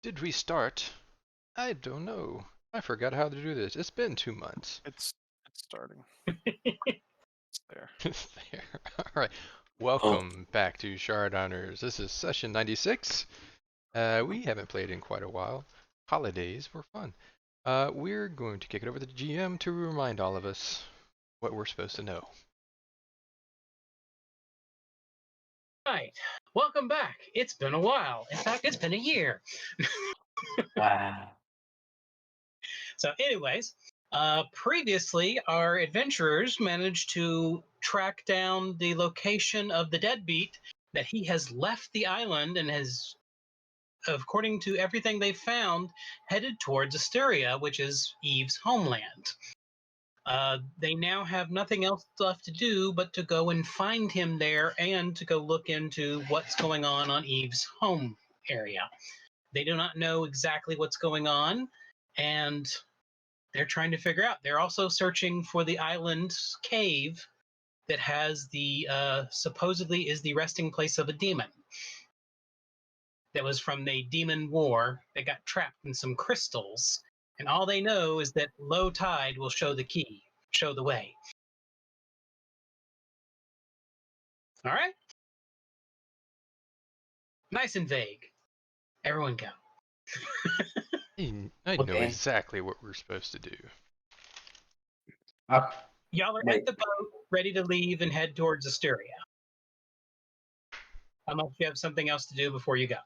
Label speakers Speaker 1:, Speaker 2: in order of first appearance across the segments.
Speaker 1: Did we start? I don't know. I forgot how to do this. It's been 2 months.
Speaker 2: It's starting. It's there.
Speaker 1: It's there. Alright. Welcome back to Shard Honors. This is session 96. We haven't played in quite a while. Holidays were fun. We're going to kick it over to the GM to remind all of us what we're supposed to know.
Speaker 3: Right. Welcome back. It's been a while. In fact, it's been a year.
Speaker 4: Wow.
Speaker 3: So, anyways, previously, our adventurers managed to track down the location of the deadbeat, that he has left the island and has, according to everything they found, headed towards Asteria, which is Eve's homeland. They now have nothing else left to do but to go and find him there and to go look into what's going on Eve's home area. They do not know exactly what's going on, and they're trying to figure out. They're also searching for the island cave that has the supposedly is the resting place of a demon. That was from the demon war. They got trapped in some crystals, and all they know is that low tide will show the key, show the way. All right. Nice and vague. Everyone go.
Speaker 1: I know
Speaker 4: Okay.
Speaker 1: exactly what we're supposed to do.
Speaker 3: Y'all are
Speaker 4: Wait.
Speaker 3: at the boat, ready to leave and head towards Asteria. Unless you have something else to do before you go.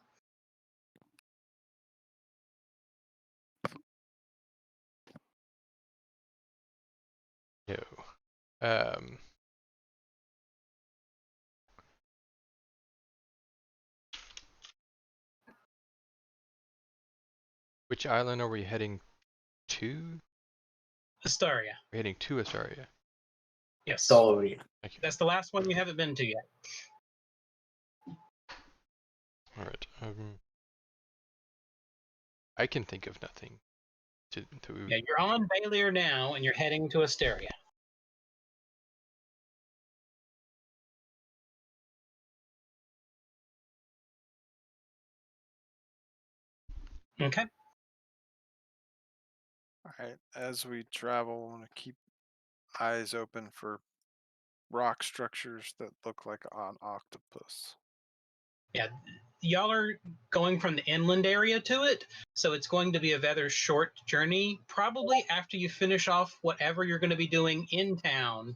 Speaker 1: No. Um, which island are we heading to?
Speaker 3: Asteria.
Speaker 1: We're heading to Asteria.
Speaker 3: Yes.
Speaker 4: Sorry.
Speaker 1: Okay.
Speaker 3: That's the last one you haven't been to yet.
Speaker 1: Alright. I can think of nothing to
Speaker 3: Yeah, you're on Baelier now, and you're heading to Asteria. Okay.
Speaker 2: All right. As we travel, I want to keep eyes open for rock structures that look like an octopus.
Speaker 3: Yeah, y'all are going from the inland area to it, so it's going to be a rather short journey. Probably after you finish off whatever you're going to be doing in town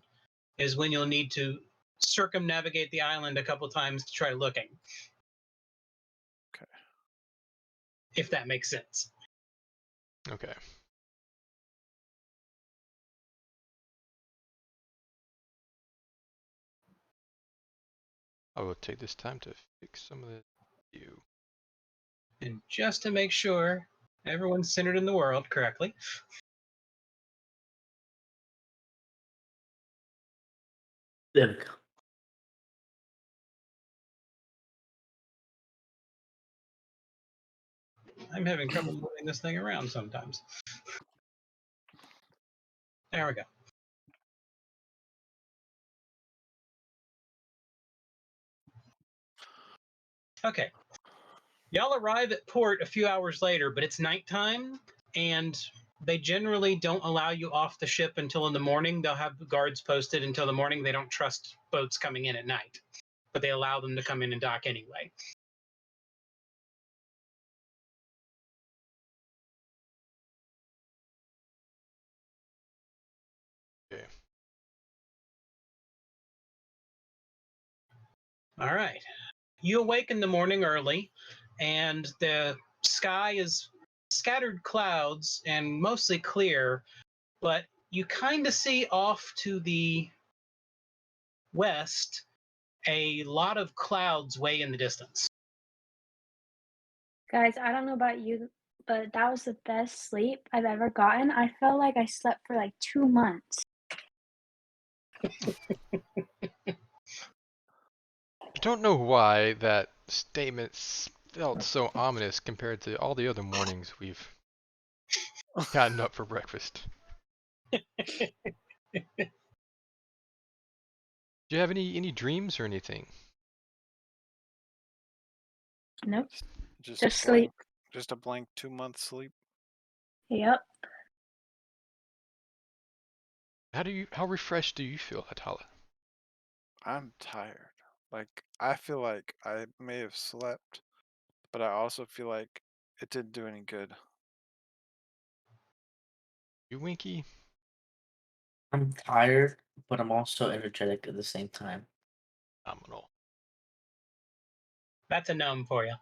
Speaker 3: is when you'll need to circumnavigate the island a couple times to try looking.
Speaker 2: Okay.
Speaker 3: If that makes sense.
Speaker 1: Okay. I will take this time to fix some of the view.
Speaker 3: And just to make sure everyone's centered in the world correctly.
Speaker 4: There we go.
Speaker 3: I'm having trouble moving this thing around sometimes. There we go. Okay. Y'all arrive at port a few hours later, but it's nighttime, and they generally don't allow you off the ship until in the morning. They'll have guards posted until the morning. They don't trust boats coming in at night, but they allow them to come in and dock anyway.
Speaker 1: Okay.
Speaker 3: All right. You awake in the morning early, and the sky is scattered clouds and mostly clear, but you kind of see off to the west a lot of clouds way in the distance.
Speaker 5: Guys, I don't know about you, but that was the best sleep I've ever gotten. I felt like I slept for like 2 months.
Speaker 1: I don't know why that statement felt so ominous compared to all the other mornings we've gotten up for breakfast. Do you have any dreams or anything?
Speaker 5: Nope.
Speaker 2: Just
Speaker 5: Just
Speaker 2: blank,
Speaker 5: sleep.
Speaker 2: Just a blank 2-month sleep.
Speaker 5: Yep.
Speaker 1: How refreshed do you feel, Atala?
Speaker 2: I'm tired. Like, I feel like I may have slept, but I also feel like it didn't do any good.
Speaker 1: You Winky?
Speaker 4: I'm tired, but I'm also energetic at the same time.
Speaker 1: Phenomenal.
Speaker 3: That's a gnome for you.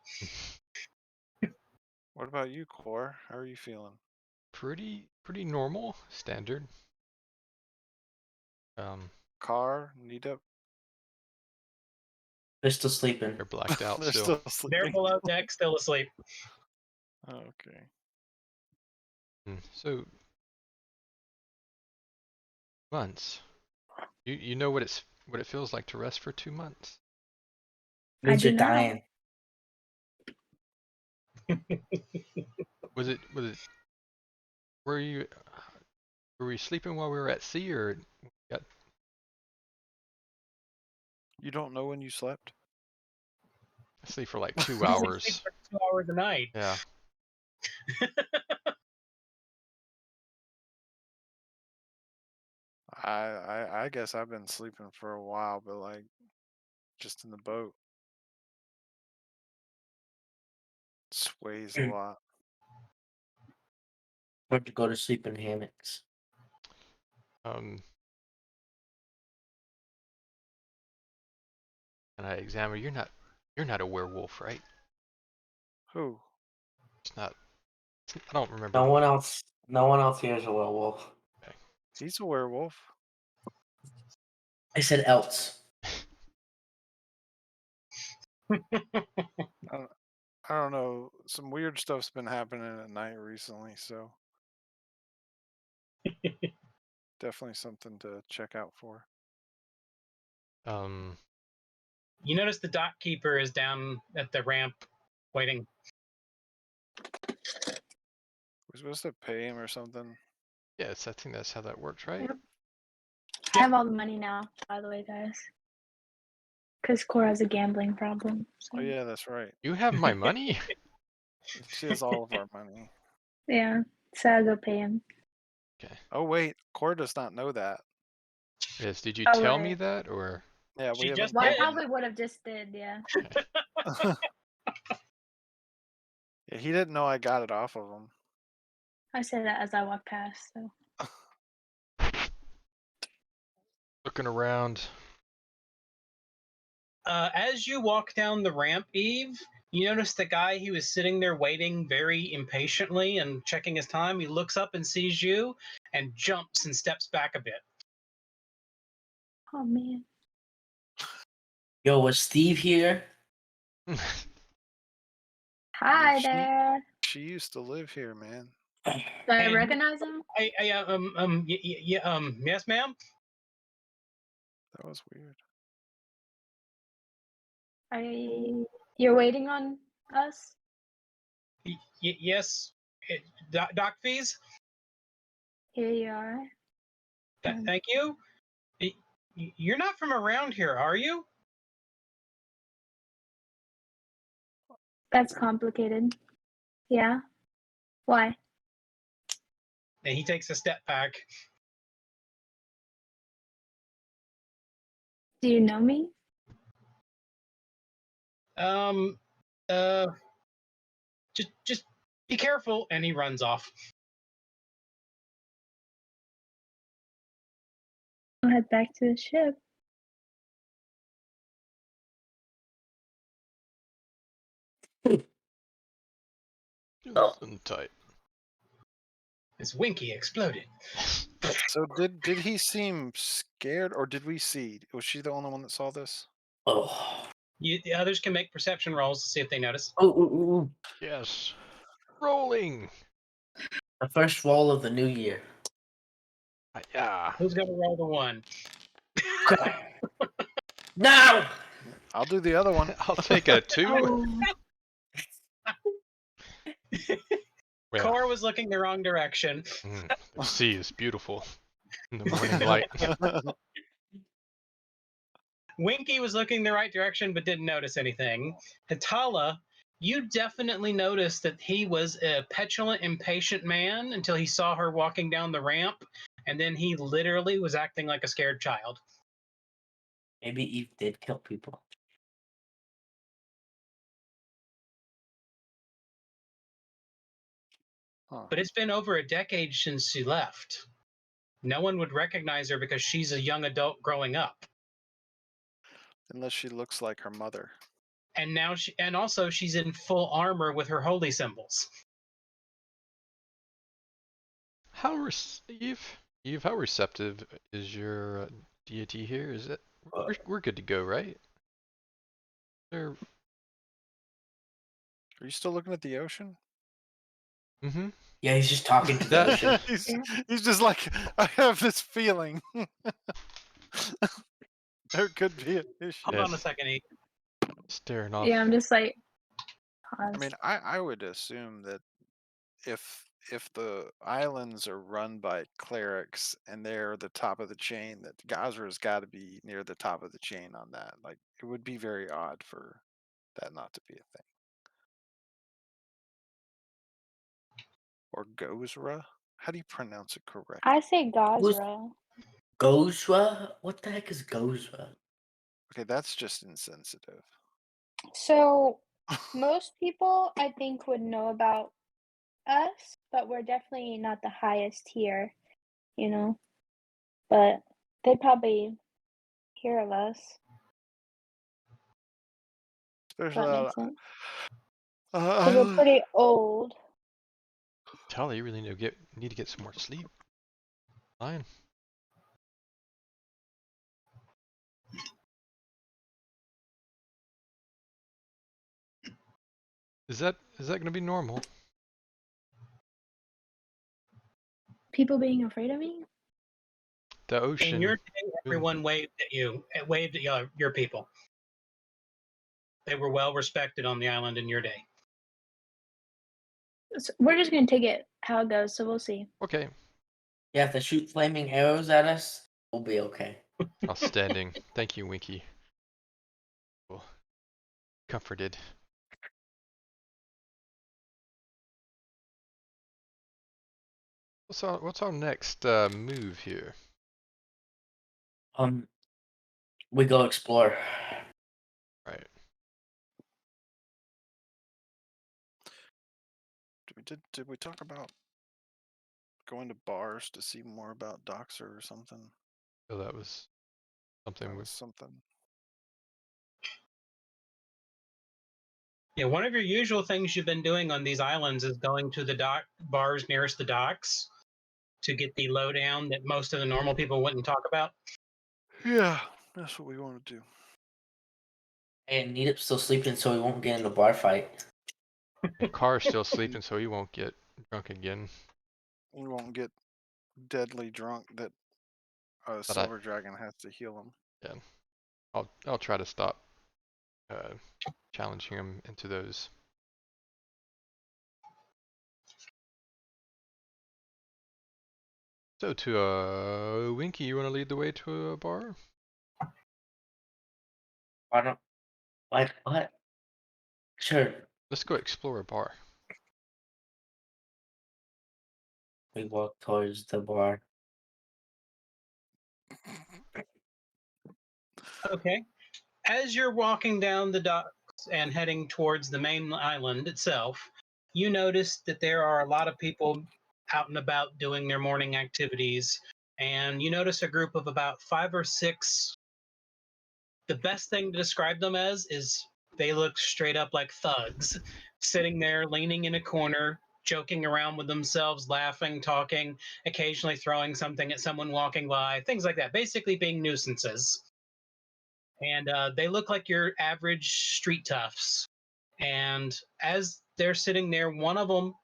Speaker 2: What about you, Core? How are you feeling?
Speaker 1: Pretty normal, standard.
Speaker 2: Car, need up.
Speaker 4: They're still sleeping.
Speaker 1: They're blacked out
Speaker 2: They're
Speaker 1: still.
Speaker 2: still
Speaker 3: They're
Speaker 2: sleeping.
Speaker 3: below deck, still asleep.
Speaker 2: Okay.
Speaker 1: So months. You know what it feels like to rest for 2 months.
Speaker 4: Means
Speaker 5: do
Speaker 4: you're
Speaker 5: not.
Speaker 4: dying.
Speaker 1: Was it were you were we sleeping while we were at sea, or got
Speaker 2: You don't know when you slept?
Speaker 1: sleep for like
Speaker 3: We
Speaker 1: 2
Speaker 3: sleep
Speaker 1: hours?
Speaker 3: for 2 hours a night.
Speaker 1: Yeah.
Speaker 2: I guess I've been sleeping for a while, but like just in the boat. Sways a lot.
Speaker 4: Hard to go to sleep in hammocks.
Speaker 1: And I examine. You're not a werewolf, right?
Speaker 2: Who?
Speaker 1: It's not. I don't remember.
Speaker 4: No one else here is a werewolf.
Speaker 2: He's a werewolf.
Speaker 4: I said else.
Speaker 2: I don't know. Some weird stuff's been happening at night recently, so definitely something to check out for.
Speaker 3: You notice the dock keeper is down at the ramp waiting.
Speaker 2: We're supposed to pay him or something.
Speaker 1: Yes, I think that's how that works, right?
Speaker 5: Yep. I have all the money now, by the way, guys. Because Cora has a gambling problem. So.
Speaker 2: Oh yeah, that's right.
Speaker 1: You have my money?
Speaker 2: She has all of our money.
Speaker 5: Yeah. So I'll go pay him.
Speaker 2: Oh wait, Core does not know that.
Speaker 1: Yes. Did you
Speaker 5: Oh,
Speaker 1: tell
Speaker 5: right.
Speaker 1: me that, or?
Speaker 2: Yeah,
Speaker 3: She
Speaker 2: we
Speaker 3: just
Speaker 2: haven't.
Speaker 5: Well, I
Speaker 3: did.
Speaker 5: probably would have just did, yeah.
Speaker 2: Yeah, he didn't know I got it off of him.
Speaker 5: I said that as I walked past, so.
Speaker 1: Looking around.
Speaker 3: As you walk down the ramp, Eve, you notice the guy he was sitting there waiting very impatiently and checking his time. He looks up and sees you and jumps and steps back a bit.
Speaker 5: Oh, man.
Speaker 4: Yo, was Steve here?
Speaker 5: Hi
Speaker 2: She-
Speaker 5: there.
Speaker 2: She used to live here, man.
Speaker 5: Do I
Speaker 3: And-
Speaker 5: recognize him?
Speaker 3: Yes, ma'am.
Speaker 2: That was weird.
Speaker 5: You're waiting on us?
Speaker 3: Yes. Dock fees.
Speaker 5: Here you are.
Speaker 3: Thank you. You're not from around here, are you?
Speaker 5: That's complicated. Yeah. Why?
Speaker 3: And he takes a step back.
Speaker 5: Do you know me?
Speaker 3: Just be careful, and he runs off.
Speaker 5: I'll head back to the ship.
Speaker 1: Listen tight.
Speaker 3: His Winky exploded.
Speaker 2: So did he seem scared, or did we see? Was she the only one that saw this?
Speaker 4: Oh.
Speaker 3: The others can make perception rolls to see if they notice.
Speaker 4: Oh.
Speaker 1: Yes. Rolling.
Speaker 4: The first roll of the new year.
Speaker 1: Yeah.
Speaker 3: Who's gonna roll the one?
Speaker 4: No!
Speaker 2: I'll do the other one.
Speaker 1: I'll take a 2.
Speaker 5: Oh,
Speaker 1: Well,
Speaker 3: Cora was looking the wrong direction.
Speaker 1: the sea is beautiful in the morning light.
Speaker 3: Winky was looking the right direction but didn't notice anything. Hatala, You definitely noticed that he was a petulant, impatient man until he saw her walking down the ramp, and then he literally was acting like a scared child.
Speaker 4: Maybe Eve did kill people.
Speaker 2: Huh.
Speaker 3: But it's been over a decade since she left. No one would recognize her because she's a young adult growing up.
Speaker 2: Unless she looks like her mother.
Speaker 3: And now and also she's in full armor with her holy symbols.
Speaker 1: Eve, how receptive is your deity here? Is it we're good to go, right? They're
Speaker 2: Are you still looking at the ocean?
Speaker 1: mm-hmm.
Speaker 4: Yeah, he's just talking to the
Speaker 1: That-
Speaker 4: ocean.
Speaker 2: he's just like, I have this feeling. There could be an issue.
Speaker 3: Hold on a second, E.
Speaker 1: Staring off.
Speaker 5: Yeah, I'm just like.
Speaker 2: I mean, I would assume that if the islands are run by clerics and they're the top of the chain, that Gazra's got to be near the top of the chain on that. Like, it would be very odd for that not to be a thing. Or Gozra? How do you pronounce it correctly?
Speaker 5: I say Gazra.
Speaker 4: Gozra? What the heck is Gozra?
Speaker 2: Okay, that's just insensitive.
Speaker 5: So most people, I think, would know about us, but we're definitely not the highest tier, you know. But they probably hear of us. If
Speaker 2: Especially
Speaker 5: that makes sense. Because
Speaker 2: I
Speaker 5: we're pretty old.
Speaker 1: Tally, you really need to get some more sleep. Fine. Is that gonna be normal?
Speaker 5: People being afraid of me?
Speaker 1: The ocean.
Speaker 3: In your day, everyone waved at you, waved at your people. They were well respected on the island in your day.
Speaker 5: So we're just gonna take it how it goes, so we'll see.
Speaker 1: Okay.
Speaker 4: Yeah, if they shoot flaming arrows at us, we'll be okay.
Speaker 1: Outstanding. Thank you, Winky. Cool. Comforted. What's our next move here?
Speaker 4: We go explore.
Speaker 1: Right.
Speaker 2: did we talk about going to bars to see more about Doxer or something?
Speaker 1: So that was something
Speaker 2: That
Speaker 1: with
Speaker 2: was something.
Speaker 3: Yeah, one of your usual things you've been doing on these islands is going to the bars nearest the docks to get the lowdown that most of the normal people wouldn't talk about.
Speaker 2: Yeah, that's what we want to do.
Speaker 4: And Needup's still sleeping, so we won't get in a bar fight.
Speaker 1: Car's still sleeping, so he won't get drunk again.
Speaker 2: We won't get deadly drunk that a silver dragon has to heal him.
Speaker 1: Yeah. I'll try to stop challenging him into those. So to Winky, you want to lead the way to a bar?
Speaker 4: I don't. What? Sure.
Speaker 1: Let's go explore a bar.
Speaker 4: We walk towards the bar.
Speaker 3: Okay. As you're walking down the docks and heading towards the main island itself, you notice that there are a lot of people out and about doing their morning activities. And you notice a group of about 5 or 6. The best thing to describe them as is they look straight up like thugs, sitting there leaning in a corner, joking around with themselves, laughing, talking, occasionally throwing something at someone walking by, things like that, basically being nuisances. And they look like your average street toughs. And as they're sitting there, one of them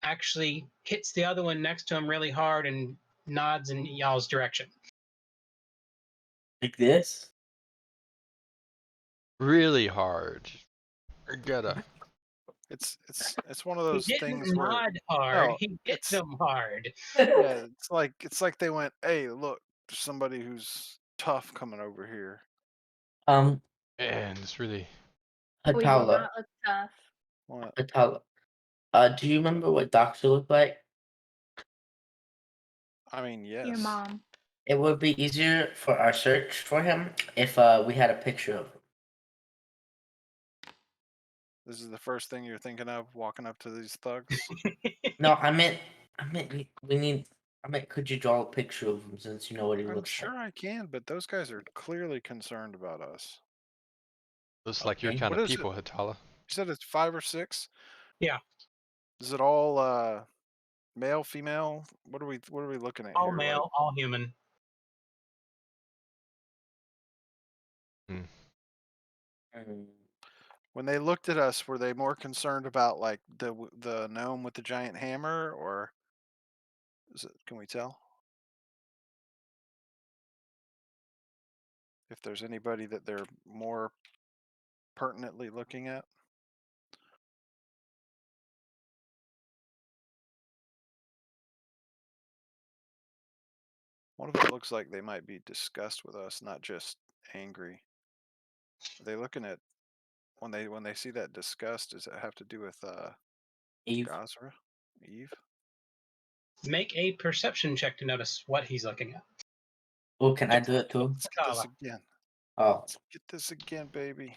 Speaker 3: actually hits the other one next to him really hard and nods in y'all's direction.
Speaker 4: Like this?
Speaker 1: Really hard. Gotta.
Speaker 2: It's one of
Speaker 3: He
Speaker 2: those
Speaker 3: didn't
Speaker 2: things where
Speaker 3: nod hard.
Speaker 2: No,
Speaker 3: He hit
Speaker 2: it's-
Speaker 3: them hard.
Speaker 2: yeah, it's like they went, hey, look, there's somebody who's tough coming over here.
Speaker 1: And it's really.
Speaker 4: Hi,
Speaker 5: We do
Speaker 4: Paolo.
Speaker 5: not look tough.
Speaker 2: What?
Speaker 4: Atala. Do you remember what Doctor looked like?
Speaker 2: I mean, yes.
Speaker 5: Your mom.
Speaker 4: It would be easier for our search for him if we had a picture of him.
Speaker 2: This is the first thing you're thinking of walking up to these thugs?
Speaker 4: No, I meant we need. I meant, could you draw a picture of him since you know what he
Speaker 2: I'm
Speaker 4: looks
Speaker 2: sure
Speaker 4: like?
Speaker 2: I can, but those guys are clearly concerned about us.
Speaker 1: Looks like your
Speaker 4: Okay.
Speaker 1: kind
Speaker 2: What
Speaker 1: of
Speaker 2: is it?
Speaker 1: people, Hatala.
Speaker 2: You said it's 5 or 6?
Speaker 3: Yeah.
Speaker 2: Is it all male, female? What are we looking at
Speaker 3: All
Speaker 2: here?
Speaker 3: male, all human.
Speaker 4: Mm.
Speaker 2: When they looked at us, were they more concerned about like the gnome with the giant hammer, or can we tell if there's anybody that they're more pertinently looking at? One of it looks like they might be disgust with us, not just angry. Are they looking at when they see that disgust? Does it have to do with
Speaker 4: Eve.
Speaker 2: Gazra? Eve?
Speaker 3: Make a perception check to notice what he's looking at.
Speaker 4: Oh, can I do it too?
Speaker 2: Let's get this
Speaker 3: Atala.
Speaker 2: again.
Speaker 4: Oh,
Speaker 2: Let's get this again, baby.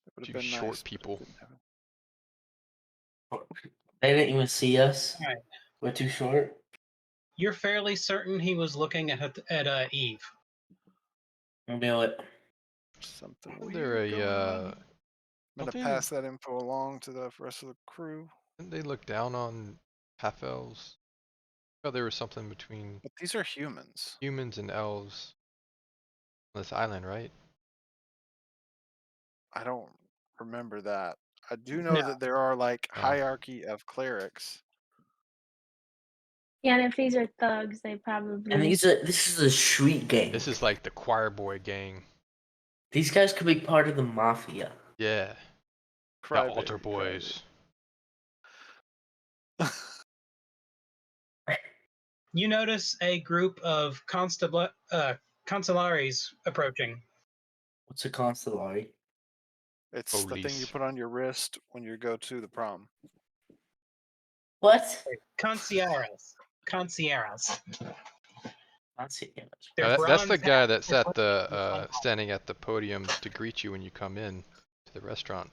Speaker 2: That would have
Speaker 1: You
Speaker 2: been
Speaker 1: short
Speaker 2: nice. But it
Speaker 1: people.
Speaker 2: didn't happen.
Speaker 4: they didn't even see us.
Speaker 3: Alright.
Speaker 4: We're too short.
Speaker 3: You're fairly certain he was looking at Eve.
Speaker 4: I'll do it.
Speaker 2: Something
Speaker 1: Isn't there
Speaker 2: weird going on.
Speaker 1: a
Speaker 2: I'm gonna
Speaker 1: something-
Speaker 2: pass that info along to the rest of the crew.
Speaker 1: didn't they look down on half elves? Oh, there was something between
Speaker 2: But these are humans.
Speaker 1: humans and elves on this island, right?
Speaker 2: I don't remember that. I do know
Speaker 3: No.
Speaker 2: that there are like
Speaker 1: Oh.
Speaker 2: hierarchy of clerics.
Speaker 5: Yeah, and if these are thugs, they probably.
Speaker 4: And this is a street gang.
Speaker 1: This is like the choir boy gang.
Speaker 4: These guys could be part of the mafia.
Speaker 1: Yeah, the
Speaker 2: Crybaby,
Speaker 1: altar boys.
Speaker 2: crybaby.
Speaker 3: You notice a group of constellaries approaching.
Speaker 4: What's a constellari?
Speaker 2: It's the thing you
Speaker 1: Police.
Speaker 2: put on your wrist when you go to the prom.
Speaker 4: What?
Speaker 3: Concierras. Concierras.
Speaker 4: Not seeing it.
Speaker 3: They're
Speaker 1: That's the
Speaker 3: bronze
Speaker 1: guy
Speaker 3: hats
Speaker 1: that's
Speaker 3: with
Speaker 1: at
Speaker 3: buttons.
Speaker 1: standing at the podium to greet you when you come in to the restaurant.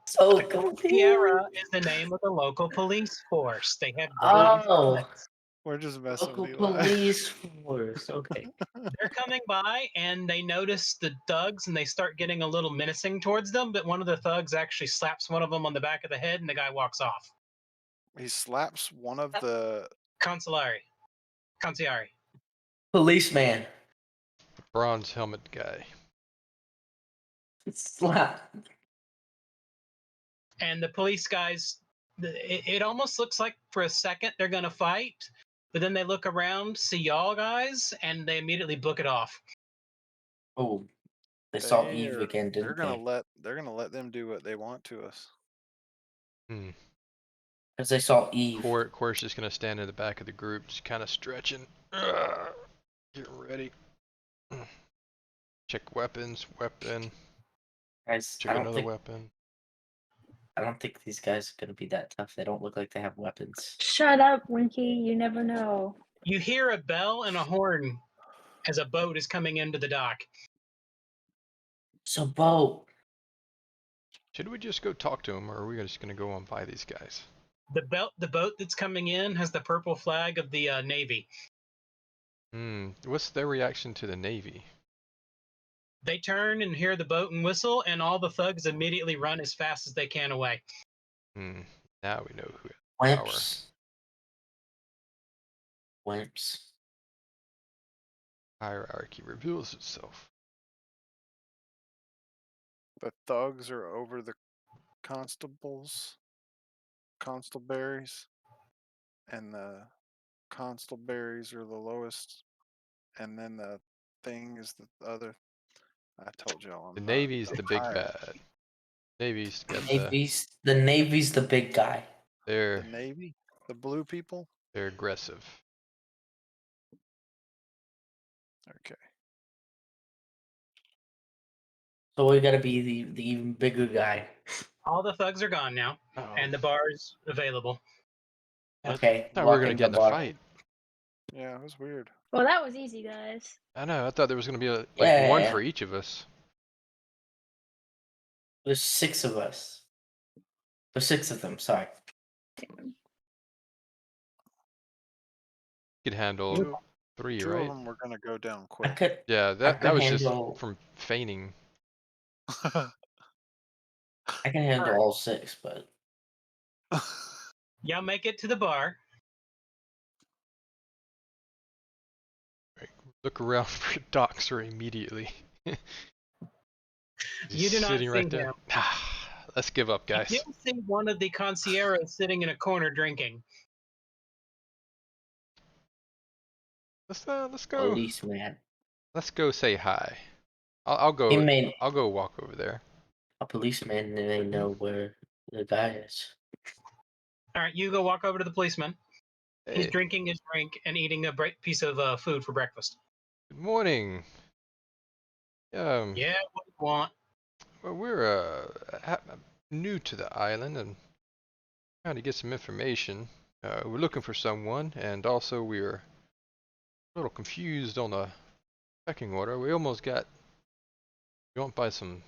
Speaker 4: So
Speaker 3: Concierra is the name of the local police force. They have blue
Speaker 4: Oh,
Speaker 3: helmets.
Speaker 2: We're just messing
Speaker 4: local
Speaker 2: with Eli.
Speaker 4: police force. Okay.
Speaker 3: They're coming by and they notice the thugs and they start getting a little menacing towards them, but one of the thugs actually slaps one of them on the back of the head and the guy walks off.
Speaker 2: He slaps one of the.
Speaker 3: Conciliari.
Speaker 4: Policeman.
Speaker 1: Bronze helmet guy.
Speaker 4: Slap.
Speaker 3: And the police guys, it almost looks like for a second they're going to fight, but then they look around, see y'all guys, and they immediately book it off.
Speaker 4: Oh, they saw
Speaker 2: They
Speaker 4: Eve
Speaker 2: are-
Speaker 4: again,
Speaker 2: They're
Speaker 4: didn't
Speaker 2: gonna
Speaker 4: they?
Speaker 2: let them do what they want to us.
Speaker 1: Hmm.
Speaker 4: Because they saw Eve.
Speaker 1: Core's just gonna stand in the back of the group, just kind of stretching. Get ready. Check weapons. Weapon.
Speaker 4: Guys,
Speaker 1: Check another weapon.
Speaker 4: I don't think these guys are gonna be that tough. They don't look like they have weapons.
Speaker 5: Shut up, Winky. You never know.
Speaker 3: You hear a bell and a horn as a boat is coming into the dock.
Speaker 4: So, Bo,
Speaker 1: Should we just go talk to him, or are we just gonna go and buy these guys?
Speaker 3: The boat that's coming in has the purple flag of the Navy.
Speaker 1: What's their reaction to the Navy?
Speaker 3: They turn and hear the boat and whistle, and all the thugs immediately run as fast as they can away.
Speaker 1: Now we know who.
Speaker 4: Wimps. Wimps.
Speaker 1: Hierarchy reveals itself.
Speaker 2: The thugs are over the constabularies, and the constabularies are the lowest, and then the thing is the other. I told y'all.
Speaker 1: The
Speaker 2: I'm
Speaker 1: Navy's
Speaker 2: not
Speaker 1: the big
Speaker 2: pirate.
Speaker 1: bad. Navy's got
Speaker 4: The Navy's the big guy.
Speaker 2: The Navy, the blue people.
Speaker 1: they're aggressive.
Speaker 2: Okay.
Speaker 4: So we gotta be the even bigger guy.
Speaker 3: All the thugs are gone now,
Speaker 1: Oh,
Speaker 3: and the bar is available.
Speaker 4: Okay.
Speaker 1: I thought we were
Speaker 4: walk
Speaker 1: gonna
Speaker 4: into
Speaker 1: get in
Speaker 4: the
Speaker 1: a
Speaker 4: bar.
Speaker 1: fight.
Speaker 2: Yeah, it was weird.
Speaker 5: Well, that was easy, guys.
Speaker 1: I know. I thought there was gonna be like
Speaker 4: Yeah,
Speaker 1: one
Speaker 4: yeah.
Speaker 1: for each of us.
Speaker 4: There's 6 of us. There's 6 of them. Sorry.
Speaker 1: You could handle
Speaker 2: Two,
Speaker 1: 3,
Speaker 2: two of
Speaker 1: right?
Speaker 2: them were gonna go down
Speaker 4: I
Speaker 2: quick.
Speaker 4: could.
Speaker 1: Yeah,
Speaker 4: I
Speaker 1: that
Speaker 4: could
Speaker 1: was
Speaker 4: handle.
Speaker 1: just from feigning.
Speaker 4: I can handle all 6, but
Speaker 3: Y'all make it to the bar.
Speaker 1: Look around for Doxer immediately.
Speaker 3: You do not
Speaker 1: sitting right
Speaker 3: see
Speaker 1: there.
Speaker 3: him.
Speaker 1: Let's give up, guys.
Speaker 3: You do see one of the concierges sitting in a corner drinking.
Speaker 1: Let's go.
Speaker 4: policeman.
Speaker 1: Let's go say hi. I'll
Speaker 4: He
Speaker 1: go.
Speaker 4: may.
Speaker 1: I'll go walk over there.
Speaker 4: A policeman may know where the guy is.
Speaker 3: All right, you go walk over to the policeman. He's
Speaker 1: Hey,
Speaker 3: drinking his drink and eating a piece of food for breakfast.
Speaker 1: good morning.
Speaker 3: Yeah, what do you want?
Speaker 1: Well, we're new to the island and trying to get some information. We're looking for someone, and also we're a little confused on the pecking order. We almost got jumped by some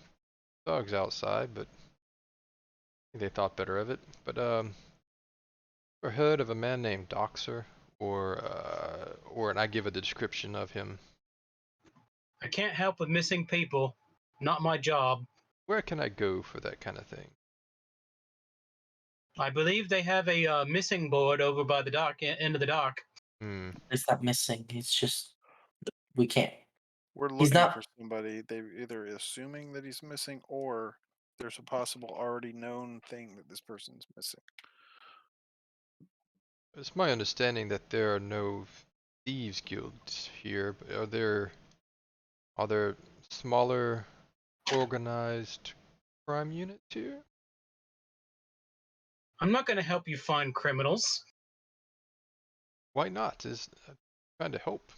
Speaker 1: thugs outside, but I think they thought better of it. But ever heard of a man named Doxer, and I give a description of him.
Speaker 3: I can't help with missing people. Not my job.
Speaker 1: Where can I go for that kind of thing?
Speaker 3: I believe they have a missing board over by the dock, end of the dock.
Speaker 1: Hmm.
Speaker 4: It's not missing. It's just we can't.
Speaker 2: We're
Speaker 4: He's
Speaker 2: looking
Speaker 4: not-
Speaker 2: for somebody. They're either assuming that he's missing, or there's a possible already known thing that this person's missing.
Speaker 1: It's my understanding that there are no thieves guilds here, but are there smaller organized crime units here?
Speaker 3: I'm not going to help you find criminals.
Speaker 1: Why not? Is trying to help.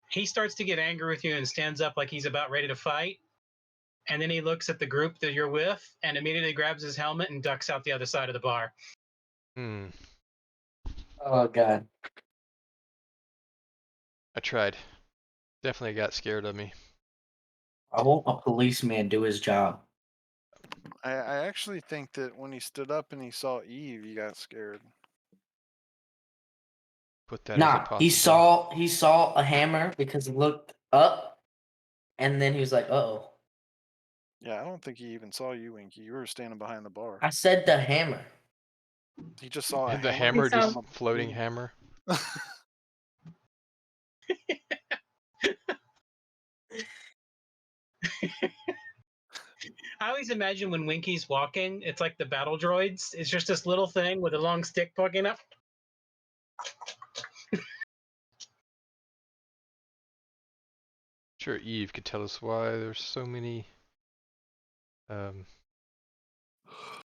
Speaker 3: He starts to get angry with you and stands up like he's about ready to fight. And then he looks at the group that you're with and immediately grabs his helmet and ducks out the other side of the bar.
Speaker 1: Hmm.
Speaker 4: Oh God.
Speaker 1: I tried. Definitely got scared of me.
Speaker 4: I want a policeman do his job.
Speaker 2: I actually think that when he stood up and he saw Eve, he got scared.
Speaker 1: Put that as a
Speaker 4: Nah,
Speaker 1: possibility.
Speaker 4: he saw a hammer because he looked up, and then he was like, "Uh-oh."
Speaker 2: Yeah, I don't think he even saw you, Winky. You were standing behind the bar.
Speaker 4: I said the hammer.
Speaker 2: He just saw a
Speaker 1: The
Speaker 2: hammer.
Speaker 1: hammer, just
Speaker 5: saw-
Speaker 1: floating hammer.
Speaker 3: I always imagine when Winky's walking, it's like the battle droids. It's just this little thing with a long stick poking up.
Speaker 1: Sure, Eve could tell us why there's so many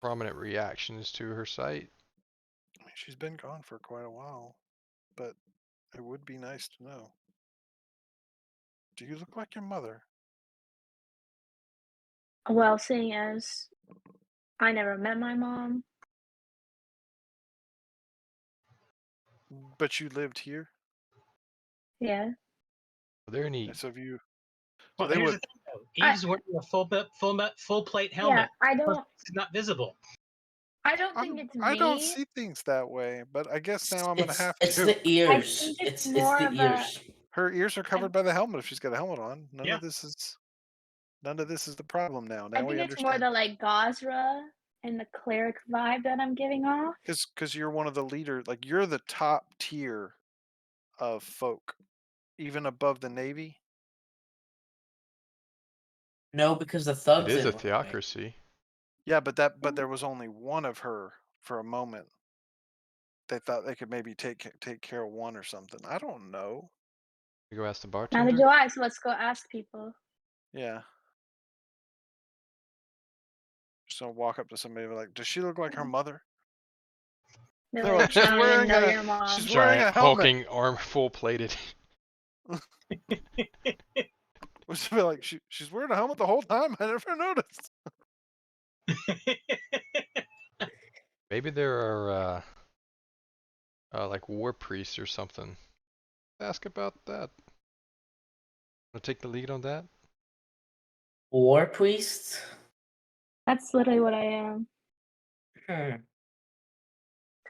Speaker 1: prominent reactions to her site.
Speaker 2: I mean, she's been gone for quite a while, but it would be nice to know. Do you look like your mother?
Speaker 5: Well, seeing as I never met my mom,
Speaker 2: But you lived here,
Speaker 5: yeah.
Speaker 1: Are there any?
Speaker 2: and so if you,
Speaker 3: Well,
Speaker 2: they
Speaker 3: here's
Speaker 2: would.
Speaker 3: the thing, though. Eve's wearing a full plate helmet.
Speaker 5: Yeah, I don't
Speaker 3: It's not visible.
Speaker 5: think it's
Speaker 2: I don't
Speaker 5: me.
Speaker 2: see things that way, but I guess now I'm gonna have
Speaker 4: It's
Speaker 2: to.
Speaker 4: the ears.
Speaker 5: think it's
Speaker 4: It's
Speaker 5: more
Speaker 4: the
Speaker 5: of a-
Speaker 4: ears.
Speaker 2: Her ears are covered by the helmet if she's got a helmet on. None
Speaker 3: Yeah.
Speaker 2: of this is the problem now.
Speaker 5: I
Speaker 2: Now we
Speaker 5: think it's more
Speaker 2: understand.
Speaker 5: the like Gazra and the cleric vibe that I'm giving off.
Speaker 2: Because you're one of the leaders, like you're the top tier of folk, even above the Navy.
Speaker 4: No, because the
Speaker 1: It
Speaker 4: thugs.
Speaker 1: is a
Speaker 4: didn't run away.
Speaker 1: theocracy.
Speaker 2: Yeah, but there was only one of her for a moment. They thought they could maybe take care of one or something. I don't know.
Speaker 1: We go ask the
Speaker 5: Neither
Speaker 1: bartender.
Speaker 5: do I, so let's go ask people.
Speaker 2: Yeah. So walk up to somebody and be like, does she look like her mother?
Speaker 5: They're
Speaker 2: They're
Speaker 5: like,
Speaker 2: like, she's
Speaker 5: I don't
Speaker 2: wearing
Speaker 5: even know
Speaker 2: a-
Speaker 5: your mom.
Speaker 2: she's wearing a
Speaker 1: Giant
Speaker 2: helmet.
Speaker 1: hulking arm, full plated.
Speaker 2: With Which would be like, she's wearing a helmet the whole time. I never noticed.
Speaker 1: Maybe there are like war priests or something. Ask about that. Wanna take the lead on that?
Speaker 4: War priest?
Speaker 5: That's literally what I am.
Speaker 4: Hmm.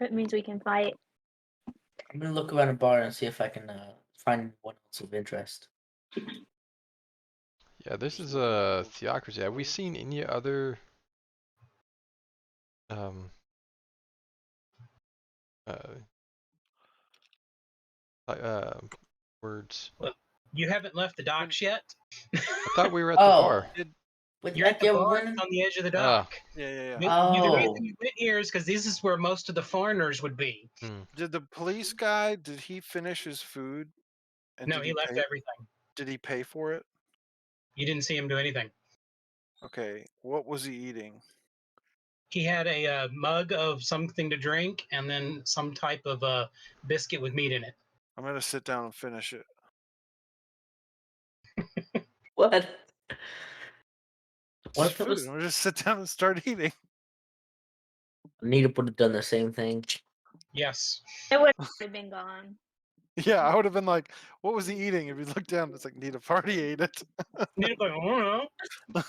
Speaker 5: That means we can fight.
Speaker 4: I'm gonna look around a bar and see if I can find one else of interest.
Speaker 1: Yeah, this
Speaker 2: There's
Speaker 1: is
Speaker 2: no
Speaker 1: a
Speaker 2: love.
Speaker 1: theocracy. Have we seen any other um uh uh words?
Speaker 3: You haven't left the docks yet.
Speaker 1: I thought we were at the
Speaker 4: Oh,
Speaker 1: bar.
Speaker 4: with
Speaker 3: You're at the
Speaker 4: yeah,
Speaker 3: bar
Speaker 4: we're
Speaker 3: that's
Speaker 4: in.
Speaker 3: on the edge of the
Speaker 1: Ah.
Speaker 3: dock.
Speaker 2: Yeah.
Speaker 3: The
Speaker 4: Oh.
Speaker 3: reason you went here is because this is where most of the foreigners would be.
Speaker 2: Did the police guy? Did he finish his food? And
Speaker 3: No,
Speaker 2: did
Speaker 3: he left
Speaker 2: pay,
Speaker 3: everything.
Speaker 2: Did he pay for it?
Speaker 3: You didn't see him do anything.
Speaker 2: Okay. What was he eating?
Speaker 3: He had a mug of something to drink and then some type of biscuit with meat in it.
Speaker 2: I'm gonna sit down and finish it.
Speaker 4: What? What
Speaker 2: It's
Speaker 4: if it
Speaker 2: food.
Speaker 4: was?
Speaker 2: I'm gonna just sit down and start eating.
Speaker 4: Nita would have done the same thing.
Speaker 3: Yes.
Speaker 5: It would have been gone.
Speaker 2: Yeah, I would have been like, "What was he eating?" If you look down, it's like Nita party ate it.
Speaker 3: Nita's like, oh, no.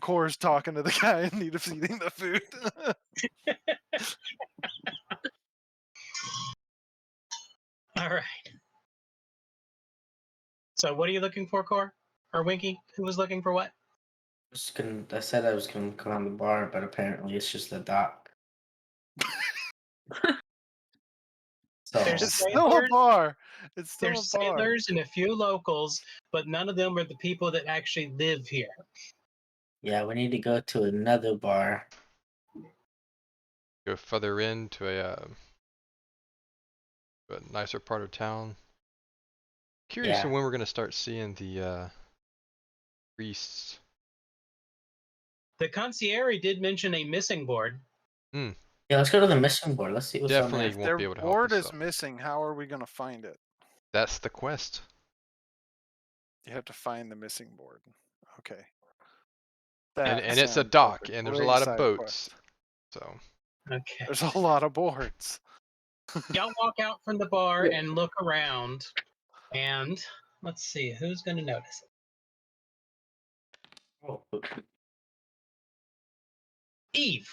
Speaker 2: Core's talking to the guy, and Nita's eating the food.
Speaker 3: All right. So what are you looking for, Core? Or Winky? Who was looking for what?
Speaker 4: I said I was gonna come on the bar, but apparently it's just a dock. So
Speaker 3: There's
Speaker 2: It's still a bar. It's still
Speaker 3: There's
Speaker 2: a bar.
Speaker 3: sailors and a few locals, but none of them are the people that actually live here.
Speaker 4: yeah, we need to go to another bar.
Speaker 1: Go further into a nicer part of town. Curious
Speaker 4: Yeah.
Speaker 1: to when we're gonna start seeing the priests.
Speaker 3: The concierge did mention a missing board.
Speaker 4: Yeah, let's go to the missing board. Let's see what's
Speaker 1: Definitely
Speaker 4: on there.
Speaker 1: won't
Speaker 2: Their
Speaker 1: be able to help
Speaker 2: board
Speaker 1: us
Speaker 2: is
Speaker 1: though.
Speaker 2: missing. How are we gonna find it?
Speaker 1: That's the quest.
Speaker 2: You have to find the missing board. Okay.
Speaker 1: And
Speaker 2: That
Speaker 1: it's a
Speaker 2: sounds like
Speaker 1: dock, and there's a
Speaker 2: great
Speaker 1: lot of
Speaker 2: side
Speaker 1: boats.
Speaker 2: quest.
Speaker 1: So
Speaker 3: Okay.
Speaker 2: There's a lot of boards.
Speaker 3: Y'all walk out from the bar and look around, and let's see who's going to notice it.
Speaker 4: Oh,
Speaker 3: Eve.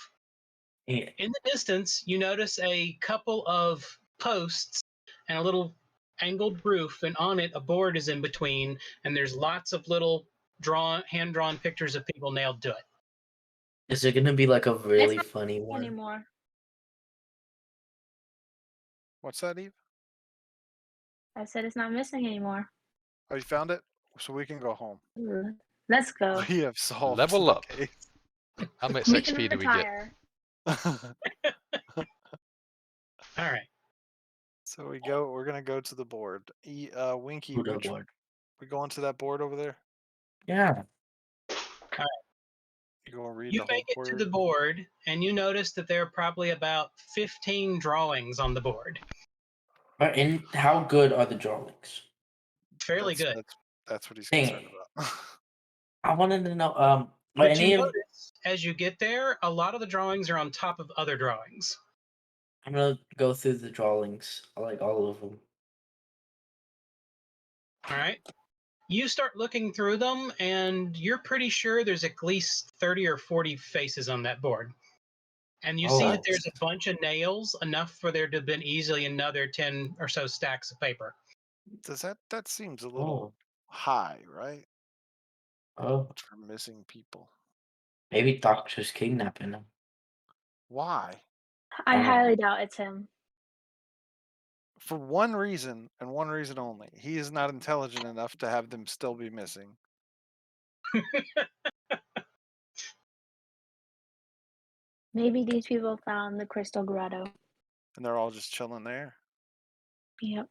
Speaker 4: yeah.
Speaker 3: In the distance, you notice a couple of posts and a little angled roof, and on it a board is in between, and there's lots of little hand-drawn pictures of people nailed to it.
Speaker 4: Is it gonna be like a really
Speaker 5: not
Speaker 4: funny one?
Speaker 5: Anymore.
Speaker 2: What's that, Eve?
Speaker 5: I said it's not missing anymore.
Speaker 2: Oh, you found it? So we can go home.
Speaker 5: Ugh. Let's go.
Speaker 2: We have solved
Speaker 1: Level
Speaker 2: the
Speaker 1: up.
Speaker 2: case.
Speaker 1: how much
Speaker 5: We
Speaker 1: XP
Speaker 5: can
Speaker 1: do we get?
Speaker 5: retire.
Speaker 3: All right.
Speaker 2: So we're gonna go to the board. Winky,
Speaker 4: Buddha
Speaker 2: which
Speaker 4: board.
Speaker 2: we go onto that board over there?
Speaker 4: Yeah.
Speaker 2: You go and read
Speaker 3: You
Speaker 2: the whole
Speaker 3: make it
Speaker 2: board.
Speaker 3: to the board, and you notice that there are probably about 15 drawings on the board.
Speaker 4: But how good are the drawings?
Speaker 3: Fairly good.
Speaker 2: That's what he's
Speaker 4: Dang
Speaker 2: concerned about.
Speaker 4: I wanted to know. Are
Speaker 3: But
Speaker 4: any
Speaker 3: you
Speaker 4: of?
Speaker 3: notice as you get there, a lot of the drawings are on top of other drawings.
Speaker 4: I'm gonna go through the drawings. I like all of them.
Speaker 3: All right. You start looking through them, and you're pretty sure there's at least 30 or 40 faces on that board. And you see that
Speaker 4: Oh.
Speaker 3: there's a bunch of nails, enough for there to have been easily another 10 or so stacks of paper.
Speaker 2: That seems a little high, right?
Speaker 4: Oh.
Speaker 2: For missing people.
Speaker 4: Maybe Doctor's kidnapping them.
Speaker 2: Why?
Speaker 5: I highly doubt it's him.
Speaker 2: For one reason and one reason only. He is not intelligent enough to have them still be missing.
Speaker 5: Maybe these people found the Crystal Grotto.
Speaker 2: And they're all just chilling there.
Speaker 5: Yep.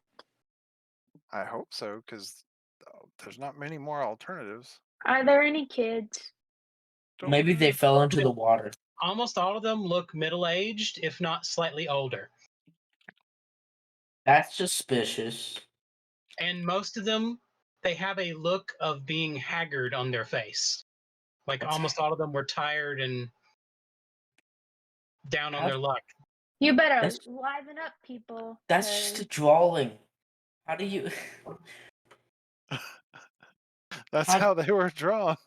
Speaker 2: I hope so, because there's not many more alternatives.
Speaker 5: Are there any kids?
Speaker 4: Maybe they fell into the water.
Speaker 3: Almost all of them look middle-aged, if not slightly older.
Speaker 4: That's suspicious.
Speaker 3: And most of them, they have a look of being haggard on their face. Like almost all of them were tired and down on
Speaker 4: How-
Speaker 3: their luck.
Speaker 5: You better
Speaker 4: That's-
Speaker 5: liven up, people.
Speaker 4: That's just
Speaker 5: 'cause
Speaker 4: a drawing. How do you?
Speaker 2: That's
Speaker 4: How-
Speaker 2: how they were drawn.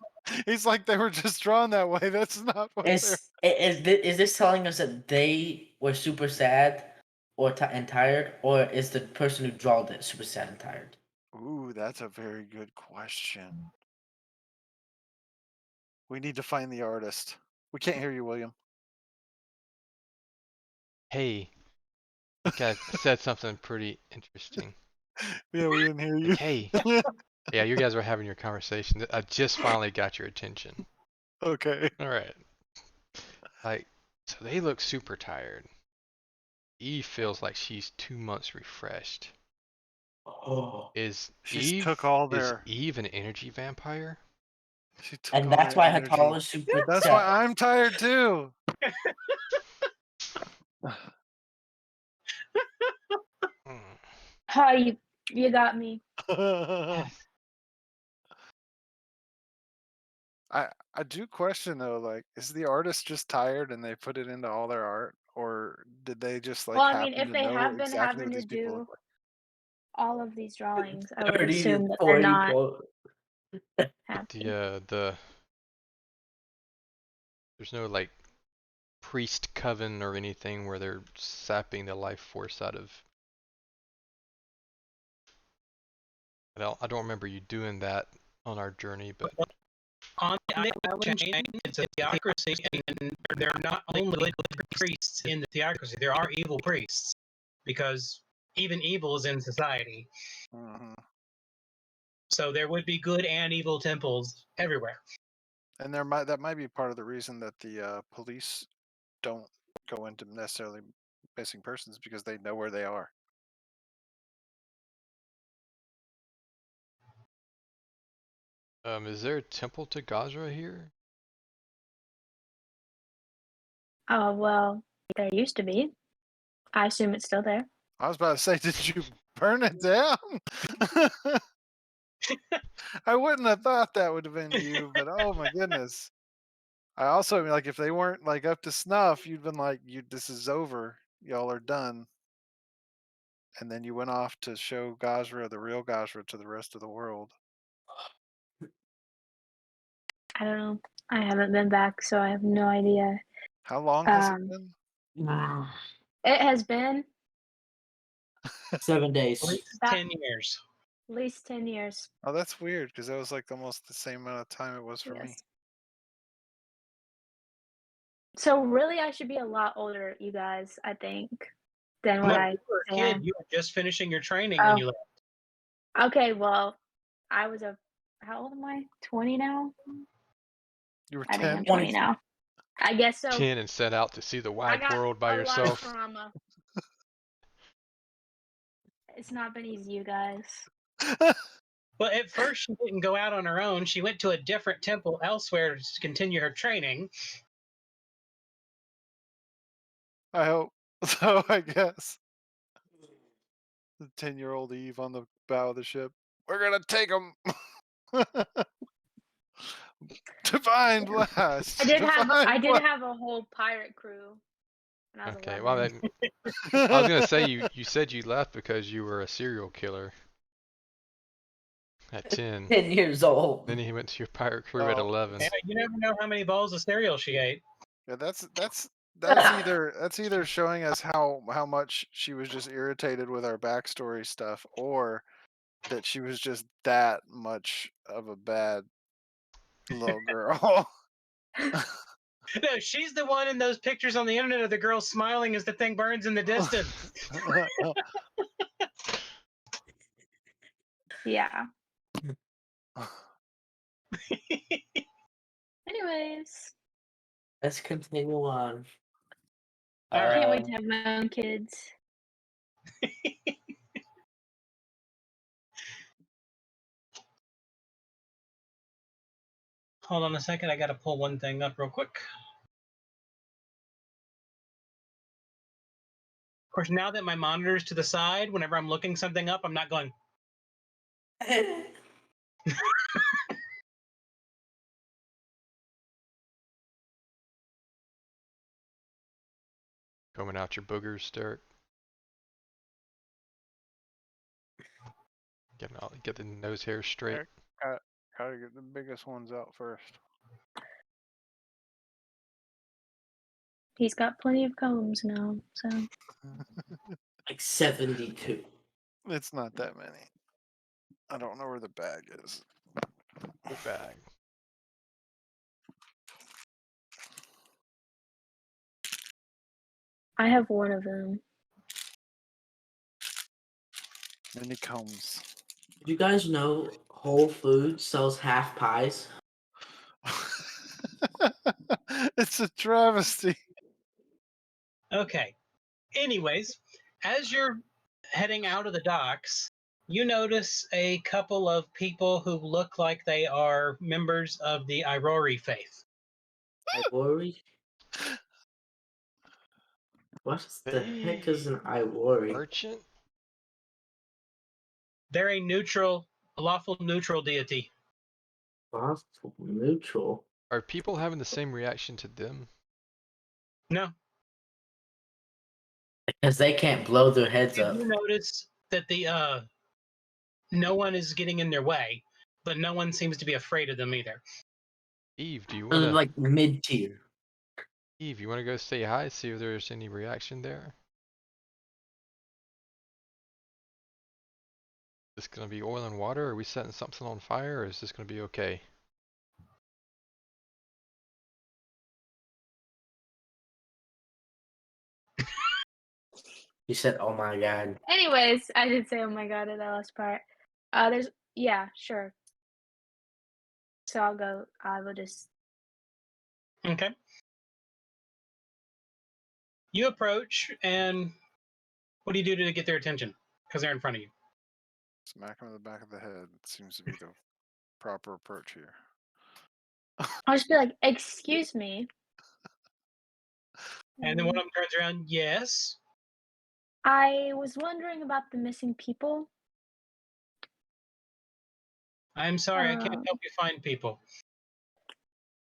Speaker 2: He's like they were just drawn that way. That's not what they're.
Speaker 4: Is this telling us that they were super sad or and tired, or is the person who drawed it super sad and tired?
Speaker 2: Ooh, that's a very good question. We need to find the artist. We can't hear you, William.
Speaker 1: Hey, you guys said something pretty interesting.
Speaker 2: Yeah, we didn't hear you.
Speaker 1: Like, hey, yeah, you guys were having your conversation. I just finally got your attention.
Speaker 2: Okay.
Speaker 1: All right. Like, so they look super tired. Eve feels like she's 2 months refreshed.
Speaker 4: Oh.
Speaker 1: Is
Speaker 2: She's
Speaker 1: Eve
Speaker 2: took all
Speaker 1: is
Speaker 2: their.
Speaker 1: Eve an energy vampire?
Speaker 2: She took
Speaker 4: And
Speaker 2: all
Speaker 4: that's
Speaker 2: their
Speaker 4: why
Speaker 2: energy.
Speaker 4: Hatala is super
Speaker 2: That's
Speaker 4: sad.
Speaker 2: why I'm tired too.
Speaker 1: Hmm.
Speaker 5: Hi, you got me.
Speaker 2: I do question though, like, is the artist just tired and they put it into all their art, or did they just like
Speaker 5: Well, I
Speaker 2: happen
Speaker 5: mean, if
Speaker 2: to
Speaker 5: they
Speaker 2: know
Speaker 5: have been
Speaker 2: exactly
Speaker 5: having
Speaker 2: what
Speaker 5: to
Speaker 2: these people look
Speaker 5: do all of these drawings, I would
Speaker 4: 30
Speaker 5: assume
Speaker 4: to
Speaker 5: that they're
Speaker 4: 40
Speaker 5: not
Speaker 4: quote.
Speaker 5: happy.
Speaker 1: There's no like priest coven or anything where they're sapping the life force out of. I don't remember you doing that on our journey, but
Speaker 3: On the island chain, it's a theocracy, and there are not only good priests in the theocracy, there are evil priests, because even evil is in society.
Speaker 2: like. Mhm.
Speaker 3: So there would be good and evil temples everywhere.
Speaker 2: And that might be part of the reason that the police don't go into necessarily missing persons, because they know where they are.
Speaker 1: is there a temple to Gazra here?
Speaker 5: Oh, well, there used to be. I assume it's still there.
Speaker 2: I was about to say, did you burn it down? I wouldn't have thought that would have been you, but oh my goodness. I also mean, like, if they weren't like up to snuff, you'd been like, this is over. Y'all are done. And then you went off to show Gazra, the real Gazra, to the rest of the world.
Speaker 5: I don't know. I haven't been back, so I have no idea.
Speaker 2: How long has it been?
Speaker 5: It has been
Speaker 4: 7 days.
Speaker 3: At least
Speaker 5: That-
Speaker 3: 10 years.
Speaker 5: at least 10 years.
Speaker 2: Oh, that's weird, because that was like almost the same amount of time it was for me.
Speaker 5: Yes. So really, I should be a lot older, you guys, I think, than what
Speaker 3: When
Speaker 5: I
Speaker 3: you were a
Speaker 5: am.
Speaker 3: kid, you were just finishing your training
Speaker 5: Oh.
Speaker 3: when you left.
Speaker 5: Okay, well, I was how old am I? 20 now?
Speaker 2: You were
Speaker 5: I think
Speaker 2: 10?
Speaker 5: I'm 20 now. I guess so.
Speaker 1: 10 and set out to see the
Speaker 5: I
Speaker 1: wide
Speaker 5: got
Speaker 1: world by
Speaker 5: a
Speaker 1: yourself.
Speaker 5: lot of trauma. It's not been easy, you guys.
Speaker 3: Well, at first, she didn't go out on her own. She went to a different temple elsewhere to continue her training.
Speaker 2: I hope. So I guess. The 10-year-old Eve on the bow of the ship. We're going to take them. Divine blast.
Speaker 5: I did have
Speaker 2: Divine
Speaker 5: a whole pirate crew when I was
Speaker 1: Okay,
Speaker 5: 11.
Speaker 1: well, I was gonna say you said you left because you were a serial killer at 10.
Speaker 4: 10 years old.
Speaker 1: Then he went to your pirate crew at
Speaker 2: Oh.
Speaker 1: 11.
Speaker 3: Yeah, you never know how many bowls of cereal she ate.
Speaker 2: Yeah, that's either showing us how much she was just irritated with our backstory stuff, or that she was just that much of a bad little girl.
Speaker 3: No, she's the one in those pictures on the internet of the girl smiling as the thing burns in the distance.
Speaker 5: Yeah. Anyways,
Speaker 4: Let's continue on.
Speaker 3: All
Speaker 5: I
Speaker 3: right.
Speaker 5: can't wait to have my own kids.
Speaker 3: Hold on a second. I got to pull one thing up real quick. Of course, now that my monitor's to the side, whenever I'm looking something up, I'm not going,
Speaker 1: Coming out your boogers, Derek. Get the nose hair straight.
Speaker 2: Gotta get the biggest ones out first.
Speaker 5: He's got plenty of combs now, so.
Speaker 4: Like 72.
Speaker 2: It's not that many. I don't know where the bag is.
Speaker 1: The bag.
Speaker 5: I have one of them.
Speaker 2: Many combs.
Speaker 4: Did you guys know Whole Foods sells half pies?
Speaker 2: It's a travesty.
Speaker 3: Okay. Anyways, as you're heading out of the docks, you notice a couple of people who look like they are members of the Irori faith.
Speaker 4: Iwori? What the heck is an Iwori?
Speaker 1: Merchant?
Speaker 3: They're a lawful neutral deity.
Speaker 4: Possible neutral.
Speaker 1: Are people having the same reaction to them?
Speaker 3: No.
Speaker 4: Because they can't blow their heads
Speaker 3: You
Speaker 4: up.
Speaker 3: do notice that no one is getting in their way, but no one seems to be afraid of them either.
Speaker 1: Eve, do you
Speaker 4: They're
Speaker 1: wanna
Speaker 4: like mid-tier.
Speaker 1: Eve, you wanna go say hi, see if there's any reaction there? Is this gonna be oil and water? Are we setting something on fire, or is this gonna be okay?
Speaker 4: You said, "Oh my god."
Speaker 5: Anyways, I did say, oh my god, at the last part. Yeah, sure. So I'll go. I will just.
Speaker 3: Okay. You approach, and what do you do to get their attention? Because they're in front of you.
Speaker 2: Smack him in the back of the head seems to be the proper approach here.
Speaker 5: I'll just be like, excuse me.
Speaker 3: And then one of them turns around, yes.
Speaker 5: I was wondering about the missing people.
Speaker 3: I'm sorry, I can't
Speaker 5: Um,
Speaker 3: help you find people.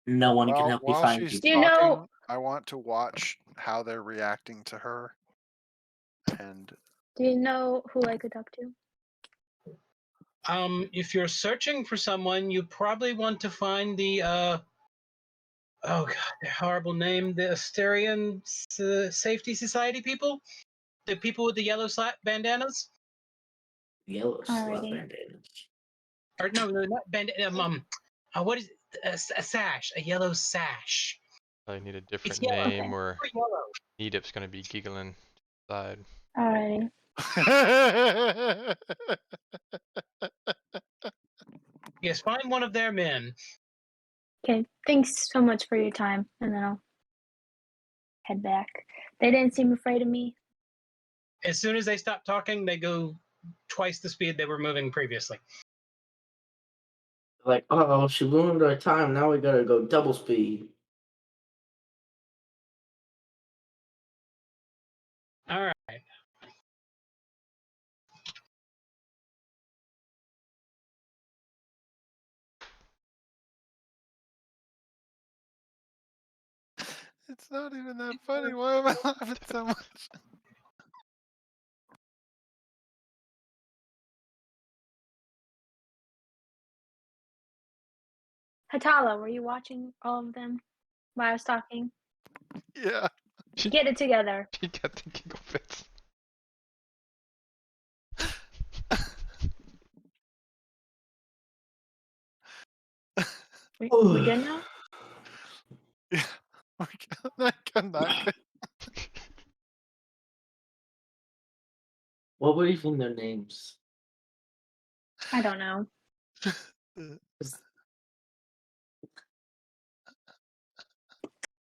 Speaker 4: No one can
Speaker 2: While,
Speaker 4: help you
Speaker 2: while
Speaker 4: find
Speaker 2: she's
Speaker 4: people.
Speaker 5: You
Speaker 2: talking,
Speaker 5: know-
Speaker 2: I want to watch how they're reacting to her. And
Speaker 5: Do you know who I could talk to?
Speaker 3: If you're searching for someone, you probably want to find the oh god, their horrible name, the Asterian Safety Society people, the people with the yellow bandanas.
Speaker 4: Yellow slap
Speaker 5: Alrighty.
Speaker 4: bandanas.
Speaker 3: Or no, not bandana. What is a sash? A yellow sash.
Speaker 1: I need a
Speaker 3: It's
Speaker 1: different
Speaker 3: yellow.
Speaker 1: name, or
Speaker 3: It's yellow.
Speaker 1: Edip's gonna be giggling inside.
Speaker 5: Alrighty.
Speaker 3: Yes, find one of their men.
Speaker 5: Okay. Thanks so much for your time, and then I'll head back. They didn't seem afraid of me.
Speaker 3: As soon as they stop talking, they go twice the speed they were moving previously.
Speaker 4: Like, oh, she ruined our time. Now we gotta go double speed.
Speaker 3: All right.
Speaker 2: it's not even that funny. Why am I laughing so much?
Speaker 5: Hatala, were you watching all of them while I was talking?
Speaker 2: Yeah.
Speaker 5: Get it together.
Speaker 1: She got the giggle fits.
Speaker 5: We good now?
Speaker 2: Yeah. We're not good.
Speaker 4: What were even their names?
Speaker 5: I don't know.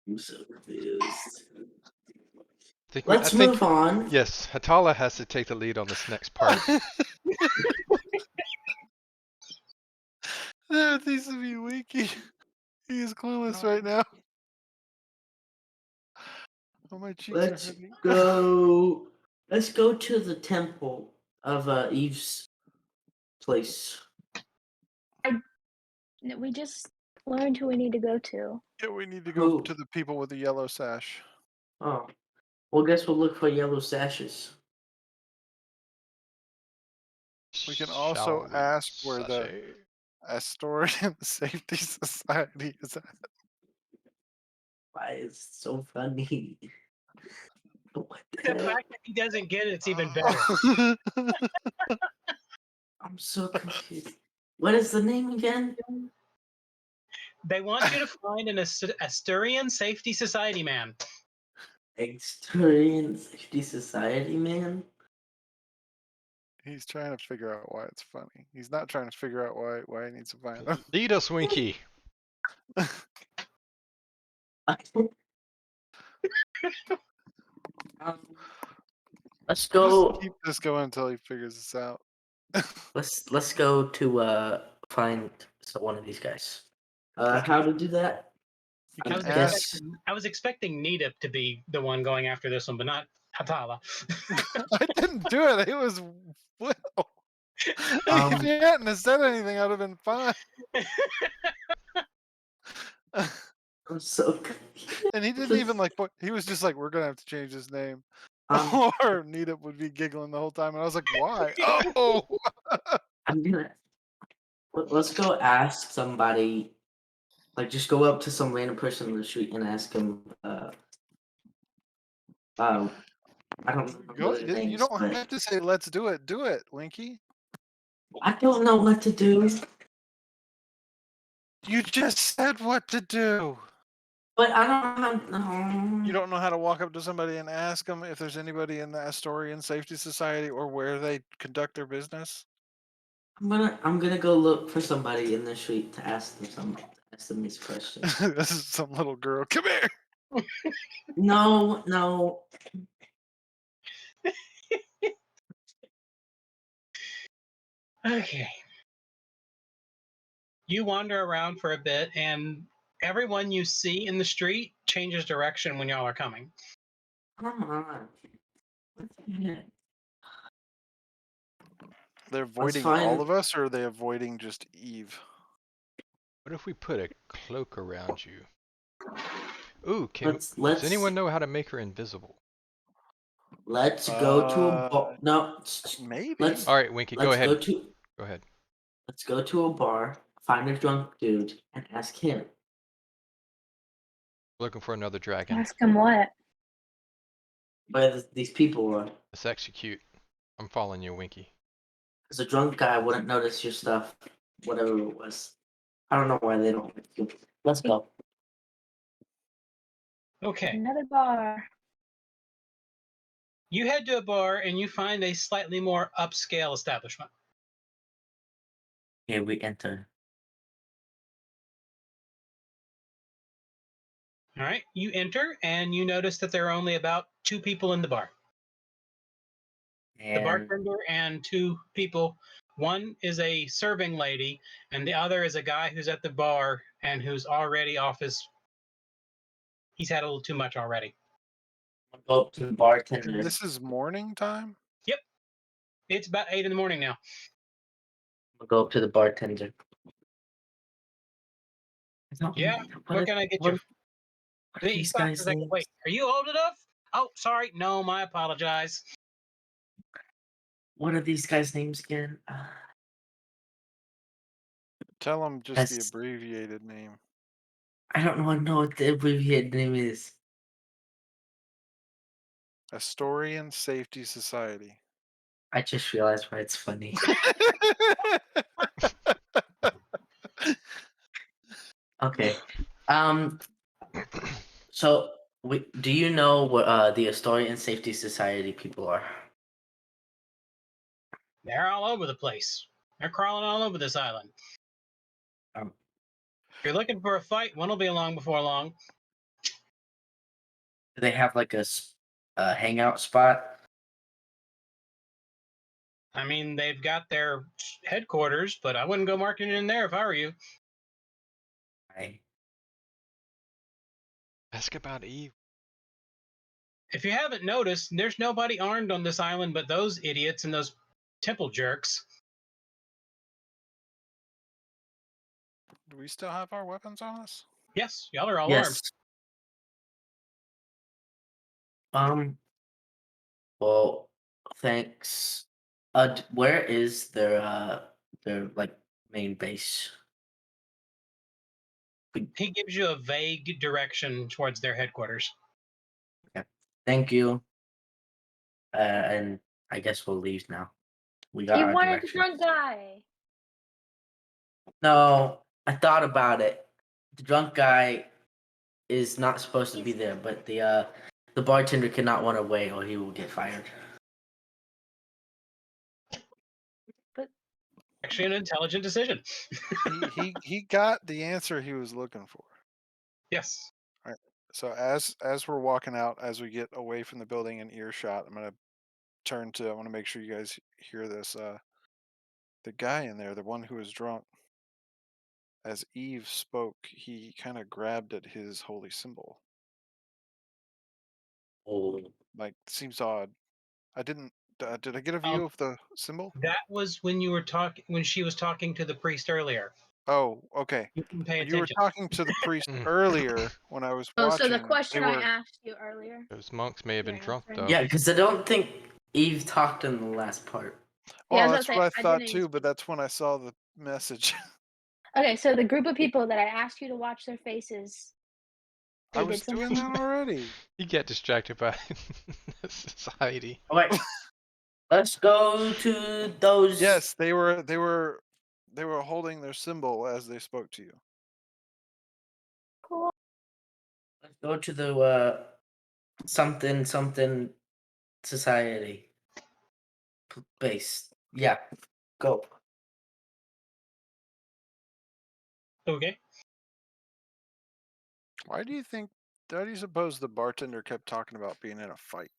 Speaker 4: I'm so confused.
Speaker 1: I
Speaker 4: Let's
Speaker 1: think,
Speaker 4: move on.
Speaker 1: yes, Hatala has to take the lead on this next part.
Speaker 2: That needs to be Wiki. He is clueless right now. Oh, my cheeks
Speaker 4: Let's
Speaker 2: are hurting.
Speaker 4: go. Let's go to the temple of Eve's place?
Speaker 5: We just learned who we need to go to.
Speaker 2: Yeah, we need to go
Speaker 4: Who?
Speaker 2: to the people with the yellow sash.
Speaker 4: Oh, well, guess we'll look for yellow sashes.
Speaker 2: We can also
Speaker 1: Shall we,
Speaker 2: ask where the
Speaker 1: Sashay?
Speaker 2: Astorian Safety Society is at.
Speaker 4: Why is it so funny? What
Speaker 3: The
Speaker 4: the heck?
Speaker 3: fact that he doesn't get it, it's even better.
Speaker 4: I'm so confused. What is the name again?
Speaker 3: They want you to find an Asturian Safety Society man.
Speaker 4: Asturian Safety Society, man.
Speaker 2: He's trying to figure out why it's funny. He's not trying to figure out why he needs to find them.
Speaker 1: Lead us, Winky.
Speaker 4: Um, let's
Speaker 2: Just
Speaker 4: go.
Speaker 2: keep this going until he figures this out.
Speaker 4: Let's go to find one of these guys. How to do that?
Speaker 2: You
Speaker 3: I
Speaker 2: can
Speaker 3: was,
Speaker 2: ask.
Speaker 3: expecting, I was expecting Nita to be the one going after this one, but not Hatala.
Speaker 2: I didn't do it. It was Will. If you hadn't have said anything, I'd have been fine.
Speaker 4: I'm so confused.
Speaker 2: And he didn't even like. He was just like, "We're gonna have to change his name."
Speaker 4: Um,
Speaker 2: Or Nita would be giggling the whole time, and I was like, "Why?" Oh,
Speaker 4: I'm gonna let's go ask somebody. Like, just go up to some random person on the street and ask them. I don't know
Speaker 2: go.
Speaker 4: their
Speaker 2: You
Speaker 4: names,
Speaker 2: don't
Speaker 4: but
Speaker 2: have to say, "Let's do it." Do it, Winky.
Speaker 4: I don't know what to do.
Speaker 2: You just said what to do.
Speaker 4: But I don't know.
Speaker 2: You don't know how to walk up to somebody and ask them if there's anybody in the Astorian Safety Society or where they conduct their business.
Speaker 4: I'm gonna go look for somebody in the street to ask them these questions.
Speaker 2: This is some little girl. Come here.
Speaker 4: No.
Speaker 3: Okay. You wander around for a bit, and everyone you see in the street changes direction when y'all are coming.
Speaker 4: Come on. What the heck?
Speaker 2: They're
Speaker 4: Let's
Speaker 2: avoiding
Speaker 4: find.
Speaker 2: all of us, or are they avoiding just Eve?
Speaker 1: What if we put a cloak around you? Ooh,
Speaker 4: Let's
Speaker 1: does anyone know how to make her invisible?
Speaker 4: let's go to a bar. No.
Speaker 2: Maybe.
Speaker 4: Let's
Speaker 1: All right, Winky, go
Speaker 4: let's
Speaker 1: ahead.
Speaker 4: go
Speaker 1: ahead.
Speaker 4: Let's go to a bar, find a drunk dude, and ask him.
Speaker 1: Looking for another dragon.
Speaker 5: Ask him what?
Speaker 4: Where these people are.
Speaker 1: Let's execute. I'm following you, Winky.
Speaker 4: Because a drunk guy wouldn't notice your stuff, whatever it was. I don't know why they don't like you. Let's go.
Speaker 3: Okay.
Speaker 5: Another bar.
Speaker 3: You head to a bar and you find a slightly more upscale establishment.
Speaker 4: Here we enter.
Speaker 3: All right. You enter and you notice that there are only about 2 people in the bar. The
Speaker 4: And
Speaker 3: bartender and 2 people. One is a serving lady, and the other is a guy who's at the bar and who's already off his. He's had a little too much already.
Speaker 4: we'll go up to the bartender.
Speaker 2: And this is morning time?
Speaker 3: Yep. It's about 8 in the morning now.
Speaker 4: We'll go up to the bartender.
Speaker 3: Yeah. What can I get you?
Speaker 4: What are
Speaker 3: He
Speaker 4: these
Speaker 3: stops
Speaker 4: guys'
Speaker 3: and says,
Speaker 4: names?
Speaker 3: wait, are you old enough? Oh, sorry. No, I apologize.
Speaker 4: What are these guys' names again?
Speaker 2: Tell them just the
Speaker 4: That's-
Speaker 2: abbreviated name.
Speaker 4: I don't know what the abbreviated name is.
Speaker 2: Astorian Safety Society.
Speaker 4: I just realized why it's funny. Okay. So, do you know what the Astorian Safety Society people are?
Speaker 3: They're all over the place. They're crawling all over this island.
Speaker 4: Um,
Speaker 3: If you're looking for a fight, one will be along before long.
Speaker 4: Do they have like a hangout spot?
Speaker 3: I mean, they've got their headquarters, but I wouldn't go marking it in there if I were you.
Speaker 1: Ask about Eve.
Speaker 3: If you haven't noticed, there's nobody armed on this island but those idiots and those temple jerks.
Speaker 2: Do we still have our weapons on us?
Speaker 3: Yes, y'all are all
Speaker 4: Yes.
Speaker 3: armed.
Speaker 4: Well, thanks. Where is their like main base?
Speaker 3: He gives you a vague direction towards their headquarters.
Speaker 4: Thank you. And I guess we'll leave now. We got
Speaker 5: You
Speaker 4: our
Speaker 5: wanted the
Speaker 4: direction.
Speaker 5: drunk guy.
Speaker 4: No, I thought about it. The drunk guy is not supposed to be there, but the bartender cannot run away or he will get fired.
Speaker 3: Actually, an intelligent decision.
Speaker 2: He got the answer he was looking for.
Speaker 3: Yes.
Speaker 2: All right. So as we're walking out, as we get away from the building and earshot, I'm gonna turn to. I want to make sure you guys hear this. The guy in there, the one who was drunk, as Eve spoke, he kind of grabbed at his holy symbol.
Speaker 4: Oh,
Speaker 2: Like, seems odd. I didn't. Did I get a view of the symbol?
Speaker 3: That was when you were talking when she was talking to the priest earlier.
Speaker 2: Oh, okay.
Speaker 3: You can pay
Speaker 2: When you were
Speaker 3: attention.
Speaker 2: talking to the priest earlier, when I was
Speaker 5: Oh,
Speaker 2: watching,
Speaker 5: so the question
Speaker 2: they
Speaker 5: I
Speaker 2: were.
Speaker 5: asked you earlier.
Speaker 1: Those monks may have been
Speaker 5: You're
Speaker 1: drunk
Speaker 5: answering.
Speaker 1: though.
Speaker 4: yeah, because I don't think Eve talked in the last part.
Speaker 5: Yeah, I
Speaker 2: Oh,
Speaker 5: was
Speaker 2: that's
Speaker 5: about to
Speaker 2: what I
Speaker 5: say, I
Speaker 2: thought
Speaker 5: didn't
Speaker 2: too, but that's when I saw the message.
Speaker 5: Okay, so the group of people that I asked you to watch their faces,
Speaker 2: I
Speaker 5: they
Speaker 2: was
Speaker 5: did
Speaker 2: doing
Speaker 5: something.
Speaker 2: that already.
Speaker 1: You get distracted by society.
Speaker 4: All right, let's go to those.
Speaker 2: Yes, they were holding their symbol as they spoke to you.
Speaker 5: Cool.
Speaker 4: Let's go to the something society base. Yeah, go.
Speaker 3: Okay.
Speaker 2: Why do you suppose the bartender kept talking about being in a fight?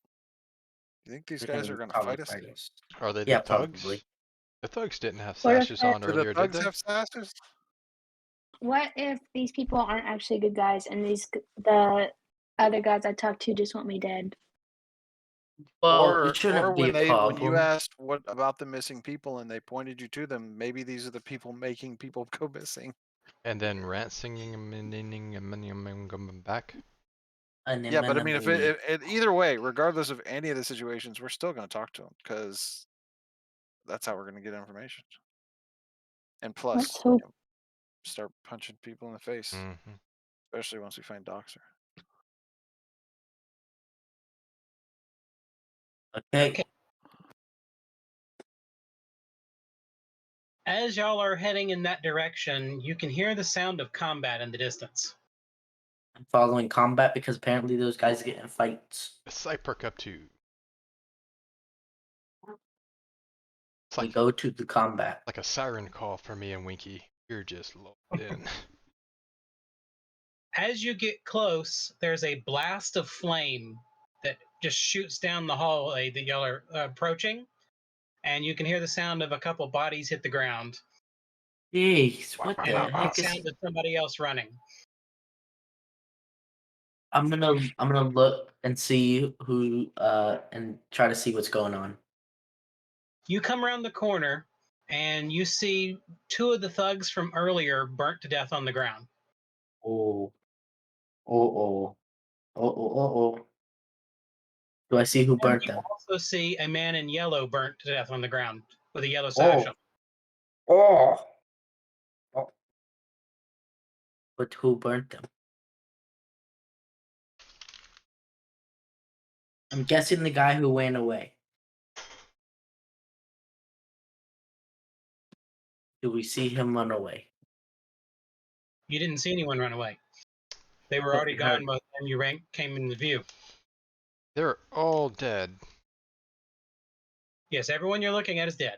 Speaker 2: You think these guys are going to
Speaker 4: Probably
Speaker 2: fight us?
Speaker 4: fight us.
Speaker 1: Are they the
Speaker 4: Yeah,
Speaker 1: thugs?
Speaker 4: probably.
Speaker 1: The thugs didn't have
Speaker 5: What if
Speaker 1: sashes on
Speaker 2: Do the
Speaker 1: earlier, did
Speaker 2: thugs
Speaker 1: they?
Speaker 2: have sashes?
Speaker 5: What if these people aren't actually good guys and the other guys I talked to just want me dead?
Speaker 4: Well, it shouldn't be a
Speaker 2: when you
Speaker 4: problem.
Speaker 2: asked what about the missing people and they pointed you to them, maybe these are the people making people go missing.
Speaker 1: And then rant singing and back.
Speaker 2: Yeah, but I mean, if either way, regardless of any of the situations, we're still going to talk to them because that's how we're going to get information. And plus,
Speaker 5: Let's hope.
Speaker 2: start punching people in the face, especially once we find Doxer.
Speaker 4: Okay.
Speaker 3: As y'all are heading in that direction, you can hear the sound of combat in the distance.
Speaker 4: I'm following combat because apparently those guys get in fights.
Speaker 1: Side perk up to. It's
Speaker 4: We
Speaker 1: like,
Speaker 4: go to the combat.
Speaker 1: like a siren call for me and Winky. You're just locked in.
Speaker 3: As you get close, there's a blast of flame that just shoots down the hallway that y'all are approaching, and you can hear the sound of a couple bodies hit the ground.
Speaker 4: Jeez, what the
Speaker 3: And the
Speaker 4: heck is?
Speaker 3: sound of somebody else running.
Speaker 4: I'm gonna look and see who and try to see what's going on.
Speaker 3: You come around the corner and you see two of the thugs from earlier burnt to death on the ground.
Speaker 4: Oh, oh. Do I see who
Speaker 3: And
Speaker 4: burnt
Speaker 3: you
Speaker 4: them?
Speaker 3: also see a man in yellow burnt to death on the ground with a yellow sash on.
Speaker 4: Oh. But who burnt them? I'm guessing the guy who ran away. Do we see him run away?
Speaker 3: You didn't see anyone run away. They were already gone by the time you came into view.
Speaker 1: They're all dead.
Speaker 3: Yes, everyone you're looking at is dead.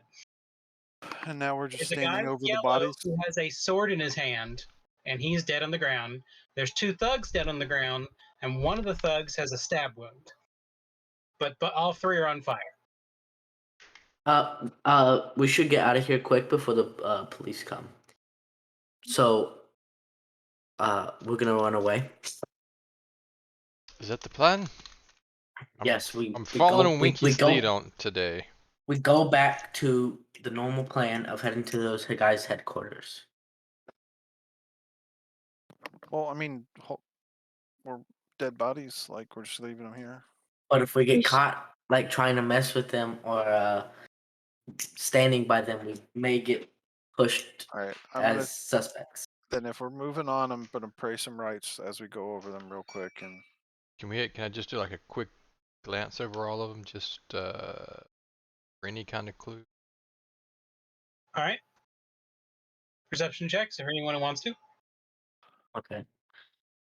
Speaker 2: And now we're just
Speaker 3: There's a guy
Speaker 2: standing
Speaker 3: with
Speaker 2: over the
Speaker 3: yellow
Speaker 2: bodies.
Speaker 3: who has a sword in his hand, and he's dead on the ground. There's two thugs dead on the ground, and one of the thugs has a stab wound. But all three are on fire.
Speaker 4: We should get out of here quick before the police come. So, we're gonna run away.
Speaker 1: Is that the plan?
Speaker 4: Yes,
Speaker 1: I'm following Winky's
Speaker 4: go,
Speaker 1: lead on today.
Speaker 4: We go back to the normal plan of heading to those guys' headquarters.
Speaker 2: Well, I mean, we're dead bodies. Like we're just leaving them here.
Speaker 4: But if we get
Speaker 5: Yes.
Speaker 4: caught, like trying to mess with them or standing by them, we may get pushed
Speaker 2: All right. I'm
Speaker 4: as
Speaker 2: gonna.
Speaker 4: suspects.
Speaker 2: Then if we're moving on, I'm gonna pray some rights as we go over them real quick. And
Speaker 1: Can I just do like a quick glance over all of them, just for any kind of clue?
Speaker 3: All right. Perception checks if anyone wants to.
Speaker 4: Okay,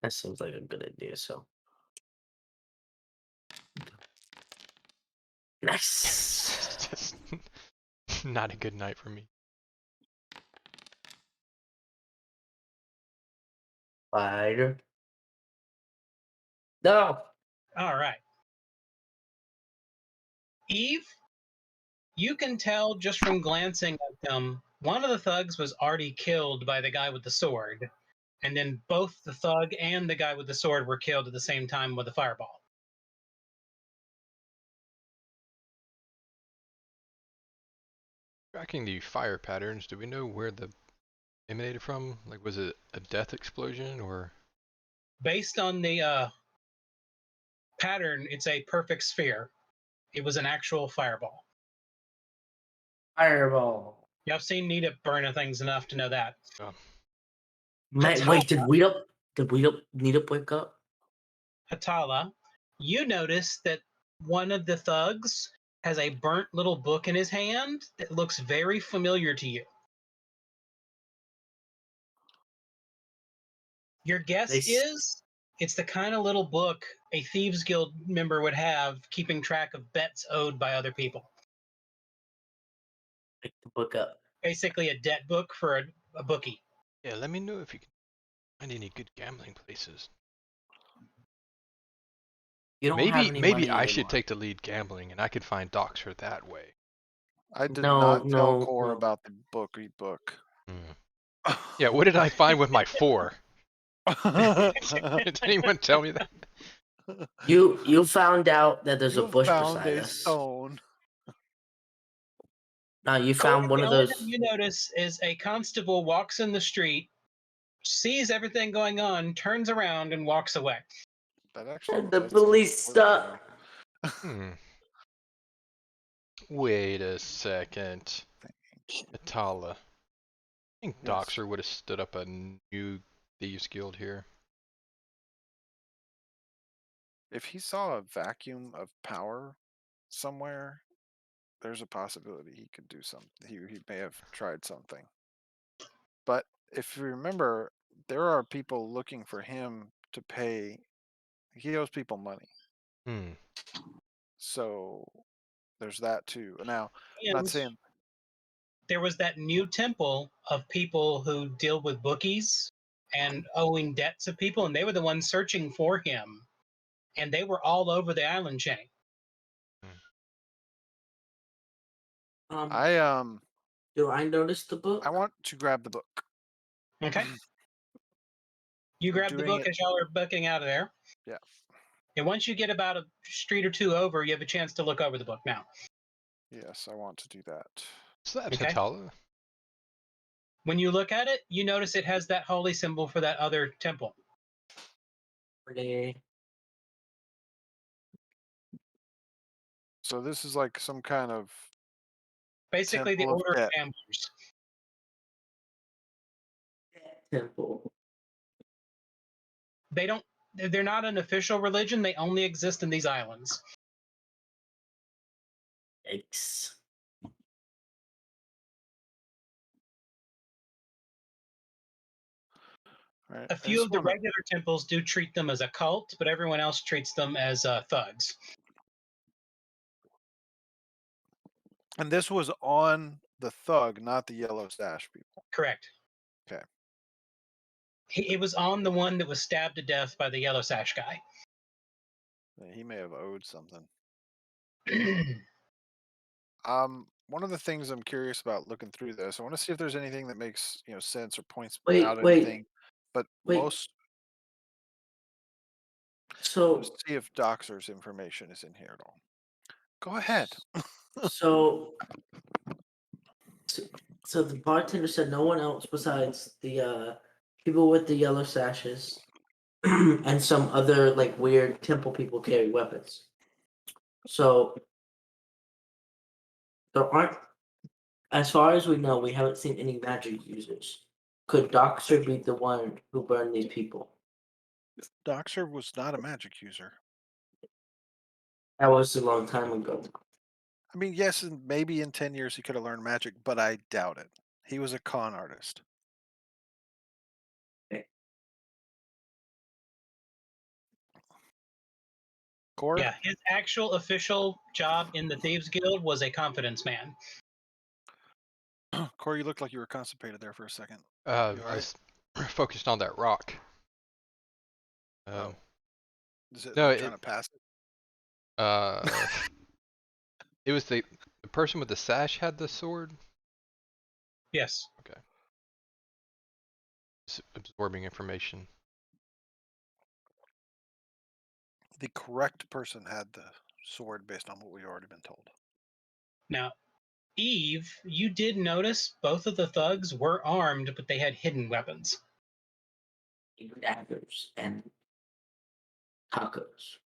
Speaker 4: that seems like a good idea. So nice.
Speaker 1: Just not a good night for me.
Speaker 4: Spider. No.
Speaker 3: All right. Eve, you can tell just from glancing at them, one of the thugs was already killed by the guy with the sword. And then both the thug and the guy with the sword were killed at the same time with a fireball.
Speaker 1: Tracking the fire patterns, do we know where the emanated from? Like, was it a death explosion or?
Speaker 3: Based on the pattern, it's a perfect sphere. It was an actual fireball.
Speaker 4: Fireball.
Speaker 3: Yeah, I've seen Nita burn things enough to know that.
Speaker 1: Oh,
Speaker 4: Man, wait, did we need to wake up?
Speaker 3: Hatala, you notice that one of the thugs has a burnt little book in his hand that looks very familiar to you. Your guess
Speaker 4: They s-
Speaker 3: is it's the kind of little book a Thieves Guild member would have keeping track of bets owed by other people.
Speaker 4: Pick the book up.
Speaker 3: Basically, a debt book for a bookie.
Speaker 1: yeah, let me know if you can find any good gambling places.
Speaker 4: You don't have any
Speaker 1: Maybe
Speaker 4: money
Speaker 1: I
Speaker 4: anymore.
Speaker 1: should take the lead gambling and I could find Doxer that way.
Speaker 2: I did
Speaker 4: No,
Speaker 2: not tell
Speaker 4: no,
Speaker 2: Core
Speaker 4: no.
Speaker 2: about the book.
Speaker 1: Yeah, what did I find with my 4? Did anyone tell me that?
Speaker 4: You found out that there's a
Speaker 2: You
Speaker 4: bush
Speaker 2: found
Speaker 4: beside
Speaker 2: a
Speaker 4: us.
Speaker 2: stone.
Speaker 4: No, you
Speaker 3: Corey,
Speaker 4: found one
Speaker 3: the
Speaker 4: of
Speaker 3: only
Speaker 4: those.
Speaker 3: thing you notice is a constable walks in the street, sees everything going on, turns around, and walks away.
Speaker 2: That actually.
Speaker 4: And the
Speaker 2: does seem
Speaker 4: police
Speaker 2: important,
Speaker 4: stop.
Speaker 1: Hmm. Wait a second. Atala. I think
Speaker 2: Yes.
Speaker 1: Doxer would have stood up a new Thieves Guild here.
Speaker 2: If he saw a vacuum of power somewhere, there's a possibility he could do something. He may have tried something. But if you remember, there are people looking for him to pay. He owes people money,
Speaker 1: Hmm.
Speaker 2: so there's that too. Now, I'm
Speaker 3: And
Speaker 2: not saying
Speaker 3: there was that new temple of people who deal with bookies and owing debts of people, and they were the ones searching for him. And they were all over the island chain.
Speaker 4: Do I notice the book?
Speaker 2: I want to grab the book.
Speaker 3: Okay. You grab the
Speaker 2: doing
Speaker 3: book
Speaker 2: it-
Speaker 3: as y'all are booking out of there.
Speaker 2: Yeah.
Speaker 3: And once you get about a street or two over, you have a chance to look over the book now.
Speaker 2: Yes, I want to do that.
Speaker 1: What's that,
Speaker 3: Okay.
Speaker 1: Atala?
Speaker 3: When you look at it, you notice it has that holy symbol for that other temple.
Speaker 2: So this is like some kind of
Speaker 3: Basically, the
Speaker 2: Temple of
Speaker 3: Order of
Speaker 2: Debt.
Speaker 3: Gamblers.
Speaker 4: Temple.
Speaker 3: They're not an official religion. They only exist in these islands.
Speaker 4: Yikes.
Speaker 2: right.
Speaker 3: A few of the regular temples do treat them as a cult, but everyone else treats them as thugs.
Speaker 2: And this was on the thug, not the yellow sash people.
Speaker 3: Correct.
Speaker 2: Okay.
Speaker 3: It was on the one that was stabbed to death by the yellow sash guy.
Speaker 2: He may have owed something. One of the things I'm curious about looking through this, I want to see if there's anything that makes sense or points out anything. But most
Speaker 4: So
Speaker 2: let's see if Doxer's information is in here at all. Go ahead.
Speaker 4: so the bartender said no one else besides the people with the yellow sashes, and some other like weird temple people carry weapons. So there aren't, as far as we know, we haven't seen any magic users. Could Doxer be the one who burned these people?
Speaker 2: Doxer was not a magic user.
Speaker 4: That was a long time ago.
Speaker 2: I mean, yes, and maybe in 10 years he could have learned magic, but I doubt it. He was a con artist. Core?
Speaker 3: Yeah, his actual official job in the Thieves Guild was a confidence man.
Speaker 2: Core, you looked like you were constipated there for a second.
Speaker 1: I
Speaker 2: You all right?
Speaker 1: was focused on that rock.
Speaker 2: Oh. Is it
Speaker 1: no,
Speaker 2: like trying to pass it?
Speaker 1: It was the person with the sash had the sword.
Speaker 3: Yes.
Speaker 1: Just absorbing information.
Speaker 2: The correct person had the sword based on what we've already been told.
Speaker 3: Now, Eve, you did notice both of the thugs were armed, but they had hidden weapons.
Speaker 4: Daggers and tacos.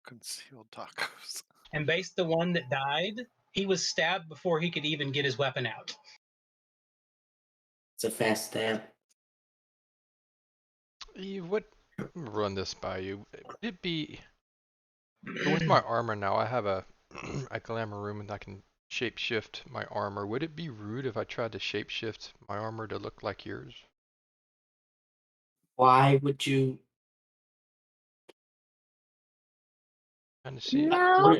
Speaker 2: Concealed tacos.
Speaker 3: And Base, the one that died, he was stabbed before he could even get his weapon out.
Speaker 4: It's a fast stab.
Speaker 1: Eve, what? Run this by you. Would it be? So with my armor now, I have a glamour room and I can shapeshift my armor. Would it be rude if I tried to shapeshift my armor to look like yours?
Speaker 4: Why would you?
Speaker 1: Trying to see.
Speaker 5: No,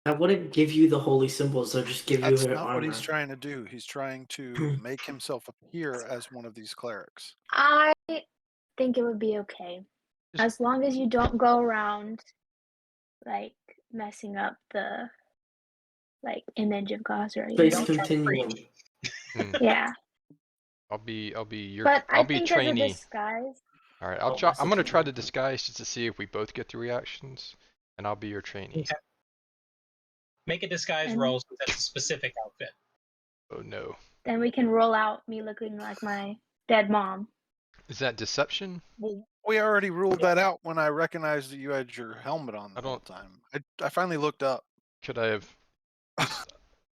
Speaker 4: I wouldn't give you the holy symbols. I'll just give you
Speaker 2: That's
Speaker 4: her
Speaker 2: not
Speaker 4: armor.
Speaker 2: what he's trying to do. He's trying to make himself appear as one of these clerics.
Speaker 5: I think it would be okay. As long as you don't go around like messing up the like image of Gosra. You
Speaker 4: Space
Speaker 5: know?
Speaker 4: continuum.
Speaker 5: Yeah.
Speaker 1: I'll be your.
Speaker 5: But
Speaker 1: I'll
Speaker 5: I
Speaker 1: be
Speaker 5: think as a
Speaker 1: trainee.
Speaker 5: disguise.
Speaker 1: All right,
Speaker 4: Oh,
Speaker 1: I'm
Speaker 4: that's
Speaker 1: gonna
Speaker 4: a
Speaker 1: try to
Speaker 4: trainee.
Speaker 1: disguise just to see if we both get the reactions, and I'll be your trainee.
Speaker 3: Okay. Make a disguise
Speaker 5: And-
Speaker 3: roll since that's a specific outfit.
Speaker 1: Oh no.
Speaker 5: Then we can roll out me looking like my dead mom.
Speaker 1: Is that deception?
Speaker 2: Well, we already ruled that out when I recognized that you had your helmet on the
Speaker 1: I
Speaker 2: whole
Speaker 1: don't-
Speaker 2: time. I finally looked up.
Speaker 1: Could I have? I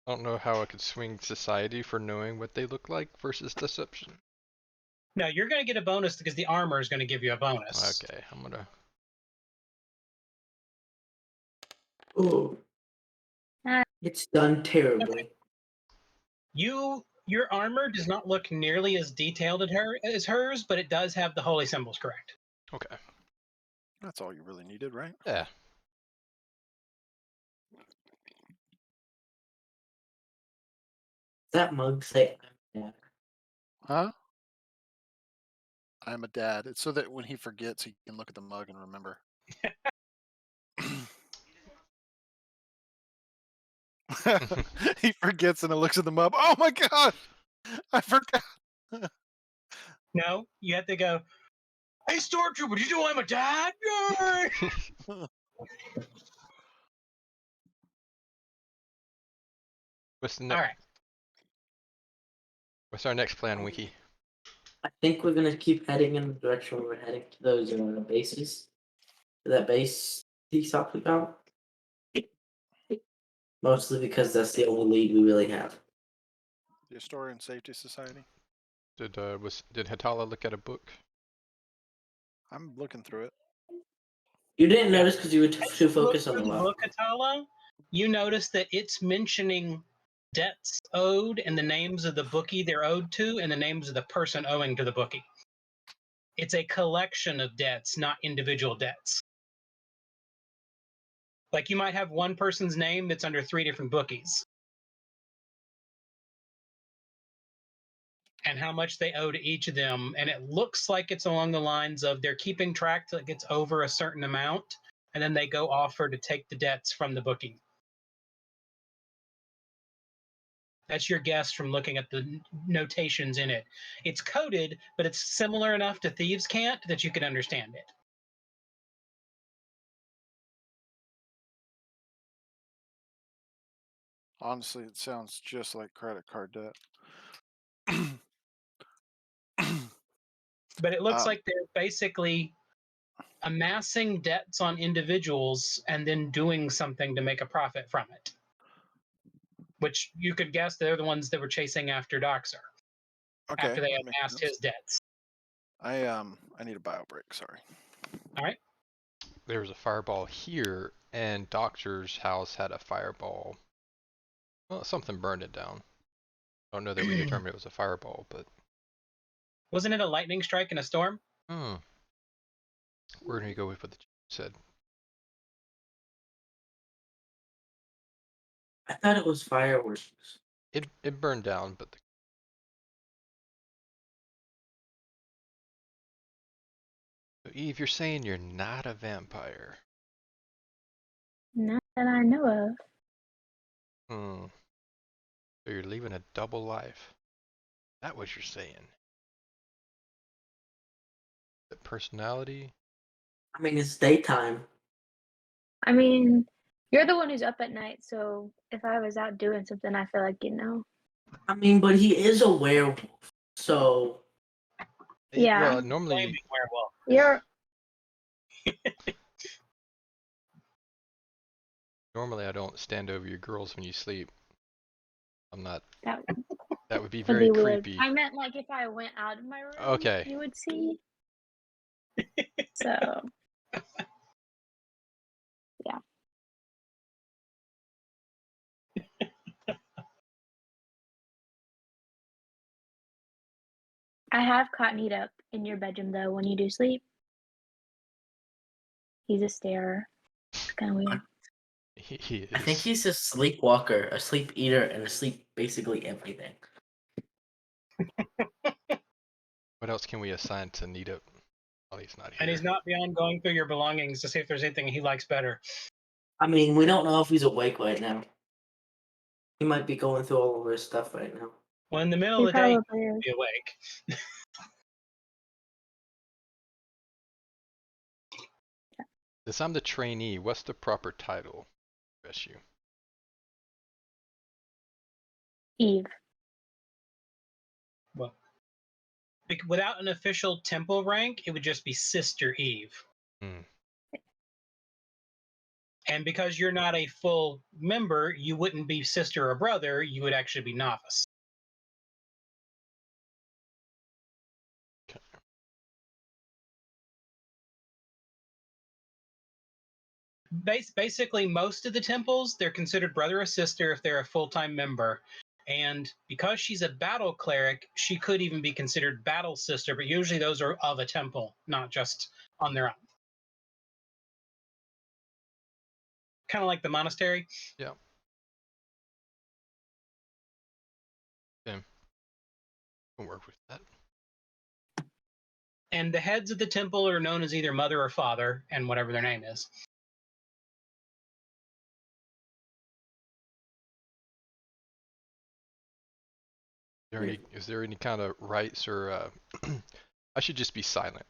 Speaker 1: don't know how I could swing society for knowing what they look like versus deception.
Speaker 3: No, you're going to get a bonus because the armor is going to give you a bonus.
Speaker 1: Okay, I'm gonna.
Speaker 4: Oh.
Speaker 5: Ah.
Speaker 4: It's done terribly.
Speaker 3: Your armor does not look nearly as detailed as hers, but it does have the holy symbols correct.
Speaker 1: Okay.
Speaker 2: That's all you really needed, right?
Speaker 1: Yeah.
Speaker 4: That mug say yeah.
Speaker 2: Huh? I'm a dad. It's so that when he forgets, he can look at the mug and remember. He forgets and it looks at the mug. Oh my gosh! I forgot.
Speaker 3: No, you have to go, hey, Stormtrooper, did you know I'm a dad? Yay!
Speaker 1: What's the
Speaker 3: All
Speaker 1: next?
Speaker 3: right.
Speaker 1: What's our next plan, Wiki?
Speaker 4: I think we're gonna keep heading in the direction we're heading to those bases. That base he talked about. Mostly because that's the only lead we really have.
Speaker 2: The Historian Safety Society.
Speaker 1: Did Hatala look at a book?
Speaker 2: I'm looking through it.
Speaker 4: You didn't
Speaker 3: Yeah.
Speaker 4: notice because you were too
Speaker 3: Look
Speaker 4: focused on
Speaker 3: through
Speaker 4: the
Speaker 3: the
Speaker 4: left.
Speaker 3: book, Atala. You notice that it's mentioning debts owed and the names of the bookie they're owed to and the names of the person owing to the bookie. It's a collection of debts, not individual debts. Like you might have one person's name that's under 3 different bookies. And how much they owe to each of them. And it looks like it's along the lines of they're keeping track till it gets over a certain amount, and then they go offer to take the debts from the bookie. That's your guess from looking at the notations in it. It's coded, but it's similar enough to Thieves' Cant that you can understand it.
Speaker 2: Honestly, it sounds just like credit card debt.
Speaker 3: But it looks
Speaker 2: Um,
Speaker 3: like they're basically amassing debts on individuals and then doing something to make a profit from it. Which you could guess they're the ones that were chasing after Doxer
Speaker 2: okay,
Speaker 3: after they
Speaker 2: that makes
Speaker 3: amassed
Speaker 2: sense.
Speaker 3: his debts.
Speaker 2: I need a bio break. Sorry.
Speaker 3: All right.
Speaker 1: There was a fireball here, and Doctor's house had a fireball. Well, something burned it down. I don't know that we determined it was a fireball, but
Speaker 3: Wasn't it a lightning strike and a storm?
Speaker 1: we're gonna go with what the chat said.
Speaker 4: I thought it was fireworks.
Speaker 1: It burned down, but So Eve, you're saying you're not a vampire.
Speaker 5: Not that I know of.
Speaker 1: So you're living a double life. That what you're saying. The personality.
Speaker 4: I mean, it's daytime.
Speaker 5: I mean, you're the one who's up at night, so if I was out doing something, I feel like you know.
Speaker 4: I mean, but he is a werewolf, so
Speaker 5: Yeah.
Speaker 1: Well, normally
Speaker 3: Flaming werewolf.
Speaker 5: You're
Speaker 1: I don't stand over your girls when you sleep. I'm not.
Speaker 5: that
Speaker 1: That would be
Speaker 5: would
Speaker 1: very
Speaker 5: be weird.
Speaker 1: creepy.
Speaker 5: I meant like if I went out of my room,
Speaker 1: Okay.
Speaker 5: you would see. So yeah. I have caught Neat up in your bedroom though when you do sleep. He's a starer. It's kind of weird.
Speaker 1: He is.
Speaker 4: I think he's a sleepwalker, a sleep eater, and a sleep basically everything.
Speaker 1: What else can we assign to Nita while he's not here?
Speaker 3: And he's not beyond going through your belongings to see if there's anything he likes better.
Speaker 4: I mean, we don't know if he's awake right now. He might be going through all of his stuff right now.
Speaker 3: Well, in the middle
Speaker 5: He
Speaker 3: of the day,
Speaker 5: probably is.
Speaker 3: he'll be awake.
Speaker 1: Since I'm the trainee, what's the proper title? Address you.
Speaker 5: Eve.
Speaker 3: Well, without an official temple rank, it would just be Sister Eve.
Speaker 1: Hmm.
Speaker 3: And because you're not a full member, you wouldn't be sister or brother, you would actually be novice.
Speaker 1: Okay.
Speaker 3: Basically, most of the temples, they're considered brother or sister if they're a full-time member. And because she's a battle cleric, she could even be considered battle sister, but usually those are of a temple, not just on their own. Kind of like the monastery.
Speaker 1: Yeah. Okay. Can work with that.
Speaker 3: And the heads of the temple are known as either mother or father, and whatever their name is.
Speaker 1: Is there any kind of rights or I should just be silent.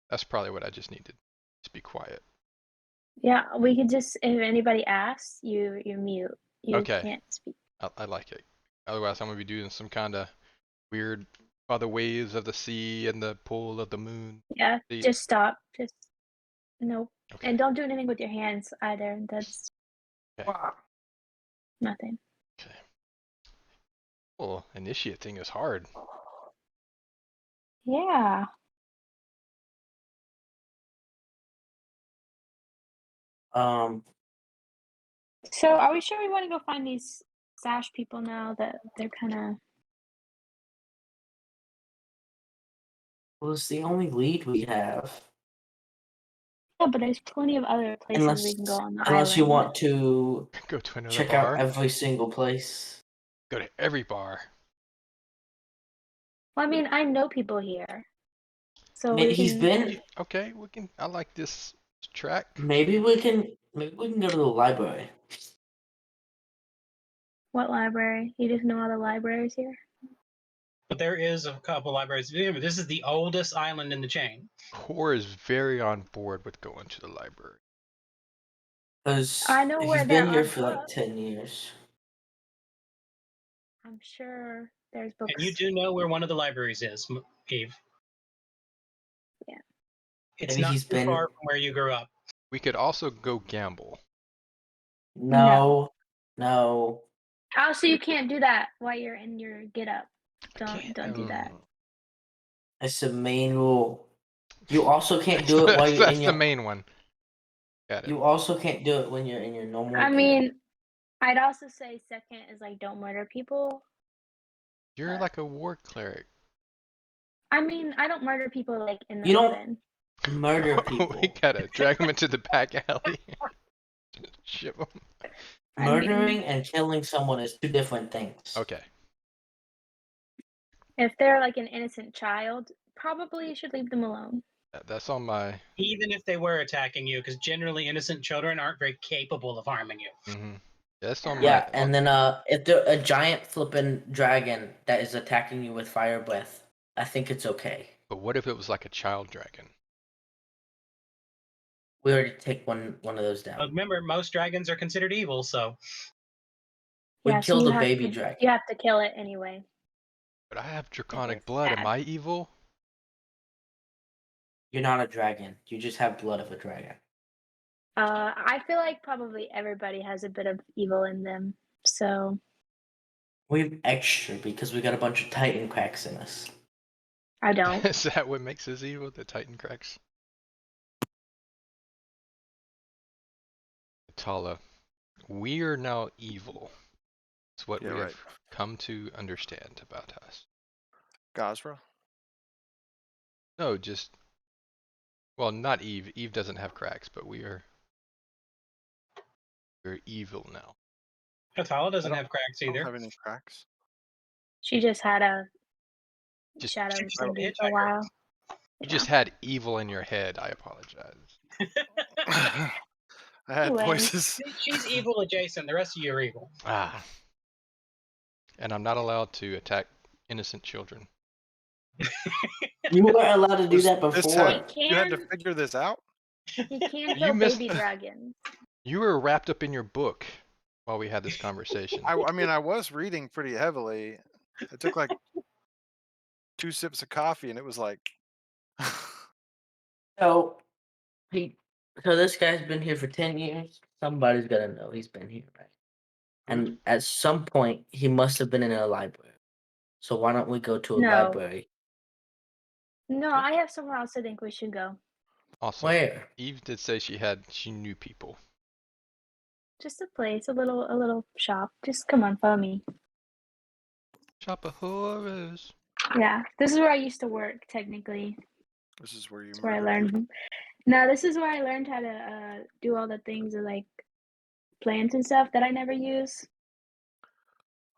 Speaker 1: That's probably what I just needed. Just be quiet.
Speaker 5: Yeah, we could just if anybody asks, you mute. You
Speaker 1: Okay.
Speaker 5: can't speak.
Speaker 1: I like it. Otherwise, I'm gonna be doing some kind of weird by the waves of the sea and the pull of the moon.
Speaker 5: Yeah,
Speaker 1: See?
Speaker 5: just stop. Just nope.
Speaker 1: Okay.
Speaker 5: And don't do anything with your hands either. That's
Speaker 1: Okay.
Speaker 5: nothing.
Speaker 1: Okay. Well, initiate thing is hard.
Speaker 5: Yeah. So are we sure we want to go find these Sash people now that they're kind of?
Speaker 4: Well, it's the only lead we have.
Speaker 5: Yeah, but there's plenty of other places we can go on the
Speaker 4: Unless you
Speaker 5: island.
Speaker 4: want to
Speaker 1: Go to another
Speaker 4: check
Speaker 1: bar.
Speaker 4: out every single place.
Speaker 1: Go to every bar.
Speaker 5: Well, I mean, I know people here, so
Speaker 4: I mean,
Speaker 5: we
Speaker 4: he's
Speaker 5: can.
Speaker 4: been.
Speaker 1: Okay, we can. I like this track.
Speaker 4: Maybe we can go to the library.
Speaker 5: What library? You just know all the libraries here?
Speaker 3: But there is a couple libraries. Remember, this is the oldest island in the chain.
Speaker 1: Core is very on board with going to the library.
Speaker 4: Because
Speaker 5: I know
Speaker 4: he's
Speaker 5: where
Speaker 4: been
Speaker 5: there
Speaker 4: here
Speaker 5: are
Speaker 4: for like
Speaker 5: books.
Speaker 4: 10 years.
Speaker 5: I'm sure there's books.
Speaker 3: And you do know where one of the libraries is, Eve. It's
Speaker 4: Maybe
Speaker 3: not
Speaker 4: he's
Speaker 3: too
Speaker 4: been.
Speaker 3: far from where you grew up.
Speaker 1: We could also go gamble.
Speaker 4: No. No.
Speaker 5: Also, you can't do that while you're in your get up.
Speaker 1: Can't-
Speaker 5: Don't do that.
Speaker 4: It's the main rule. You also can't do it while you're
Speaker 1: That's
Speaker 4: in
Speaker 1: the
Speaker 4: your.
Speaker 1: main one. Got it.
Speaker 4: You also can't do it when you're in your normal.
Speaker 5: I
Speaker 4: gear.
Speaker 5: mean, I'd also say second is like don't murder people.
Speaker 1: You're like a war cleric.
Speaker 5: I mean, I don't murder people like in the
Speaker 4: You don't-
Speaker 5: open.
Speaker 4: Murder people.
Speaker 1: We gotta drag them into the back alley. Ship them.
Speaker 5: I mean-
Speaker 4: Murdering and killing someone is two different things.
Speaker 1: Okay.
Speaker 5: If they're like an innocent child, probably you should leave them alone.
Speaker 1: That's on my.
Speaker 3: Even if they were attacking you, because generally innocent children aren't very capable of harming you.
Speaker 1: That's on
Speaker 4: Yeah,
Speaker 1: my.
Speaker 4: and then if they're a giant flippin' dragon that is attacking you with fire breath, I think it's okay.
Speaker 1: But what if it was like a child dragon?
Speaker 4: We already take one of those down.
Speaker 3: Remember, most dragons are considered evil, so
Speaker 4: We
Speaker 5: Yeah, so
Speaker 4: killed
Speaker 5: you
Speaker 4: a
Speaker 5: have
Speaker 4: baby
Speaker 5: to-
Speaker 4: dragon.
Speaker 5: You have to kill it anyway.
Speaker 1: But I have draconic
Speaker 5: is
Speaker 1: blood. Am
Speaker 5: bad.
Speaker 1: I evil?
Speaker 4: You're not a dragon. You just have blood of a dragon.
Speaker 5: I feel like probably everybody has a bit of evil in them. So
Speaker 4: We're extra because we got a bunch of Titan cracks in us.
Speaker 5: I don't.
Speaker 1: Is that what makes us evil? The Titan cracks? Tala, we are now evil. It's what
Speaker 2: Yeah,
Speaker 1: we
Speaker 2: right.
Speaker 1: have come to understand about us.
Speaker 2: Gazra?
Speaker 1: No, just. Well, not Eve. Eve doesn't have cracks, but we're evil now.
Speaker 3: Katala doesn't
Speaker 2: don't-
Speaker 3: have cracks
Speaker 2: I don't
Speaker 3: either.
Speaker 2: have any cracks.
Speaker 5: She just had a
Speaker 1: Just-
Speaker 5: shadow
Speaker 3: She
Speaker 5: of
Speaker 3: just had a
Speaker 5: Cindy for a
Speaker 3: hitchhiker.
Speaker 5: while.
Speaker 1: You just had evil in your head. I apologize.
Speaker 2: I had
Speaker 5: Anyway.
Speaker 2: voices.
Speaker 3: She's evil adjacent. The rest of you are evil.
Speaker 1: Ah. And I'm not allowed to attack innocent children.
Speaker 4: You weren't allowed to do that
Speaker 2: This
Speaker 4: before.
Speaker 2: had- You had to
Speaker 5: Can-
Speaker 2: figure this out?
Speaker 5: You can
Speaker 1: You
Speaker 5: kill
Speaker 1: missed-
Speaker 5: baby dragons.
Speaker 1: You were wrapped up in your book while we had this conversation.
Speaker 2: I mean, I was reading pretty heavily. It took like 2 sips of coffee, and it was like,
Speaker 4: So, so this guy's been here for 10 years. Somebody's gotta know he's been here, right? And at some point, he must have been in a library. So why don't we go to a
Speaker 5: No.
Speaker 4: library?
Speaker 5: No, I have somewhere else I think we should go.
Speaker 1: Also,
Speaker 4: Where?
Speaker 1: Eve did say she knew people.
Speaker 5: Just a place, a little shop. Just come on, follow me.
Speaker 1: Shop of horrors.
Speaker 5: Yeah, this is where I used to work. Technically,
Speaker 2: this is where you
Speaker 5: that's where I
Speaker 2: murder people.
Speaker 5: learned. No, this is where I learned how to do all the things of like plants and stuff that I never use.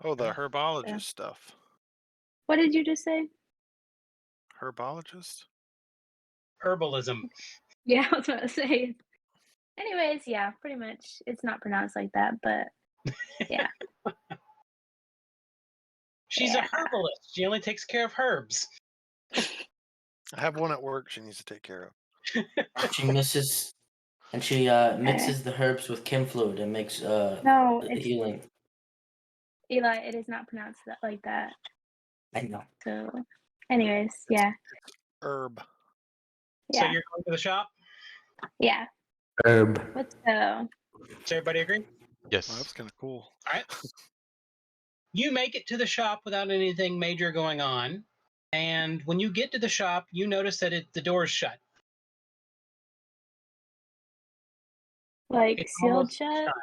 Speaker 2: Oh, the herbologist stuff.
Speaker 5: What did you just say?
Speaker 2: Herbologist?
Speaker 3: Herbalism.
Speaker 5: Yeah, I was about to say. Anyways, yeah, pretty much. It's not pronounced like that, but yeah.
Speaker 3: She's a herbalist. She only takes care of herbs.
Speaker 2: I have one at work she needs to take care of.
Speaker 4: She mixes the herbs with chem fluid and makes
Speaker 5: No, it's
Speaker 4: healing.
Speaker 5: Eli. It is not pronounced like that.
Speaker 4: I know.
Speaker 5: So, anyways, yeah,
Speaker 2: Herb.
Speaker 3: So
Speaker 5: yeah,
Speaker 3: you're going to the shop?
Speaker 5: yeah.
Speaker 4: Herb.
Speaker 5: What's the?
Speaker 3: Does everybody agree?
Speaker 1: Yes.
Speaker 2: Well, that's kind of cool.
Speaker 3: All right. You make it to the shop without anything major going on. And when you get to the shop, you notice that the door's shut.
Speaker 5: Like
Speaker 3: It's
Speaker 5: sealed
Speaker 3: almost
Speaker 5: shut?
Speaker 3: lunchtime.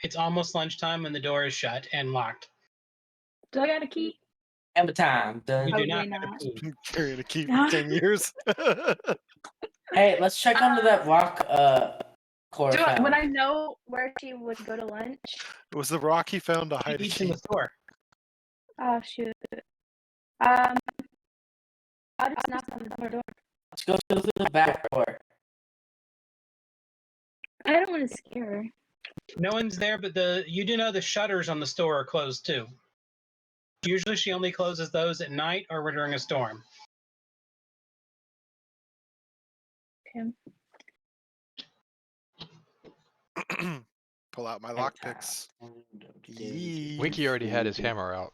Speaker 3: It's almost lunchtime and the door is shut and locked.
Speaker 5: Do I got a key?
Speaker 4: Every time.
Speaker 3: You do
Speaker 5: Probably
Speaker 3: not have a
Speaker 5: not.
Speaker 3: key.
Speaker 2: Been carrying a key for 10 years.
Speaker 4: Hey, let's check under that rock. Cora found.
Speaker 5: Would I know where she would go to lunch?
Speaker 2: It was the rock he found to
Speaker 3: He
Speaker 2: hide a
Speaker 3: eats in
Speaker 2: key.
Speaker 3: the store.
Speaker 5: Oh shoot. I'll just knock on the door.
Speaker 4: Let's go through the back door.
Speaker 5: I don't want to scare her.
Speaker 3: No one's there, but you do know the shutters on the store are closed too. Usually she only closes those at night or during a storm.
Speaker 5: Okay.
Speaker 2: Pull out my lockpicks. Yee.
Speaker 1: Winky already had his hammer out.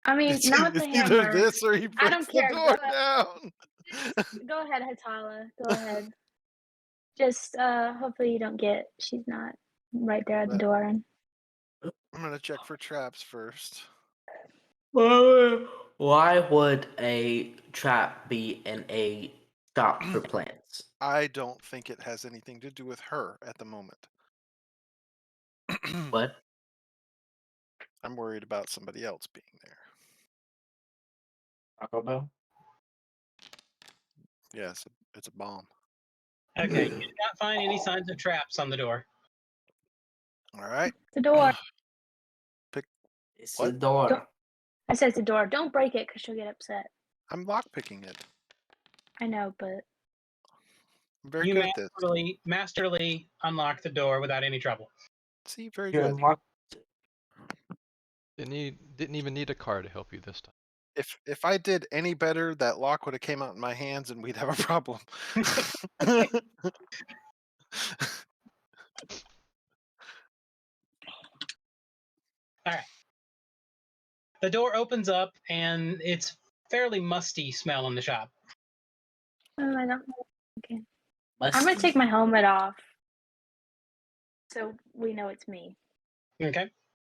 Speaker 5: I mean,
Speaker 2: It's
Speaker 5: not the
Speaker 2: either
Speaker 5: hammer.
Speaker 2: this or he
Speaker 5: I
Speaker 2: breaks
Speaker 5: don't
Speaker 2: the
Speaker 5: care,
Speaker 2: door
Speaker 5: go
Speaker 2: down.
Speaker 5: Go ahead, Hatala. Go ahead. Just hopefully you don't get. She's not right there at the
Speaker 2: But-
Speaker 5: door. And
Speaker 2: I'm gonna check for traps first.
Speaker 4: Why would a trap be in a shop for plants?
Speaker 2: I don't think it has anything to do with her at the moment.
Speaker 4: What?
Speaker 2: I'm worried about somebody else being there.
Speaker 4: Taco Bell?
Speaker 2: Yes, it's a bomb.
Speaker 3: Okay, you did not find any signs of traps on the door.
Speaker 2: All right.
Speaker 5: the door.
Speaker 4: It's
Speaker 2: What?
Speaker 4: the door.
Speaker 5: Don't- I said it's the door. Don't break it because she'll get upset.
Speaker 2: I'm lockpicking it.
Speaker 5: I know, but
Speaker 2: I'm very
Speaker 3: You
Speaker 2: good at this.
Speaker 3: masterly unlock the door without any trouble.
Speaker 2: See, very
Speaker 4: You
Speaker 2: good.
Speaker 4: unlock-
Speaker 1: Didn't even need a car to help you this time.
Speaker 2: If I did any better, that lock would have came out in my hands and we'd have a problem.
Speaker 3: The door opens up and it's fairly musty smell in the shop.
Speaker 5: I don't know. Okay. I'm gonna
Speaker 4: Musty?
Speaker 5: take my helmet off, so we know it's me.
Speaker 3: Okay.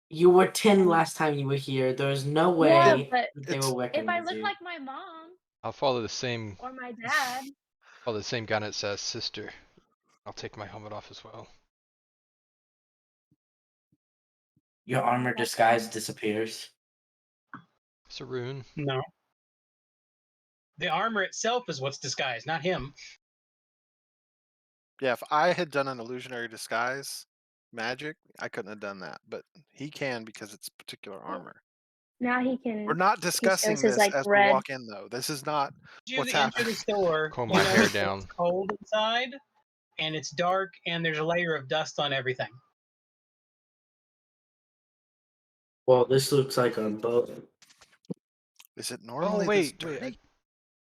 Speaker 4: You were 10 last time you were here. There's no way
Speaker 5: Yeah, but
Speaker 4: they
Speaker 2: It's-
Speaker 4: were working
Speaker 5: if I
Speaker 4: with
Speaker 5: look
Speaker 4: you.
Speaker 5: like my mom
Speaker 1: I'll follow the same
Speaker 5: or my dad,
Speaker 1: guy that says sister. I'll take my helmet off as well.
Speaker 4: Your armor disguise disappears.
Speaker 1: Saroon.
Speaker 3: No. The armor itself is what's disguised, not him.
Speaker 2: Yeah, if I had done an illusionary disguise magic, I couldn't have done that. But he can because it's particular armor.
Speaker 5: now he can.
Speaker 2: We're not discussing
Speaker 5: shows his,
Speaker 2: this
Speaker 5: like,
Speaker 2: as
Speaker 5: red-
Speaker 2: we walk in, though. This is not.
Speaker 3: As you
Speaker 2: What's
Speaker 3: enter
Speaker 2: happening?
Speaker 3: the store,
Speaker 1: Comb
Speaker 3: you
Speaker 1: my hair
Speaker 3: notice that
Speaker 1: down.
Speaker 3: it's cold inside, and it's dark, and there's a layer of dust on everything.
Speaker 4: Well, this looks like a boat.
Speaker 2: Is it normally
Speaker 1: Oh wait,
Speaker 2: this
Speaker 1: wait.
Speaker 2: dirty?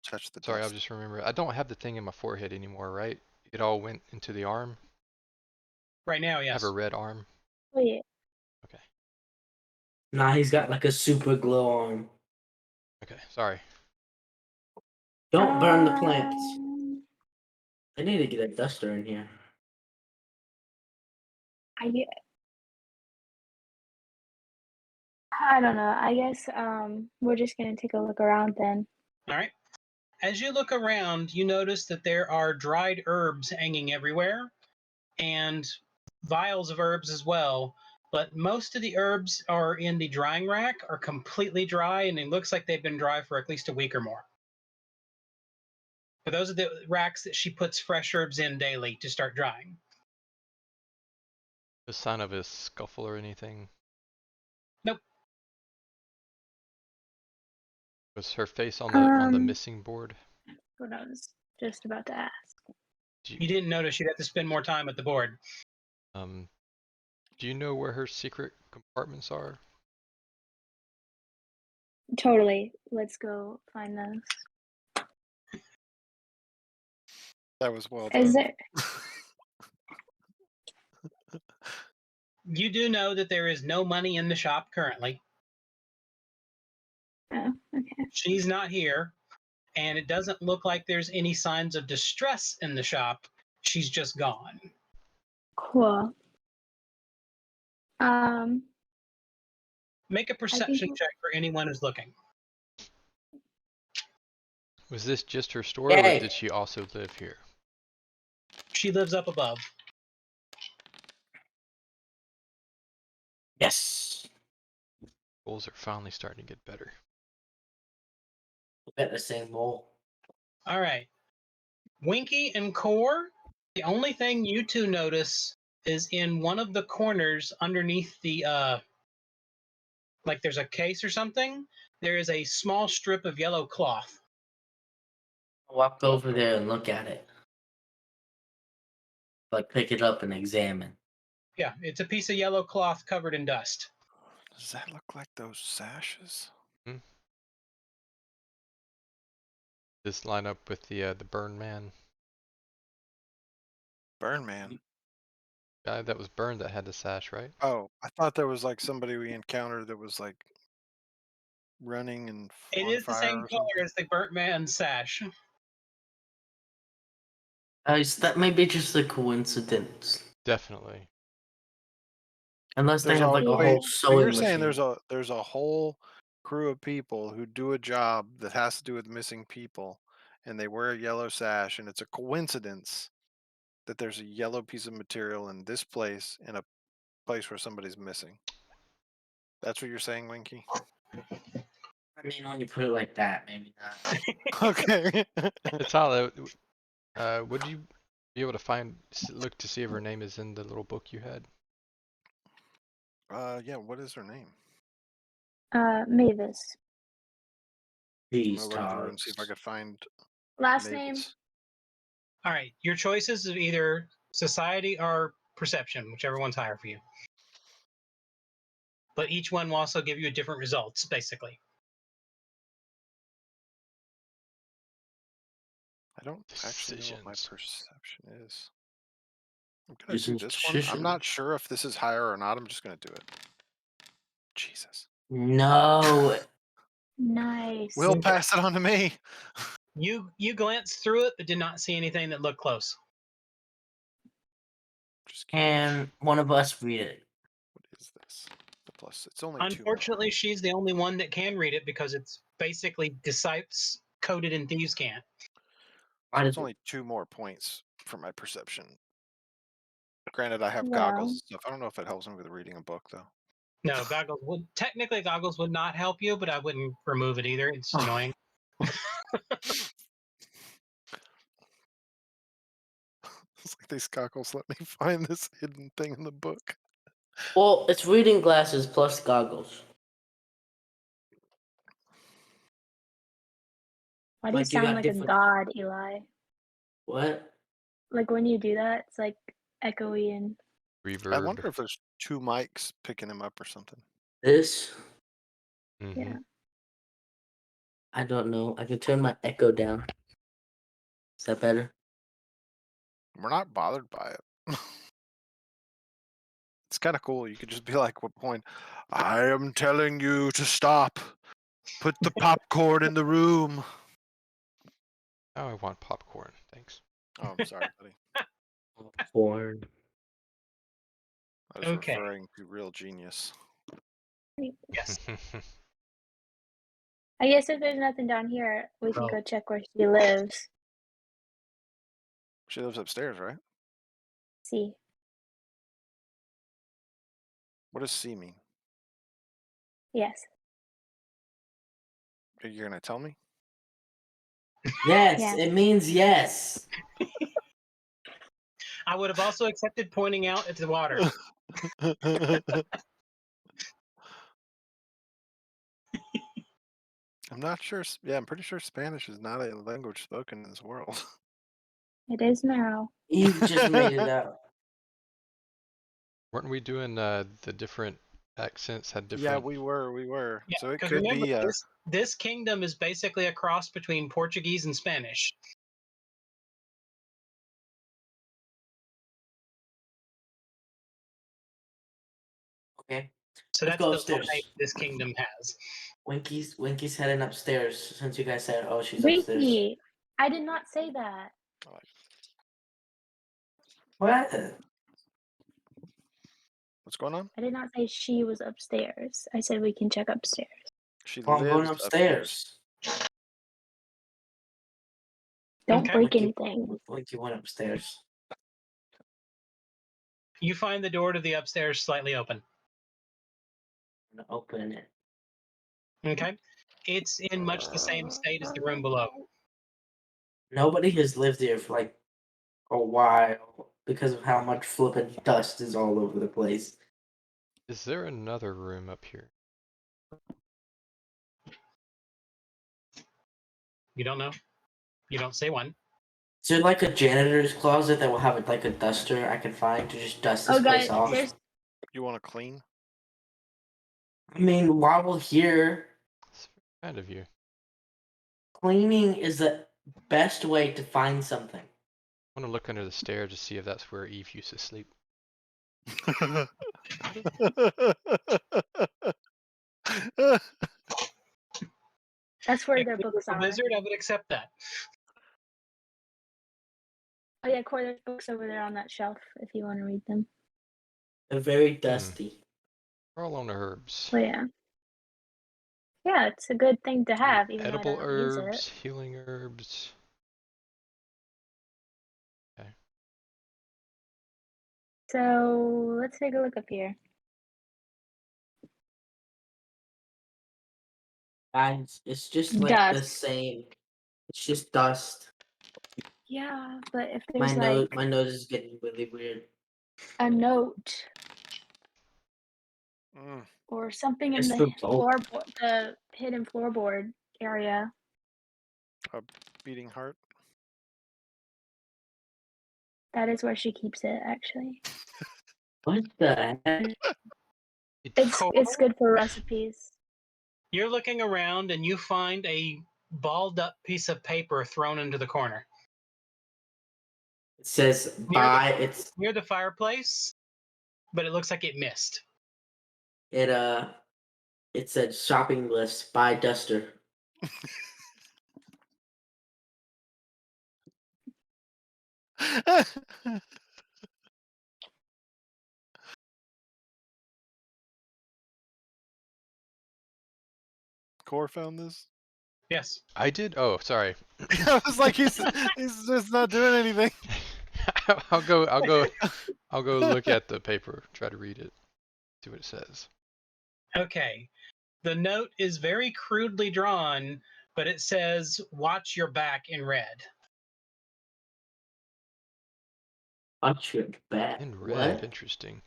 Speaker 2: Touch the
Speaker 1: Sorry, I
Speaker 2: dust.
Speaker 1: just remembered. I don't have the thing in my forehead anymore, right? It all went into the arm.
Speaker 3: Right now,
Speaker 1: I
Speaker 3: yes.
Speaker 1: have a red arm.
Speaker 5: Wait,
Speaker 1: Okay.
Speaker 4: Nah, he's got like a super glow on.
Speaker 1: Okay. Sorry.
Speaker 4: Don't burn the plants.
Speaker 5: um,
Speaker 4: I need to get a duster in here.
Speaker 5: I don't know. I guess we're just gonna take a look around then.
Speaker 3: All right. As you look around, you notice that there are dried herbs hanging everywhere and vials of herbs as well. But most of the herbs are in the drying rack, are completely dry, and it looks like they've been dry for at least a week or more. But those are the racks that she puts fresh herbs in daily to start drying.
Speaker 1: The sign of a scuffle or anything?
Speaker 3: Nope.
Speaker 1: Was her face on the
Speaker 5: Um,
Speaker 1: missing board?
Speaker 5: What I was just about to ask.
Speaker 3: You didn't notice you'd have to spend more time at the board.
Speaker 1: Do you know where her secret compartments are?
Speaker 5: Totally. Let's go find those.
Speaker 2: That was well done.
Speaker 5: Is there?
Speaker 3: You do know that there is no money in the shop currently.
Speaker 5: Oh, okay.
Speaker 3: She's not here, and it doesn't look like there's any signs of distress in the shop. She's just gone.
Speaker 5: Cool.
Speaker 3: Make a perception check for anyone who's looking.
Speaker 1: Was this just her store,
Speaker 4: Yay.
Speaker 1: or did she also live here?
Speaker 3: She lives up above.
Speaker 4: Yes.
Speaker 1: Goals are finally starting to get better.
Speaker 4: Look at the same hole.
Speaker 3: All right. Winky and Core, the only thing you two notice is in one of the corners underneath the, like there's a case or something, there is a small strip of yellow cloth.
Speaker 4: Walk over there and look at it. Like pick it up and examine.
Speaker 3: Yeah, it's a piece of yellow cloth covered in dust.
Speaker 2: Does that look like those sashes?
Speaker 1: This line up with the burn man
Speaker 2: Burn man.
Speaker 1: guy that was burned that had the sash, right?
Speaker 2: Oh, I thought there was like somebody we encountered that was like running and
Speaker 3: It
Speaker 2: on
Speaker 3: is the
Speaker 2: fire
Speaker 3: same
Speaker 2: or
Speaker 3: color
Speaker 2: something.
Speaker 3: as the burnt man's sash.
Speaker 4: That may be just a coincidence.
Speaker 1: Definitely.
Speaker 4: Unless they
Speaker 2: There's
Speaker 4: have
Speaker 2: a
Speaker 4: like a
Speaker 5: Yeah.
Speaker 4: whole
Speaker 2: so you're
Speaker 4: sewing
Speaker 2: saying
Speaker 4: machine.
Speaker 2: there's a whole crew of people who do a job that has to do with missing people, and they wear a yellow sash, and it's a coincidence that there's a yellow piece of material in this place in a place where somebody's missing. That's what you're saying, Winky?
Speaker 4: I mean, when you put it like that, maybe not.
Speaker 2: Okay.
Speaker 1: Atala, would you be able to look to see if her name is in the little book you had?
Speaker 2: Yeah, what is her name?
Speaker 5: Mavis.
Speaker 2: I'm
Speaker 4: These
Speaker 2: gonna run through and see if I
Speaker 4: dogs.
Speaker 2: could find
Speaker 5: Last name.
Speaker 2: Mavis.
Speaker 3: All right, your choices of either society or perception, whichever one's higher for you. But each one will also give you a different results, basically.
Speaker 2: I don't actually know what my
Speaker 1: Decisions.
Speaker 2: perception is. I'm gonna
Speaker 4: Using
Speaker 2: do this one. I'm
Speaker 4: decision.
Speaker 2: not sure if this is higher or not. I'm just gonna do it. Jesus.
Speaker 4: No.
Speaker 5: Nice.
Speaker 2: Will
Speaker 3: Okay.
Speaker 2: pass it on to me.
Speaker 3: You glanced through it, but did not see anything that looked close.
Speaker 2: Just curious.
Speaker 4: Can one of us read it?
Speaker 2: What is this? The plus. It's only 2 more.
Speaker 3: Unfortunately, she's the only one that can read it because it's basically disciples coded in Thieves' Cant.
Speaker 4: Why
Speaker 2: So it's
Speaker 4: did
Speaker 2: only 2 more points for my perception. Granted, I have
Speaker 5: Wow.
Speaker 2: goggles and stuff. I don't know if it helps me with reading a book though.
Speaker 3: No, goggles would not help you, but I wouldn't remove it either. It's annoying.
Speaker 2: It's like these goggles let me find this hidden thing in the book.
Speaker 4: Well, it's reading glasses plus goggles.
Speaker 5: Why do you
Speaker 4: Like, you
Speaker 5: sound
Speaker 4: got
Speaker 5: like
Speaker 4: different-
Speaker 5: a god, Eli?
Speaker 4: What?
Speaker 5: Like when you do that, it's like echoey and.
Speaker 1: Reverb.
Speaker 2: I wonder if there's 2 mics picking him up or something.
Speaker 4: This?
Speaker 1: Mhm.
Speaker 5: Yeah.
Speaker 4: I don't know. I can turn my echo down. Is that better?
Speaker 2: We're not bothered by it. It's kind of cool. You could just be like, "What point? I am telling you to stop. Put the popcorn in the room."
Speaker 1: Now I want popcorn. Thanks.
Speaker 2: Oh, I'm sorry, buddy.
Speaker 4: Porn.
Speaker 2: I was
Speaker 3: Okay.
Speaker 2: referring to real genius.
Speaker 3: Yes.
Speaker 5: I guess if there's nothing down here, we can
Speaker 4: Oh.
Speaker 5: go check where she lives.
Speaker 2: She lives upstairs, right?
Speaker 5: See.
Speaker 2: What does C mean?
Speaker 5: Yes.
Speaker 2: You're gonna tell me?
Speaker 4: Yes,
Speaker 5: Yeah.
Speaker 4: it means yes.
Speaker 3: I would have also accepted pointing out at the water.
Speaker 2: I'm not sure. Yeah, I'm pretty sure Spanish is not a language spoken in this world.
Speaker 5: It is now.
Speaker 4: Eve just made it up.
Speaker 1: Weren't we doing the different accents had different?
Speaker 2: Yeah, we were.
Speaker 3: Yeah,
Speaker 2: So it
Speaker 3: because
Speaker 2: could
Speaker 3: remember,
Speaker 2: be.
Speaker 3: this kingdom is basically a cross between Portuguese and Spanish.
Speaker 4: Okay.
Speaker 3: So
Speaker 4: Let's
Speaker 3: that's
Speaker 4: go
Speaker 3: the
Speaker 4: upstairs.
Speaker 3: vibe this kingdom has.
Speaker 4: Winky's heading upstairs since you guys said, oh, she's upstairs.
Speaker 5: Winky, I did not say that.
Speaker 4: What?
Speaker 2: What's going on?
Speaker 5: I did not say she was upstairs. I said we can check upstairs.
Speaker 2: She
Speaker 4: Well, I'm going
Speaker 2: lives
Speaker 4: upstairs.
Speaker 5: Don't
Speaker 3: Okay.
Speaker 5: break anything.
Speaker 4: Winky went upstairs.
Speaker 3: You find the door to the upstairs slightly open.
Speaker 4: I'm gonna open it.
Speaker 3: Okay. It's in much the same state as the room below.
Speaker 4: Nobody has lived here for like a while because of how much flippin' dust is all over the place.
Speaker 1: Is there another room up here?
Speaker 3: You don't know? You don't say one.
Speaker 4: Is there like a janitor's closet that will have like a duster I can find to just dust this
Speaker 5: Oh,
Speaker 4: place
Speaker 5: guys,
Speaker 4: off?
Speaker 5: there's.
Speaker 2: You want to clean?
Speaker 4: I mean, while we're here,
Speaker 1: It's very kind of you.
Speaker 4: cleaning is the best way to find something.
Speaker 1: I want to look under the stairs to see if that's where Eve used to sleep.
Speaker 5: That's where
Speaker 3: If
Speaker 5: their
Speaker 3: it was
Speaker 5: books
Speaker 3: a
Speaker 5: are.
Speaker 3: wizard, I would accept that.
Speaker 5: Oh yeah, Corey, there's books over there on that shelf if you want to read them.
Speaker 4: They're very dusty.
Speaker 1: We're all on herbs.
Speaker 5: But yeah. Yeah, it's a good thing to have, even though I
Speaker 1: Edible
Speaker 5: don't use it.
Speaker 1: herbs, healing herbs. Okay.
Speaker 5: So let's take a look up here.
Speaker 4: Guys, it's just like the
Speaker 5: Dust.
Speaker 4: same. It's just dust.
Speaker 5: Yeah, but if
Speaker 4: My
Speaker 5: there's
Speaker 4: nose,
Speaker 5: like
Speaker 4: my nose is getting really weird.
Speaker 5: a note
Speaker 2: Mm.
Speaker 5: or something in
Speaker 4: It's
Speaker 5: the
Speaker 4: for both.
Speaker 5: floorboard, the hidden floorboard area,
Speaker 2: A beating heart.
Speaker 5: that is where she keeps it. Actually,
Speaker 4: What the heck?
Speaker 5: it's good for recipes.
Speaker 3: You're looking around and you find a balled up piece of paper thrown into the corner
Speaker 4: It says it's
Speaker 3: near the fireplace, but it looks like it missed.
Speaker 4: it said shopping list by Duster.
Speaker 2: Core found this.
Speaker 3: Yes.
Speaker 1: I did. Oh, sorry.
Speaker 2: I was like, he's just not doing anything.
Speaker 1: I'll go look at the paper. Try to read it. See what it says.
Speaker 3: Okay. The note is very crudely drawn, but it says "Watch your back" in red.
Speaker 4: Watch your back.
Speaker 1: In red.
Speaker 4: What?
Speaker 1: Interesting.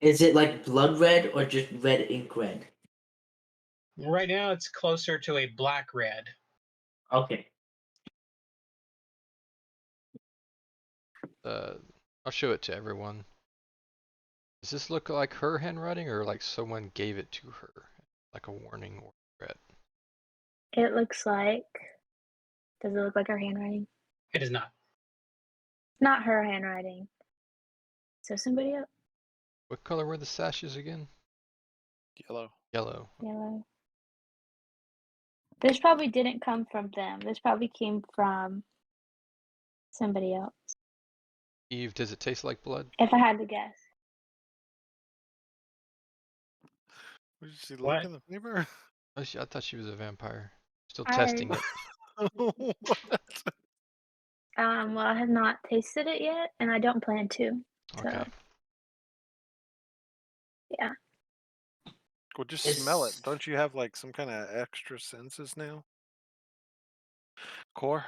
Speaker 4: Is it like blood red or just red ink red?
Speaker 3: Right now, it's closer to a black red.
Speaker 4: Okay.
Speaker 1: I'll show it to everyone. Does this look like her handwriting or like someone gave it to her? Like a warning or threat?
Speaker 5: It looks like. Does it look like her handwriting?
Speaker 3: It is not.
Speaker 5: Not her handwriting. So somebody else.
Speaker 1: What color were the sashes again?
Speaker 2: Yellow.
Speaker 1: Yellow.
Speaker 5: Yellow. This probably didn't come from them. This probably came from somebody else.
Speaker 1: Eve, does it taste like blood?
Speaker 5: If I had to guess.
Speaker 2: Did you see the
Speaker 3: What?
Speaker 2: look in the paper?
Speaker 1: I thought she was a vampire. Still
Speaker 5: I-
Speaker 1: testing it.
Speaker 2: What?
Speaker 5: Well, I have not tasted it yet, and I don't plan to. So,
Speaker 1: Okay.
Speaker 5: yeah.
Speaker 2: Well, just smell it.
Speaker 4: It's-
Speaker 2: Don't you have like some kind of extra senses now? Core.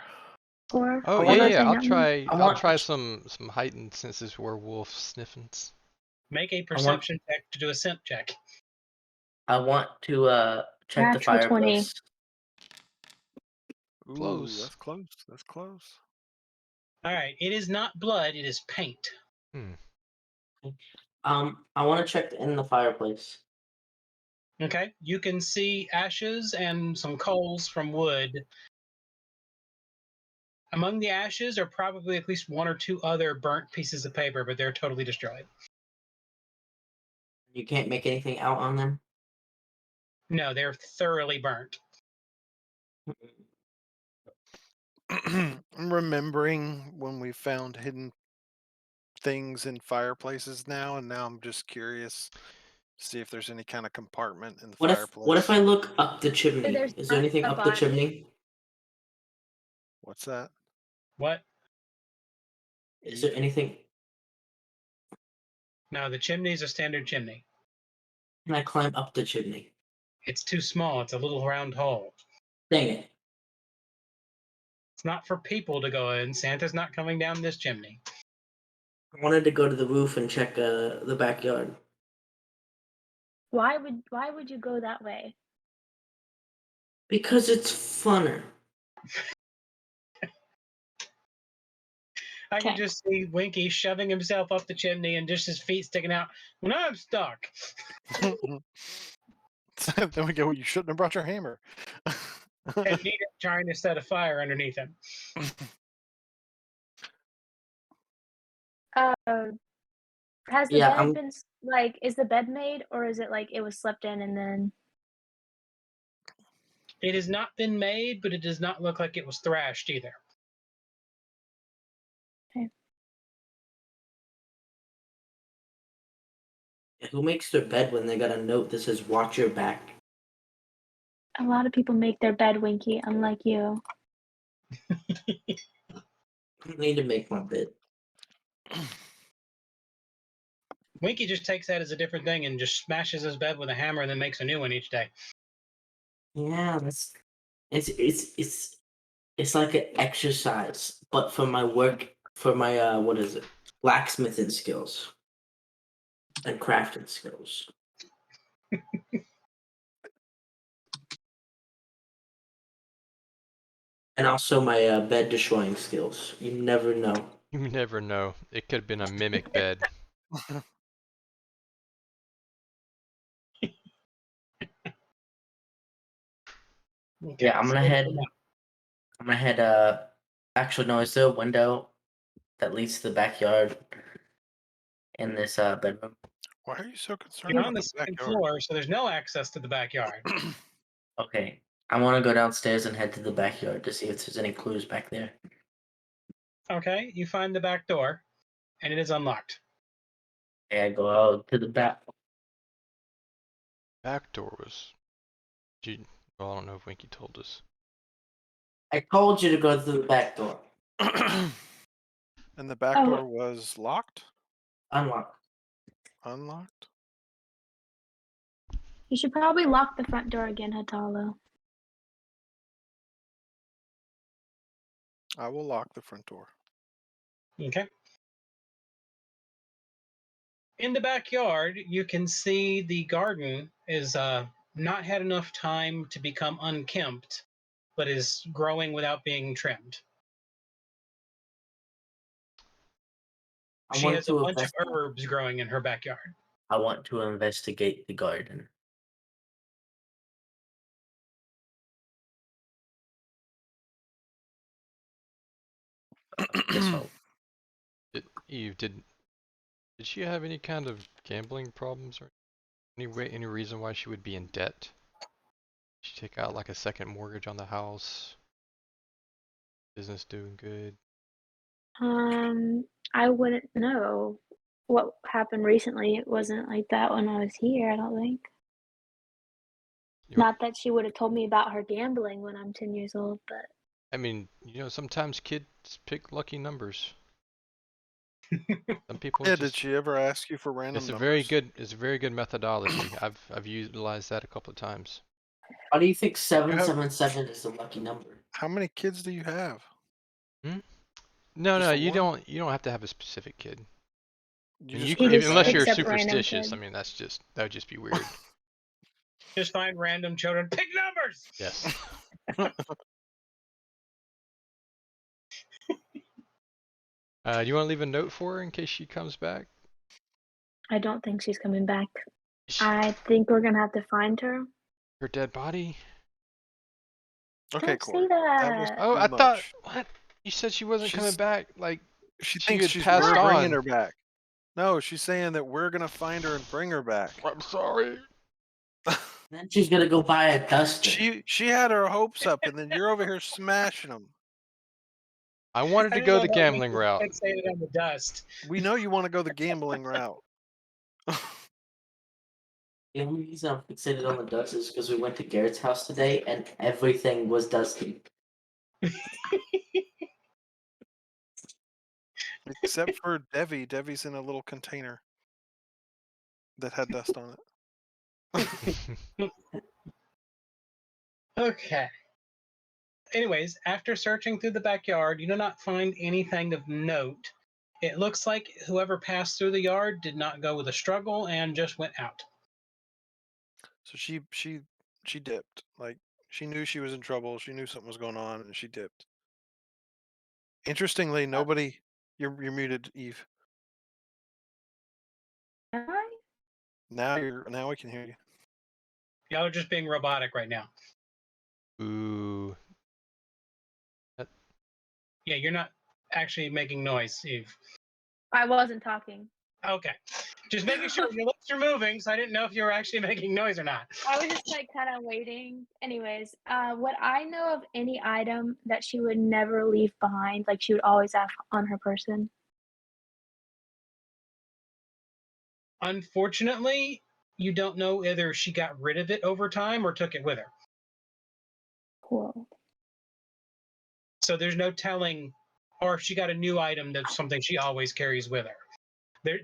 Speaker 5: Or
Speaker 1: Oh
Speaker 4: I
Speaker 1: yeah,
Speaker 4: wanna-
Speaker 1: yeah. I'll
Speaker 5: that one.
Speaker 1: try.
Speaker 4: I
Speaker 1: I'll
Speaker 4: want-
Speaker 1: try some heightened senses werewolf sniffings.
Speaker 3: Make a perception check to do a scent check.
Speaker 4: I want to check the
Speaker 5: Natural 20.
Speaker 4: fireplace.
Speaker 2: Ooh,
Speaker 1: Close.
Speaker 2: that's close. That's close.
Speaker 3: All right. It is not blood. It is paint.
Speaker 4: I want to check in the fireplace.
Speaker 3: Okay. You can see ashes and some coals from wood. Among the ashes are probably at least one or two other burnt pieces of paper, but they're totally destroyed.
Speaker 4: You can't make anything out on them.
Speaker 3: No, they're thoroughly burnt.
Speaker 2: I'm remembering when we found hidden things in fireplaces now, and now I'm just curious to see if there's any kind of compartment in the fireplace.
Speaker 4: What if I look up the chimney?
Speaker 5: there's
Speaker 4: Is there anything
Speaker 5: a
Speaker 4: up the
Speaker 5: body.
Speaker 4: chimney?
Speaker 2: What's that?
Speaker 3: What?
Speaker 4: Is there anything?
Speaker 3: No, the chimney is a standard chimney.
Speaker 4: Can I climb up the chimney?
Speaker 3: It's too small. It's a little round hole.
Speaker 4: Dang it!
Speaker 3: It's not for people to go in. Santa's not coming down this chimney.
Speaker 4: I wanted to go to the roof and check the backyard.
Speaker 5: Why would you go that way?
Speaker 4: Because it's funner.
Speaker 3: I can
Speaker 5: Okay.
Speaker 3: just see Winky shoving himself up the chimney and just his feet sticking out. Well, now I'm stuck.
Speaker 2: Then we go, you shouldn't have brought your hammer.
Speaker 3: And Nita trying to set a fire underneath him.
Speaker 5: Has the
Speaker 4: Yeah,
Speaker 5: bed
Speaker 4: I'm-
Speaker 5: been like? Is the bed made, or is it like it was slept in and then?
Speaker 3: It has not been made, but it does not look like it was thrashed either.
Speaker 4: Who makes their bed when they got a note that says "Watch your back"?
Speaker 5: A lot of people make their bed, Winky, unlike you.
Speaker 4: I need to make my bed.
Speaker 3: Winky just takes that as a different thing and just smashes his bed with a hammer and then makes a new one each day.
Speaker 4: Yeah, that's it's like an exercise, but for my work, for my what is it, blacksmithing skills and crafting skills. And also my bed destroying skills. You never know.
Speaker 1: You never know. It could have been a mimic bed.
Speaker 3: Okay,
Speaker 4: Yeah, I'm
Speaker 3: so
Speaker 4: gonna
Speaker 3: good
Speaker 4: head.
Speaker 3: to know.
Speaker 4: I'm gonna head. Actually, no. Is there a window that leads to the backyard in this bedroom?
Speaker 2: Why are you so concerned
Speaker 3: You're
Speaker 2: about
Speaker 3: on the
Speaker 2: the
Speaker 3: second
Speaker 2: backyard?
Speaker 3: floor, so there's no access to the backyard.
Speaker 4: Okay. I want to go downstairs and head to the backyard to see if there's any clues back there.
Speaker 3: Okay, you find the back door, and it is unlocked.
Speaker 4: Okay, I go out to the back.
Speaker 1: Back door was. Well, I don't know if Winky told us.
Speaker 4: I told you to go through the back door.
Speaker 2: And the back
Speaker 5: Oh.
Speaker 2: door was locked?
Speaker 4: Unlocked.
Speaker 2: Unlocked?
Speaker 5: You should probably lock the front door again, Hatalo.
Speaker 2: I will lock the front door.
Speaker 3: Okay. In the backyard, you can see the garden is not had enough time to become unkempt, but is growing without being trimmed.
Speaker 4: I
Speaker 3: She
Speaker 4: want
Speaker 3: has a
Speaker 4: to
Speaker 3: bunch of
Speaker 4: invest.
Speaker 3: herbs growing in her backyard.
Speaker 4: I want to investigate the garden. This hope.
Speaker 1: Eve, did she have any kind of gambling problems or any reason why she would be in debt? Did she take out like a second mortgage on the house? Business doing good?
Speaker 5: I wouldn't know what happened recently. It wasn't like that when I was here, I don't think. Not that she would have told me about her gambling when I'm 10 years old, but
Speaker 1: I mean, sometimes kids pick lucky numbers. Some people
Speaker 2: Yeah,
Speaker 1: just.
Speaker 2: did she ever ask you for random
Speaker 1: It's a
Speaker 2: numbers?
Speaker 1: very good methodology. I've utilized that a couple of times.
Speaker 4: Why do you think 777 is a lucky number?
Speaker 2: How many kids do you have?
Speaker 1: No,
Speaker 2: Just
Speaker 1: no,
Speaker 2: the
Speaker 1: you
Speaker 2: one?
Speaker 1: don't have to have a specific kid.
Speaker 2: You
Speaker 1: And
Speaker 2: just
Speaker 5: He just
Speaker 1: unless
Speaker 2: criticize.
Speaker 1: you're
Speaker 5: picks up random
Speaker 1: superstitious, I
Speaker 5: kids.
Speaker 1: mean that would just be weird.
Speaker 3: Just find random children. Pick numbers!
Speaker 1: Yes. Do you want to leave a note for her in case she comes back?
Speaker 5: I don't think she's coming back. I think we're gonna have to find her.
Speaker 1: Her dead body?
Speaker 2: Okay,
Speaker 5: Don't
Speaker 2: Corey.
Speaker 5: say that.
Speaker 1: Oh,
Speaker 2: Too
Speaker 1: I thought
Speaker 2: much.
Speaker 1: what? You said she wasn't coming
Speaker 2: She's-
Speaker 1: back. Like
Speaker 2: She
Speaker 1: she
Speaker 2: thinks
Speaker 1: had
Speaker 2: she's
Speaker 1: passed
Speaker 2: we're bringing
Speaker 1: on.
Speaker 2: her back. No, she's saying that we're gonna find her and bring her back.
Speaker 1: I'm sorry.
Speaker 4: Then she's gonna go buy a duster.
Speaker 2: She had her hopes up, and then you're over here smashing them.
Speaker 1: I wanted to
Speaker 3: I
Speaker 1: go
Speaker 3: didn't
Speaker 1: the
Speaker 3: know that
Speaker 1: gambling
Speaker 3: Winky
Speaker 1: route.
Speaker 3: fixated on the dust.
Speaker 2: We know you want to go the gambling route.
Speaker 4: The only reason I'm fixated on the dust is because we went to Garrett's house today and everything was dusty.
Speaker 2: Except for Devi. Devi's in a little container that had dust on it.
Speaker 3: Okay. Anyways, after searching through the backyard, you do not find anything of note. It looks like whoever passed through the yard did not go with a struggle and just went out.
Speaker 2: So she dipped. Like she knew she was in trouble. She knew something was going on, and she dipped. Interestingly, nobody. You're muted, Eve.
Speaker 5: Am I?
Speaker 2: Now we can hear you.
Speaker 3: Y'all are just being robotic right now.
Speaker 1: Ooh.
Speaker 3: Yeah, you're not actually making noise, Eve.
Speaker 5: I wasn't talking.
Speaker 3: Okay. Just making sure your lips are moving, so I didn't know if you were actually making noise or not.
Speaker 5: I was just like kind of waiting. Anyways, what I know of any item that she would never leave behind, like she would always have on her person.
Speaker 3: Unfortunately, you don't know whether she got rid of it over time or took it with her.
Speaker 5: Cool.
Speaker 3: So there's no telling, or if she got a new item that's something she always carries with her.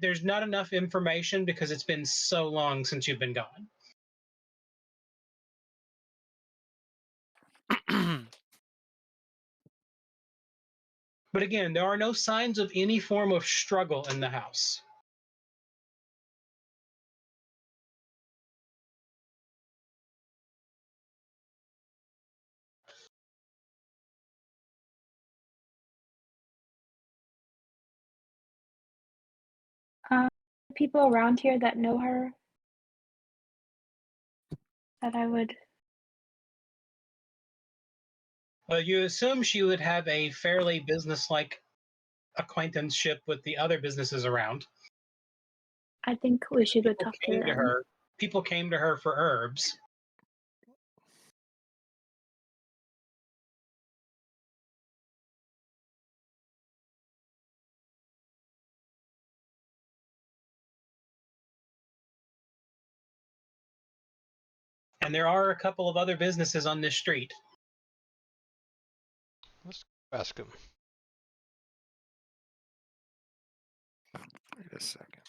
Speaker 3: There's not enough information because it's been so long since you've been gone. But again, there are no signs of any form of struggle in the house.
Speaker 5: People around here that know her that I would.
Speaker 3: You assume she would have a fairly business-like acquaintanceship with the other businesses around.
Speaker 5: I think we should go
Speaker 3: People
Speaker 5: talk to
Speaker 3: came to
Speaker 5: them.
Speaker 3: her. People came to her for herbs. And there are a couple of other businesses on this street.
Speaker 1: Let's ask him.
Speaker 2: Wait a second.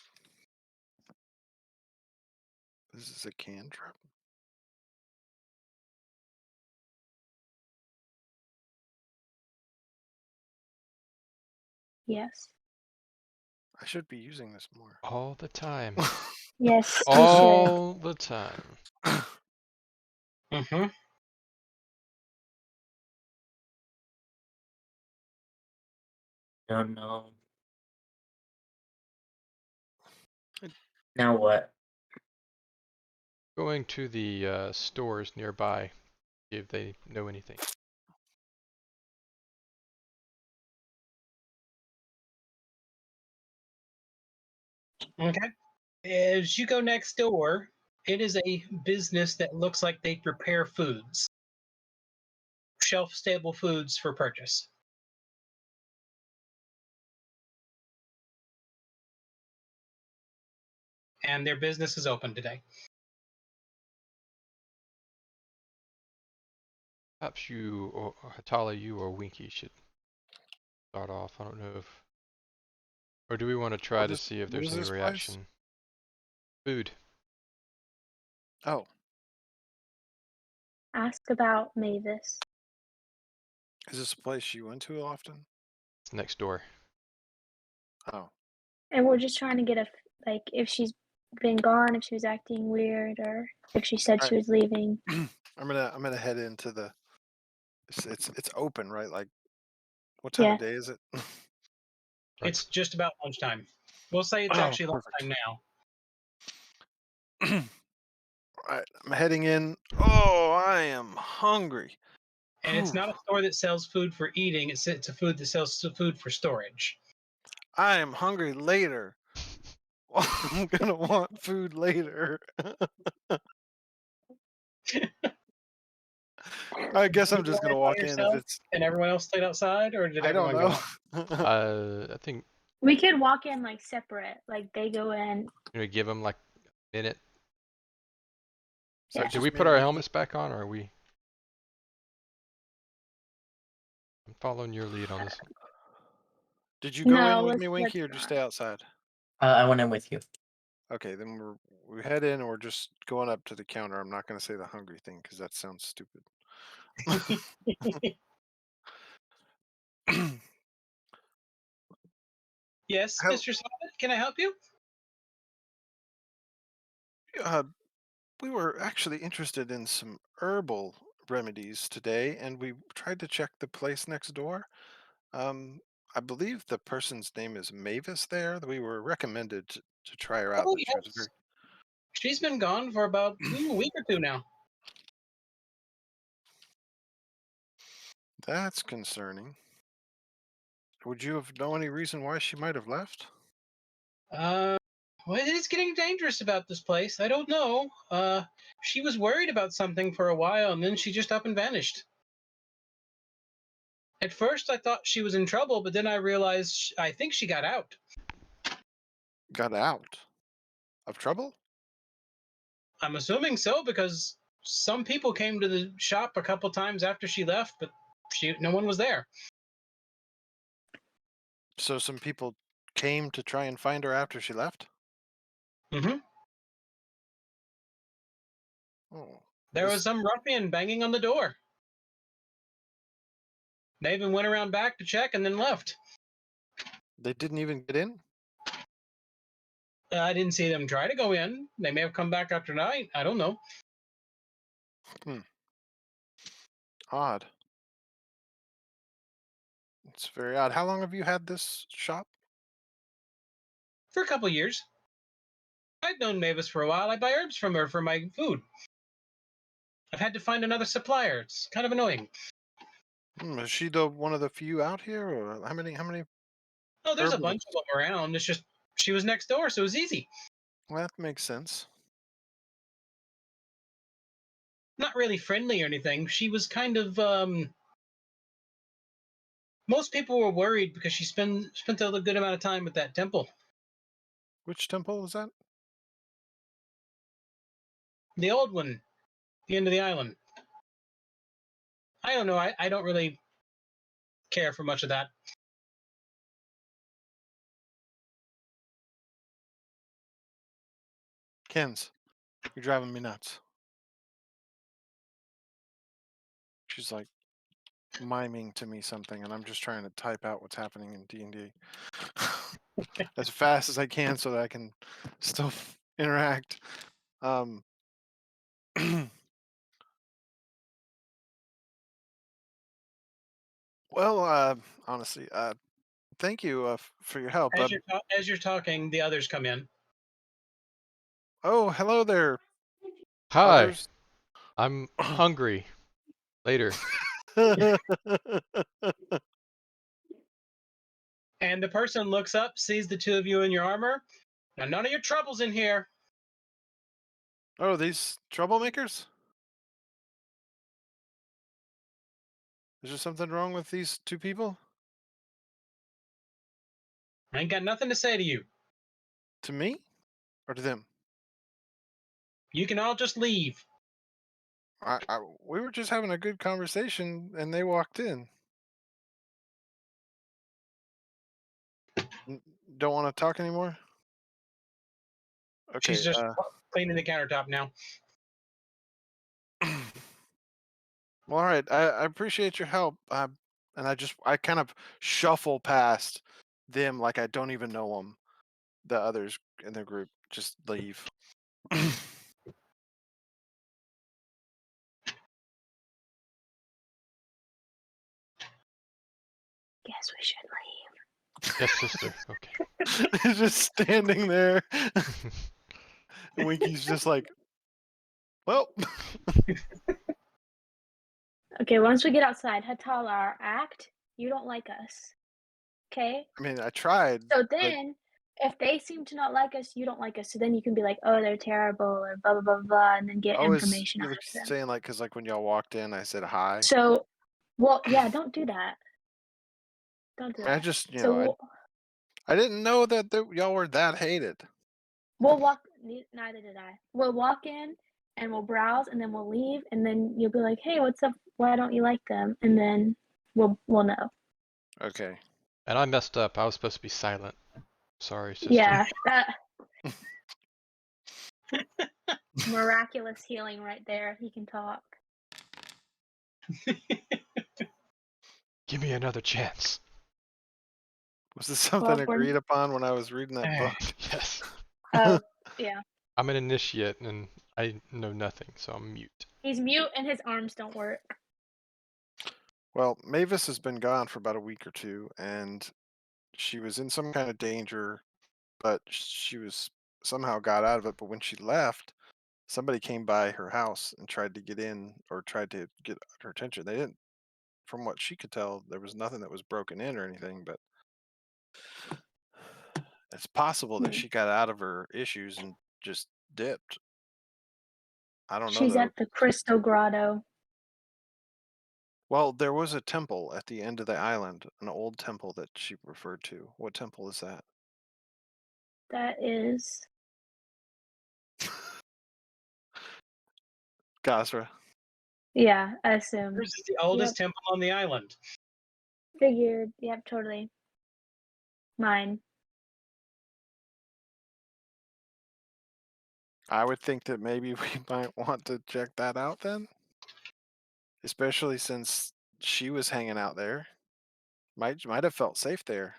Speaker 2: This is a cantrip.
Speaker 5: Yes.
Speaker 2: I should be using this more.
Speaker 1: All the time.
Speaker 5: Yes, you should.
Speaker 1: All the time.
Speaker 3: Mm-hmm.
Speaker 4: Don't know. Now what?
Speaker 1: Going to the stores nearby, see if they know anything.
Speaker 3: Okay. As you go next door, it is a business that looks like they prepare foods, shelf-stable foods for purchase. And their business is open today.
Speaker 1: Perhaps you or Hatala, you or Winky should start off. I don't know if, or do we want to try
Speaker 2: What
Speaker 1: to
Speaker 2: is-
Speaker 1: see if
Speaker 2: what
Speaker 1: there's
Speaker 2: is
Speaker 1: any
Speaker 2: this place?
Speaker 1: reaction? Food.
Speaker 2: Oh,
Speaker 5: Ask about Mavis.
Speaker 2: is this a place you went to often?
Speaker 1: It's next door.
Speaker 2: Oh,
Speaker 5: And we're just trying to get like if she's been gone, if she was acting weird, or if she said she was leaving.
Speaker 2: I'm gonna head into the. It's open, right? Like, what time
Speaker 5: Yeah.
Speaker 2: of day is it?
Speaker 1: Right.
Speaker 3: It's just about lunchtime. We'll say it's
Speaker 2: Oh,
Speaker 3: actually
Speaker 2: perfect.
Speaker 3: lunchtime now.
Speaker 2: Alright, I'm heading in. Oh, I am hungry.
Speaker 3: And it's
Speaker 2: Whew.
Speaker 3: not a store that sells food for eating. It's a food that sells food for storage.
Speaker 2: I am hungry later. I'm gonna want food later. I guess I'm just gonna walk in if it's.
Speaker 3: And everyone else stayed outside, or did
Speaker 2: I don't
Speaker 3: everyone
Speaker 2: know.
Speaker 3: go?
Speaker 1: I think
Speaker 5: We could walk in like separate. Like they go in.
Speaker 1: give them like a minute. So
Speaker 5: Yeah.
Speaker 1: did we
Speaker 2: Just me
Speaker 1: put
Speaker 2: and
Speaker 1: our
Speaker 2: Winky.
Speaker 1: helmets back on, or are we? I'm following your lead on this one.
Speaker 2: Did you go
Speaker 5: No,
Speaker 2: in with
Speaker 5: let's
Speaker 2: me, Winky, or did you
Speaker 5: not.
Speaker 2: stay outside?
Speaker 4: I went in with you.
Speaker 2: Okay, then we head in and we're just going up to the counter. I'm not gonna say the hungry thing because that sounds stupid.
Speaker 3: Yes,
Speaker 2: How-
Speaker 3: Mr. Simon, can I help you?
Speaker 2: We were actually interested in some herbal remedies today, and we tried to check the place next door. Um, I believe the person's name is Mavis there. We were recommended to try her out,
Speaker 3: Oh,
Speaker 2: but she was
Speaker 3: yes.
Speaker 2: very.
Speaker 3: She's been gone for about a week or two now.
Speaker 2: That's concerning. Would you have know any reason why she might have left?
Speaker 3: Well, it is getting dangerous about this place. I don't know. She was worried about something for a while, and then she just up and vanished. At first, I thought she was in trouble, but then I realized I think she got out.
Speaker 2: Got out. Of trouble?
Speaker 3: I'm assuming so because some people came to the shop a couple times after she left, but no one was there.
Speaker 2: So some people came to try and find her after she left?
Speaker 3: Hmm.
Speaker 2: Oh.
Speaker 3: There was
Speaker 2: This
Speaker 3: some ruffian banging on the door. They even went around back to check and then left.
Speaker 2: they didn't even get in?
Speaker 3: I didn't see them try to go in. They may have come back after night. I don't know.
Speaker 2: Odd. It's very odd. How long have you had this shop?
Speaker 3: For a couple years. I've known Mavis for a while. I buy herbs from her for my food. I've had to find another supplier. It's kind of annoying.
Speaker 2: Is she the one of the few out here, or how many
Speaker 3: Oh, there's a bunch
Speaker 2: herbalists?
Speaker 3: of them around. It's just she was next door, so it was easy.
Speaker 2: Well, that makes sense.
Speaker 3: Not really friendly or anything. She was kind of most people were worried because she spent a good amount of time at that temple.
Speaker 2: Which temple was that?
Speaker 3: The old one, the end of the island. I don't know. I don't really care for much of that.
Speaker 2: Ken's. You're driving me nuts. She's like miming to me something, and I'm just trying to type out what's happening in D&D as fast as I can so that I can still interact. Well, honestly, thank you for your help.
Speaker 3: As you're talking, the others come in.
Speaker 2: Oh, hello there,
Speaker 1: Hi,
Speaker 2: others.
Speaker 1: I'm hungry. Later.
Speaker 3: And the person looks up, sees the two of you in your armor. Now, none of your troubles in here.
Speaker 2: Oh, these troublemakers? Is there something wrong with these two people?
Speaker 3: I ain't got nothing to say to you.
Speaker 2: To me? Or to them?
Speaker 3: You can all just leave.
Speaker 2: We were just having a good conversation and they walked in. Don't want to talk anymore?
Speaker 3: She's
Speaker 2: Okay.
Speaker 3: just cleaning the countertop now.
Speaker 2: Well, all right. I appreciate your help. And I kind of shuffle past them like I don't even know them. The others in the group just leave.
Speaker 5: Guess we should leave.
Speaker 1: Yes, sister. Okay.
Speaker 2: Just standing there. And Winky's just like, well.
Speaker 5: Okay, once we get outside, Hatalar, act. You don't like us. Okay?
Speaker 2: I mean, I tried.
Speaker 5: So
Speaker 2: but
Speaker 5: then, if they seem to not like us, you don't like us. So then you can be like, oh, they're terrible, or blah, blah, blah, blah, and then get
Speaker 2: I was
Speaker 5: information out
Speaker 2: you're
Speaker 5: of them.
Speaker 2: saying like, because like when y'all walked in, I said hi.
Speaker 5: So, well, yeah, don't do that. Don't do
Speaker 2: I
Speaker 5: that.
Speaker 2: just,
Speaker 5: So
Speaker 2: I didn't know that y'all were that hated.
Speaker 5: we'll walk, neither did I. We'll walk in and we'll browse and then we'll leave. And then you'll be like, hey, what's up? Why don't you like them? And then we'll know.
Speaker 2: Okay.
Speaker 1: And I messed up. I was supposed to be silent. Sorry, sister.
Speaker 5: Yeah, that miraculous healing right there. He can talk.
Speaker 1: Give me another chance.
Speaker 2: Was this something
Speaker 5: Well, we're-
Speaker 2: agreed upon when I was reading that book?
Speaker 1: Yes.
Speaker 5: Yeah.
Speaker 1: I'm an initiate and I know nothing, so I'm mute.
Speaker 5: He's mute and his arms don't work.
Speaker 2: Well, Mavis has been gone for about a week or two, and she was in some kind of danger, but she was somehow got out of it. But when she left, somebody came by her house and tried to get in or tried to get her attention. They didn't, from what she could tell, there was nothing that was broken in or anything, but it's possible that
Speaker 5: Hmm.
Speaker 2: she got out of her issues and just dipped. I don't know
Speaker 5: She's
Speaker 2: though.
Speaker 5: at the Crystal Grotto.
Speaker 2: Well, there was a temple at the end of the island, an old temple that she referred to. What temple is that?
Speaker 5: That is
Speaker 2: Gazra.
Speaker 5: Yeah, I assume.
Speaker 3: Yours is the oldest temple on the island.
Speaker 5: Figured. Yep, totally. Mine.
Speaker 2: I would think that maybe we might want to check that out then. Especially since she was hanging out there. Might have felt safe there.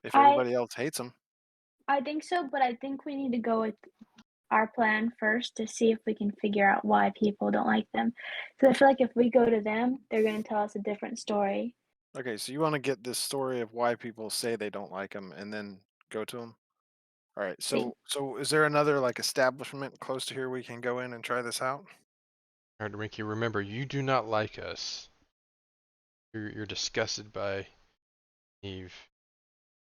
Speaker 2: If everybody else hates him.
Speaker 5: I think so, but I think we need to go with our plan first to see if we can figure out why people don't like them. Because I feel like if we go to them, they're going to tell us a different story.
Speaker 2: Okay, so you want to get this story of why people say they don't like him and then go to him? All right. So is there another like establishment close to here we can go in and try this out?
Speaker 1: All right, Rinky, remember, you do not like us. You're disgusted by Eve.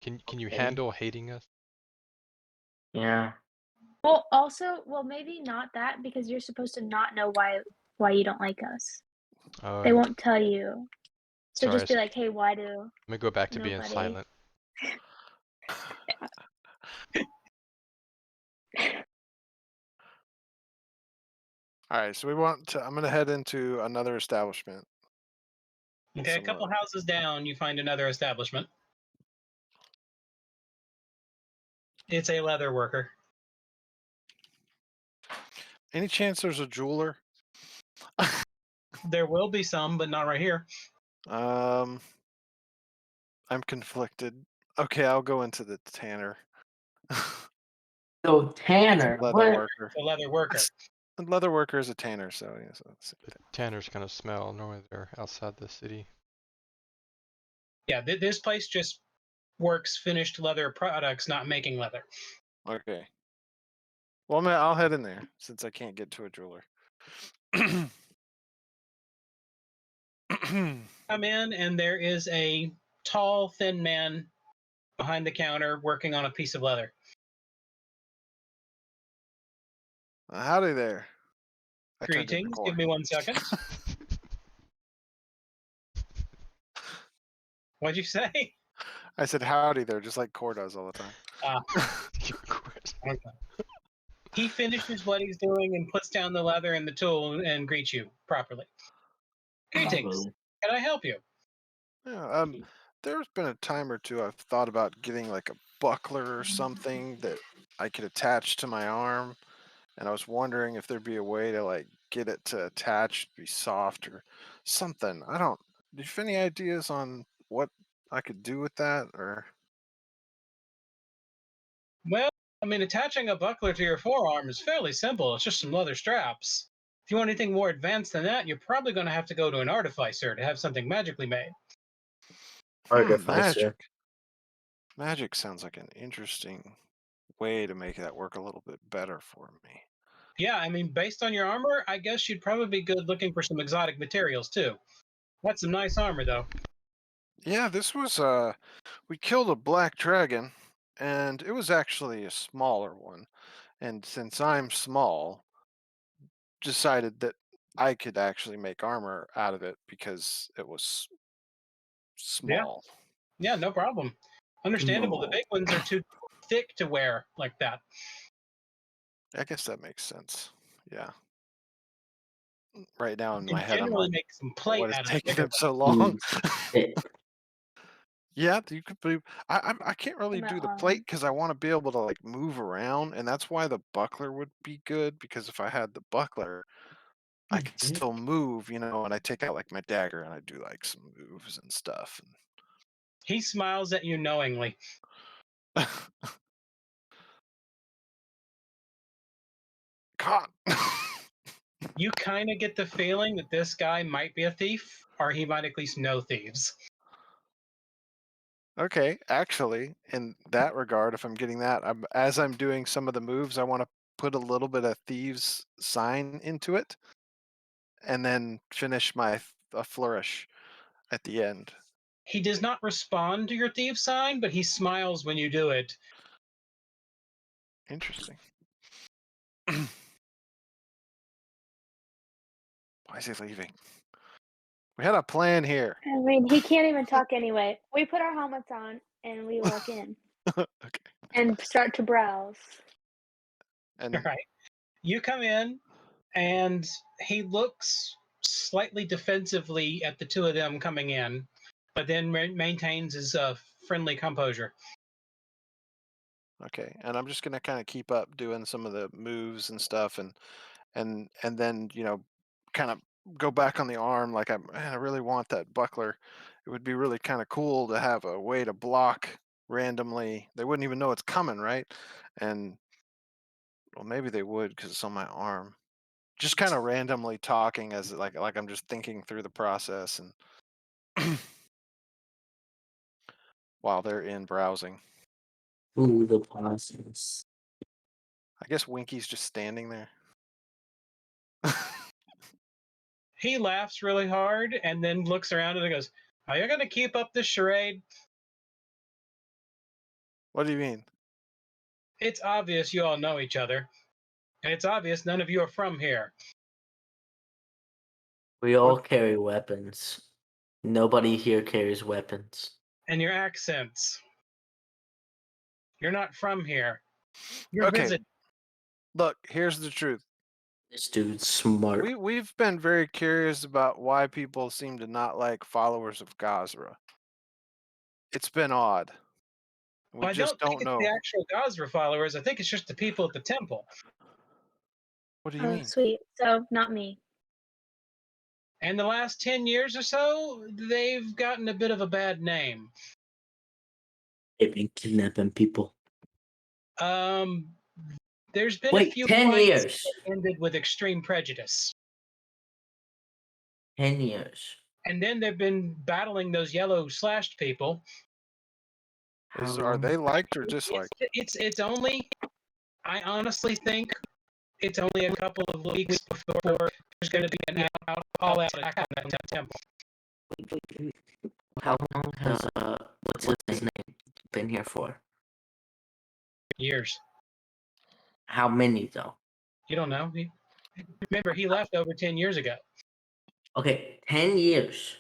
Speaker 1: Can you
Speaker 4: Okay.
Speaker 1: handle hating us?
Speaker 4: Yeah.
Speaker 5: Well, also, maybe not that because you're supposed to not know why you don't like us. They won't tell you. So
Speaker 1: Sorry,
Speaker 5: just be like, hey, why do
Speaker 1: let me go back to being
Speaker 5: nobody?
Speaker 1: silent.
Speaker 2: All right, so I'm going to head into another establishment.
Speaker 3: Okay, a couple houses down, you find another establishment. It's a leather worker.
Speaker 2: Any chance there's a jeweler?
Speaker 3: There will be some, but not right here.
Speaker 2: I'm conflicted. Okay, I'll go into the tanner.
Speaker 4: So Tanner,
Speaker 2: Leather
Speaker 4: what?
Speaker 2: worker.
Speaker 3: The leather worker.
Speaker 2: The leather worker is a tanner, so yeah. So
Speaker 1: The tanners kind of smell. Normally they're outside the city.
Speaker 3: Yeah, this place just works finished leather products, not making leather.
Speaker 2: okay. Well, I'll head in there since I can't get to a jeweler.
Speaker 3: Come in, and there is a tall, thin man behind the counter working on a piece of leather.
Speaker 2: Howdy there. I turned into
Speaker 3: Greetings.
Speaker 2: Core.
Speaker 3: Give me 1 second. What'd you say?
Speaker 2: I said howdy there, just like Core does all the time.
Speaker 3: Okay. He finishes what he's doing and puts down the leather and the tool and greets you properly. Greetings. Can I help you?
Speaker 2: Yeah, there's been a time or two I've thought about getting like a buckler or something that I could attach to my arm, and I was wondering if there'd be a way to like get it to attach, be soft or something. I don't. Do you have any ideas on what I could do with that, or?
Speaker 3: Well, I mean, attaching a buckler to your forearm is fairly simple. It's just some leather straps. If you want anything more advanced than that, you're probably going to have to go to an artificer to have something magically made.
Speaker 4: Artificer.
Speaker 2: Magic sounds like an interesting way to make that work a little bit better for me.
Speaker 3: Yeah, I mean, based on your armor, I guess you'd probably be good looking for some exotic materials too. That's some nice armor, though.
Speaker 2: Yeah, this was we killed a black dragon, and it was actually a smaller one. And since I'm small, decided that I could actually make armor out of it because it was small.
Speaker 3: Yeah, no problem. Understandable. The big ones are too thick to wear like that.
Speaker 2: I guess that makes sense. Yeah. Right now in
Speaker 3: You
Speaker 2: my
Speaker 3: can
Speaker 2: head, I'm
Speaker 3: generally
Speaker 2: like,
Speaker 3: make some plate
Speaker 2: what is
Speaker 3: out of the
Speaker 2: taking
Speaker 3: bigger
Speaker 2: them so long?
Speaker 4: Thick.
Speaker 2: Yeah, you could believe. I can't really
Speaker 5: Come
Speaker 2: do
Speaker 5: out
Speaker 2: the
Speaker 5: on.
Speaker 2: plate because I want to be able to like move around, and that's why the buckler would be good. Because if I had the buckler, I could
Speaker 4: Mhm.
Speaker 2: still move, and I take out like my dagger and I do like some moves and stuff.
Speaker 3: He smiles at you knowingly.
Speaker 2: Caught.
Speaker 3: You kind of get the feeling that this guy might be a thief, or he might at least know thieves.
Speaker 2: Okay, actually, in that regard, if I'm getting that, as I'm doing some of the moves, I want to put a little bit of thieves sign into it, and then finish a flourish at the end.
Speaker 3: He does not respond to your thief sign, but he smiles when you do it.
Speaker 2: Interesting. Why is he leaving? We had a plan here.
Speaker 5: I mean, he can't even talk anyway. We put our helmets on and we walk in
Speaker 2: Okay.
Speaker 5: and start to browse.
Speaker 2: And
Speaker 3: All right. You come in, and he looks slightly defensively at the two of them coming in, but then maintains his friendly composure.
Speaker 2: Okay, and I'm just gonna kind of keep up doing some of the moves and stuff, and then kind of go back on the arm. Like man, I really want that buckler. It would be really kind of cool to have a way to block randomly. They wouldn't even know it's coming, right? And well, maybe they would because it's on my arm. Just kind of randomly talking as like I'm just thinking through the process and while they're in browsing.
Speaker 4: Ooh, the process.
Speaker 2: I guess Winky's just standing there.
Speaker 3: He laughs really hard and then looks around and goes, "Are you going to keep up this charade?
Speaker 2: What do you mean?
Speaker 3: It's obvious you all know each other, and it's obvious none of you are from here.
Speaker 4: We all carry weapons. Nobody here carries weapons.
Speaker 3: And your accents. You're not from here. You're
Speaker 2: Okay,
Speaker 3: visiting."
Speaker 2: look, here's the truth.
Speaker 4: This dude's smart.
Speaker 2: We've been very curious about why people seem to not like followers of Gazra. It's been odd. We
Speaker 3: I
Speaker 2: just
Speaker 3: don't think
Speaker 2: don't
Speaker 3: it's the
Speaker 2: know.
Speaker 3: actual Gazra followers. I think it's just the people at the temple.
Speaker 2: What do you
Speaker 5: Oh,
Speaker 2: mean?
Speaker 5: sweet. So, not me.
Speaker 3: And the last 10 years or so, they've gotten a bit of a bad name.
Speaker 4: They've been kidnapping people.
Speaker 3: There's been a
Speaker 4: Wait,
Speaker 3: few
Speaker 4: 10
Speaker 3: fights
Speaker 4: years.
Speaker 3: that ended with extreme prejudice.
Speaker 4: 10 years.
Speaker 3: And then they've been battling those yellow slashed people.
Speaker 4: How
Speaker 2: Are
Speaker 4: long?
Speaker 2: they liked or disliked?
Speaker 3: It's only, I honestly think it's only a couple of weeks before there's going to be an all-out attack on that temple.
Speaker 4: How long has what's his name been here for?
Speaker 3: Years.
Speaker 4: How many though?
Speaker 3: You don't know. Remember, he left over 10 years ago.
Speaker 4: Okay, 10 years.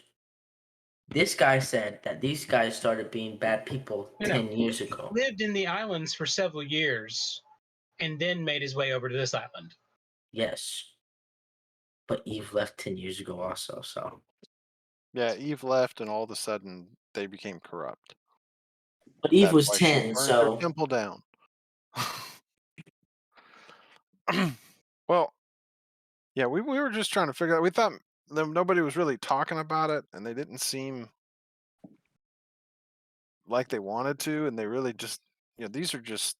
Speaker 4: This guy said that these guys started being bad people
Speaker 3: You know,
Speaker 4: 10 years ago.
Speaker 3: Lived in the islands for several years and then made his way over to this island.
Speaker 4: Yes. But Eve left 10 years ago also, so.
Speaker 2: Yeah, Eve left, and all of a sudden they became corrupt.
Speaker 4: But Eve
Speaker 2: That's
Speaker 4: was
Speaker 2: why she
Speaker 4: 10,
Speaker 2: burned
Speaker 4: so.
Speaker 2: her temple down. Well, yeah, we were just trying to figure out. We thought nobody was really talking about it, and they didn't seem like they wanted to, and they really just, these are just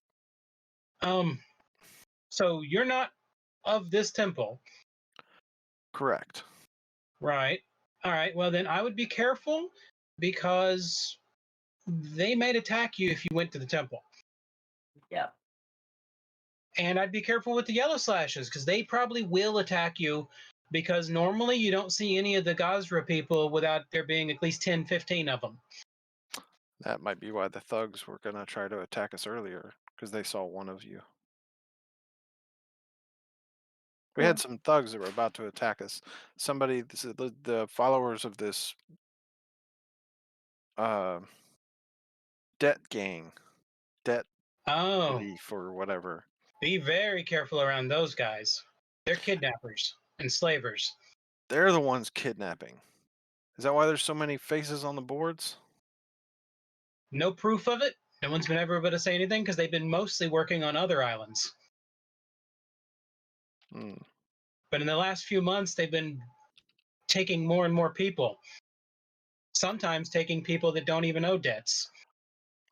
Speaker 3: So you're not of this temple,
Speaker 2: correct.
Speaker 3: right? All right. Well, then I would be careful because they might attack you if you went to the temple.
Speaker 4: Yeah.
Speaker 3: And I'd be careful with the yellow slashes because they probably will attack you because normally you don't see any of the Gazra people without there being at least 10, 15 of them.
Speaker 2: That might be why the thugs were gonna try to attack us earlier, because they saw one of you. We had some thugs that were about to attack us. Somebody, the followers of this debt gang, debt
Speaker 3: Oh,
Speaker 2: relief or whatever.
Speaker 3: be very careful around those guys. They're kidnappers, enslavers.
Speaker 2: They're the ones kidnapping. Is that why there's so many faces on the boards?
Speaker 3: No proof of it. No one's been ever able to say anything because they've been mostly working on other islands.
Speaker 2: Hmm.
Speaker 3: But in the last few months, they've been taking more and more people. Sometimes taking people that don't even owe debts.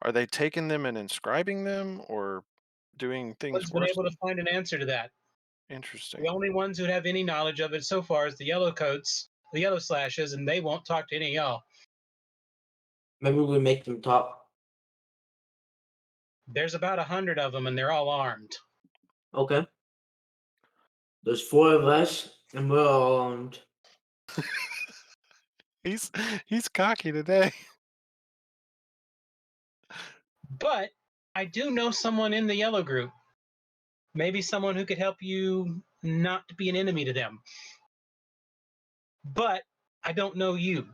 Speaker 2: Are they taking them and inscribing them, or doing
Speaker 3: No
Speaker 2: things
Speaker 3: one's been
Speaker 2: worse?
Speaker 3: able to find an answer to that.
Speaker 2: Interesting.
Speaker 3: The only ones who have any knowledge of it so far is the yellow coats, the yellow slashes, and they won't talk to any of y'all.
Speaker 4: Maybe we make them talk.
Speaker 3: There's about 100 of them, and they're all armed.
Speaker 4: Okay. There's 4 of us, and we're all armed.
Speaker 2: He's cocky today.
Speaker 3: But I do know someone in the yellow group. Maybe someone who could help you not to be an enemy to them. But I don't know you.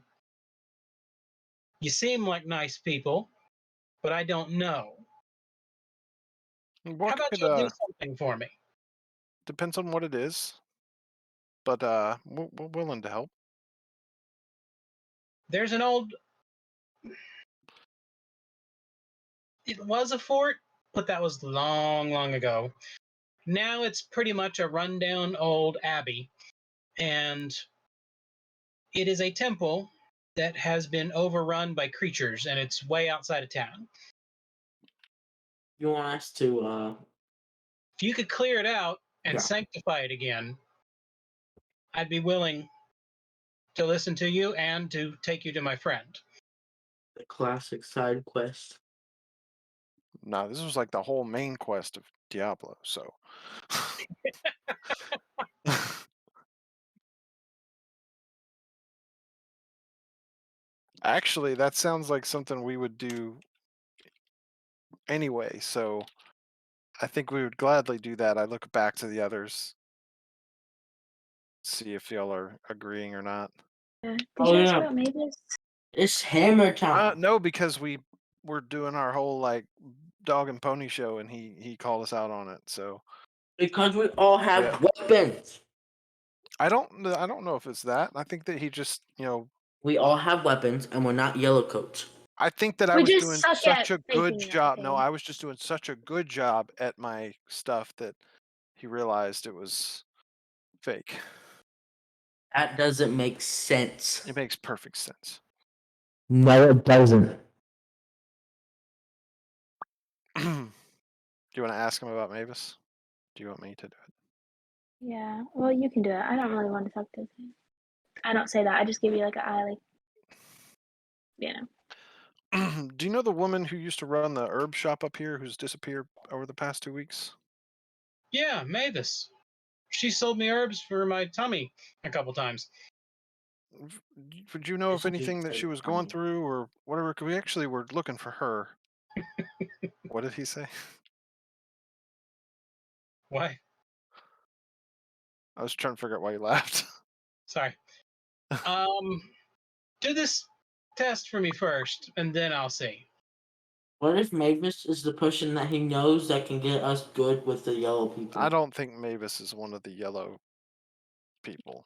Speaker 3: You seem like nice people, but I don't know. How
Speaker 2: What
Speaker 3: about
Speaker 2: could
Speaker 3: you do something for me?
Speaker 2: depends on what it is. but we're willing to help.
Speaker 3: There's an old. It was a fort, but that was long, long ago. Now it's pretty much a rundown old abbey, and it is a temple that has been overrun by creatures, and it's way outside of town.
Speaker 4: You want us to
Speaker 3: If you could clear it out and
Speaker 4: Yeah.
Speaker 3: sanctify it again, I'd be willing to listen to you and to take you to my friend.
Speaker 4: the classic side quest?
Speaker 2: No, this was like the whole main quest of Diablo. So. Actually, that sounds like something we would do anyway. So I think we would gladly do that. I look back to the others, see if y'all are agreeing or not.
Speaker 5: Yeah. Did
Speaker 4: Oh,
Speaker 5: you ask
Speaker 4: yeah.
Speaker 5: about Mavis?
Speaker 4: It's hammer time.
Speaker 2: No, because we're doing our whole like dog and pony show, and he called us out on it. So
Speaker 4: Because we all have
Speaker 2: Yeah.
Speaker 4: weapons.
Speaker 2: I don't know if it's that. I think that he just
Speaker 4: We all have weapons, and we're not yellow coats.
Speaker 2: I think that I
Speaker 5: We
Speaker 2: was
Speaker 5: just
Speaker 2: doing
Speaker 5: suck
Speaker 2: such
Speaker 5: at
Speaker 2: a good
Speaker 5: faking
Speaker 2: job. No,
Speaker 5: everything.
Speaker 2: I was just doing such a good job at my stuff that he realized it was fake.
Speaker 4: That doesn't make sense.
Speaker 2: It makes perfect sense.
Speaker 4: No, it doesn't.
Speaker 2: Do you want to ask him about Mavis? Do you want me to do it?
Speaker 5: Yeah. Well, you can do it. I don't really want to talk to him. I don't say that. I just give you like an eye, like, you know.
Speaker 2: Do you know the woman who used to run the herb shop up here who's disappeared over the past 2 weeks?
Speaker 3: Yeah, Mavis. She sold me herbs for my tummy a couple times.
Speaker 2: Would you know if
Speaker 4: Yes, you
Speaker 2: anything that
Speaker 4: said
Speaker 2: she was going
Speaker 4: tummy.
Speaker 2: through or whatever? 'Cause we actually were looking for her. What did he say?
Speaker 3: Why?
Speaker 2: I was trying to figure out why you laughed.
Speaker 3: Sorry. Do this test for me first, and then I'll see.
Speaker 4: What if Mavis is the person that he knows that can get us good with the yellow people?
Speaker 2: I don't think Mavis is one of the yellow people.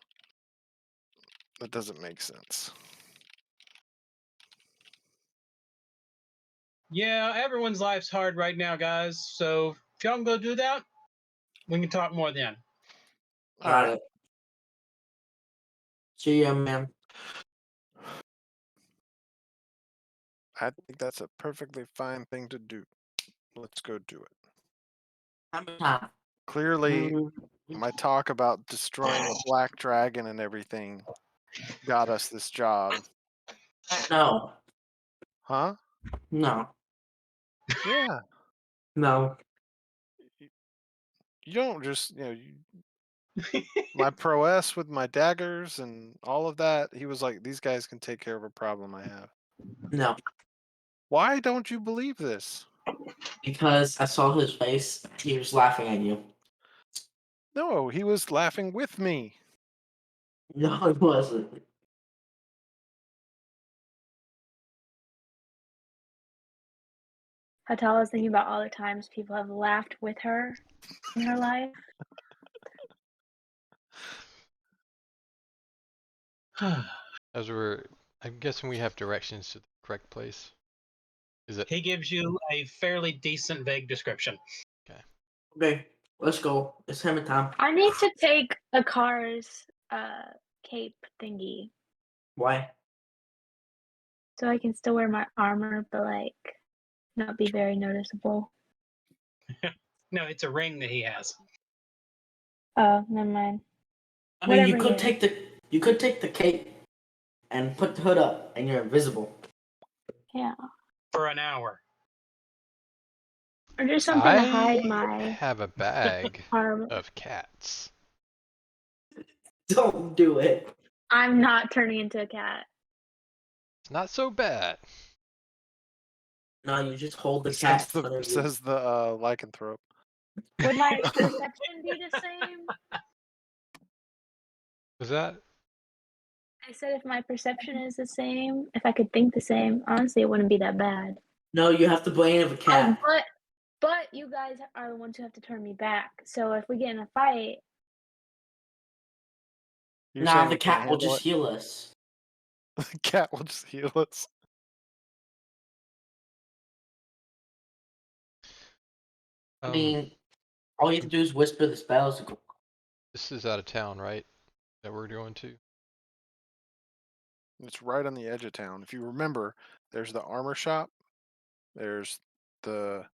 Speaker 2: That doesn't make sense.
Speaker 3: Yeah, everyone's life's hard right now, guys. So if y'all can go do that, we can talk more then.
Speaker 2: All right.
Speaker 4: Alright. See ya, man.
Speaker 2: I think that's a perfectly fine thing to do. Let's go do it.
Speaker 4: Hammer time.
Speaker 2: Clearly,
Speaker 4: Mm,
Speaker 2: my talk about destroying a black dragon and everything got us this job.
Speaker 4: No.
Speaker 2: Huh?
Speaker 4: No.
Speaker 2: Yeah.
Speaker 4: No.
Speaker 2: You don't just, my prowess with my daggers and all of that. He was like, these guys can take care of a problem I have.
Speaker 4: No.
Speaker 2: Why don't you believe this?
Speaker 4: Because I saw his face. He was laughing at you.
Speaker 2: No, he was laughing with me.
Speaker 4: No, it wasn't.
Speaker 5: Hatala was thinking about all the times people have laughed with her in her life.
Speaker 1: I'm guessing we have directions to the correct place. Is it?
Speaker 3: He gives you a fairly decent vague description.
Speaker 4: Okay, let's go. It's hammer time.
Speaker 5: I need to take a car's cape thingy
Speaker 4: Why?
Speaker 5: so I can still wear my armor, but like not be very noticeable.
Speaker 3: No, it's a ring that he has.
Speaker 5: Oh, never mind.
Speaker 4: I mean, you
Speaker 5: Whatever
Speaker 4: could
Speaker 5: it is.
Speaker 4: take the cape and put the hood up, and you're invisible.
Speaker 5: Yeah.
Speaker 3: For an hour.
Speaker 5: Or just something to
Speaker 1: I
Speaker 5: hide my
Speaker 1: have a bag
Speaker 5: armor.
Speaker 1: of cats.
Speaker 4: Don't do it.
Speaker 5: I'm not turning into a cat.
Speaker 1: It's not so bad.
Speaker 4: No, you just hold the cat.
Speaker 2: Says the lycanthrope.
Speaker 5: Would my perception be the same?
Speaker 1: Was that?
Speaker 5: I said if my perception is the same, if I could think the same, honestly, it wouldn't be that bad.
Speaker 4: No, you have the brain of a cat.
Speaker 5: Oh, but you guys are the ones who have to turn me back. So if we get in a fight,
Speaker 2: You're
Speaker 4: Nah,
Speaker 2: saying
Speaker 4: the
Speaker 2: we can't
Speaker 4: cat will
Speaker 2: handle
Speaker 4: just heal us.
Speaker 2: it? The cat will just heal us.
Speaker 4: I mean, all you have to do is whisper the spells.
Speaker 1: This is out of town, right? That we're going to?
Speaker 2: It's right on the edge of town. If you remember, there's the armor shop. There's the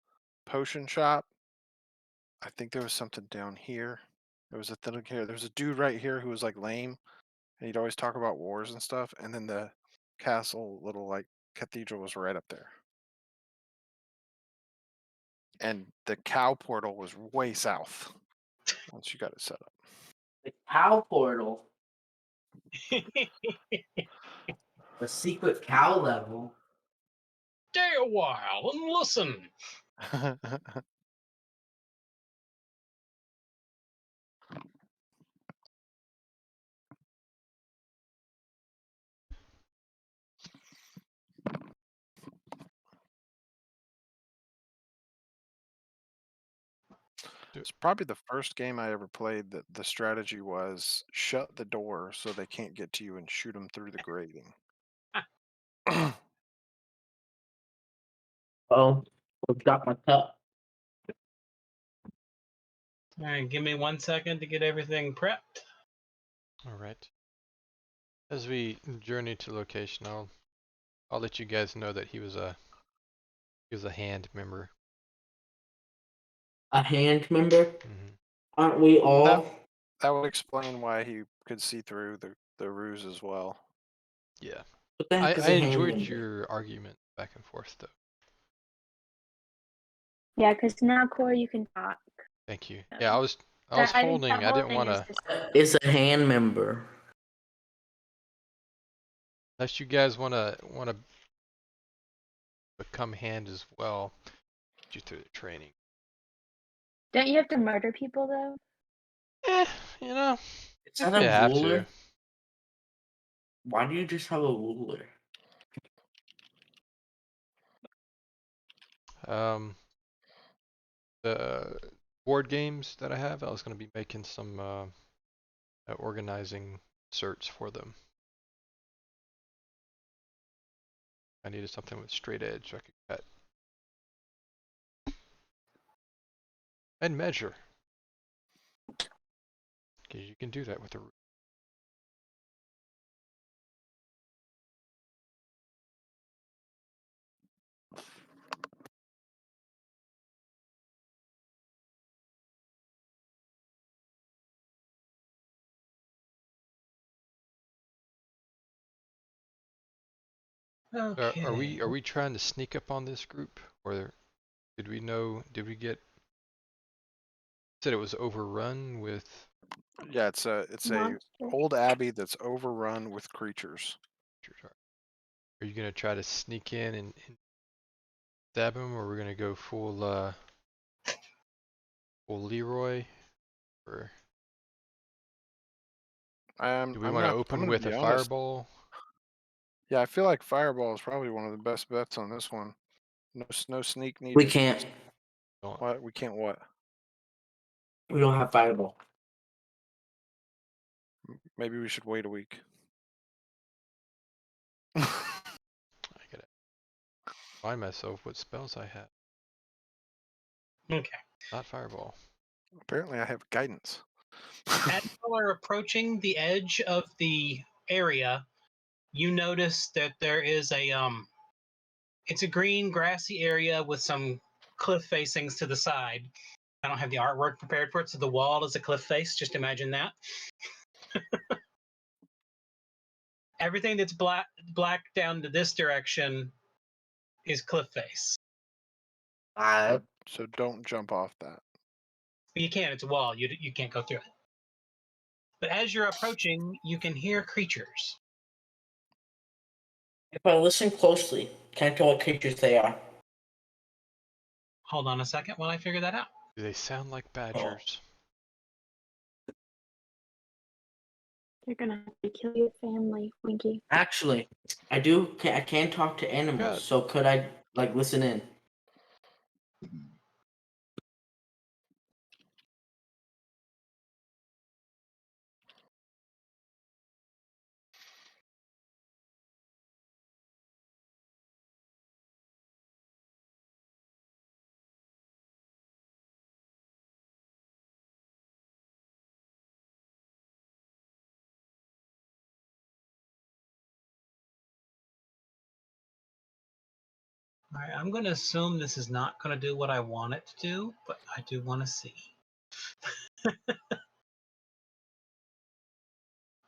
Speaker 2: potion shop. I think there was something down here. There was a thing here. There was a dude right here who was like lame, and he'd always talk about wars and stuff. And then the castle, little like cathedral, was right up there. And the cow portal was way south. Once you got it set up.
Speaker 4: The cow portal, the secret cow level.
Speaker 3: Stay a while and listen.
Speaker 2: It's probably the first game I ever played that the strategy was shut the door so they can't get to you and shoot them through the grating.
Speaker 4: Oh, forgot my cup.
Speaker 3: All right, give me 1 second to get everything prepped.
Speaker 1: All right. As we journey to location, I'll let you guys know that he was a hand member.
Speaker 4: A hand member?
Speaker 1: Hmm.
Speaker 4: Aren't we all?
Speaker 2: That would explain why he could see through the ruse as well.
Speaker 1: Yeah.
Speaker 4: What the heck is
Speaker 1: I
Speaker 4: a hand
Speaker 1: enjoyed
Speaker 4: member?
Speaker 1: your argument back and forth, though.
Speaker 5: Yeah, because now, Corey, you can talk.
Speaker 1: Thank you. Yeah, I was
Speaker 5: I didn't
Speaker 1: holding.
Speaker 5: stop
Speaker 1: I didn't
Speaker 5: holding
Speaker 1: want
Speaker 5: is
Speaker 1: to.
Speaker 5: just
Speaker 4: Is a hand member.
Speaker 1: Unless you guys want to become hand as well, get you through the training.
Speaker 5: Don't you have to murder people though?
Speaker 1: You know,
Speaker 4: Is
Speaker 1: if
Speaker 4: that
Speaker 1: you
Speaker 4: a
Speaker 1: have
Speaker 4: ruler? Why do you just have a ruler?
Speaker 1: to. The board games that I have, I was going to be making some organizing certs for them. I needed something with straight edge so I could cut and measure. Because you can do that with a ruler.
Speaker 3: Okay.
Speaker 1: Are we trying to sneak up on this group, or did we know? Did we get? Said it was overrun with.
Speaker 2: Yeah, it's a
Speaker 5: Monster.
Speaker 2: old abbey that's overrun with creatures.
Speaker 1: Are you gonna try to sneak in and stab him, or we're gonna go full Leroy, or do we want to
Speaker 2: I'm
Speaker 1: open
Speaker 2: gonna
Speaker 1: with
Speaker 2: be
Speaker 1: a
Speaker 2: honest.
Speaker 1: fireball?
Speaker 2: Yeah, I feel like fireball is probably one of the best bets on this one. No sneak needed.
Speaker 4: We can't.
Speaker 2: What? We can't what?
Speaker 4: We don't have fireball.
Speaker 2: Maybe we should wait a week.
Speaker 1: I gotta remind myself what spells I have.
Speaker 3: Okay.
Speaker 1: Not fireball.
Speaker 2: Apparently, I have guidance.
Speaker 3: As you are approaching the edge of the area, you notice that there is it's a green grassy area with some cliff facings to the side. I don't have the artwork prepared for it, so the wall is a cliff face. Just imagine that. Everything that's black down to this direction is cliff face.
Speaker 2: So don't jump off that.
Speaker 3: But you can't. It's a wall. You can't go through it. But as you're approaching, you can hear creatures.
Speaker 4: If I listen closely, can't tell what creatures they are.
Speaker 3: Hold on a second while I figure that out.
Speaker 1: Do they sound like badgers?
Speaker 5: They're gonna have to kill your family, Winky.
Speaker 4: Actually, I can talk to animals.
Speaker 1: Good.
Speaker 4: So could I like listen in?
Speaker 3: All right, I'm going to assume this is not going to do what I want it to do, but I do want to see.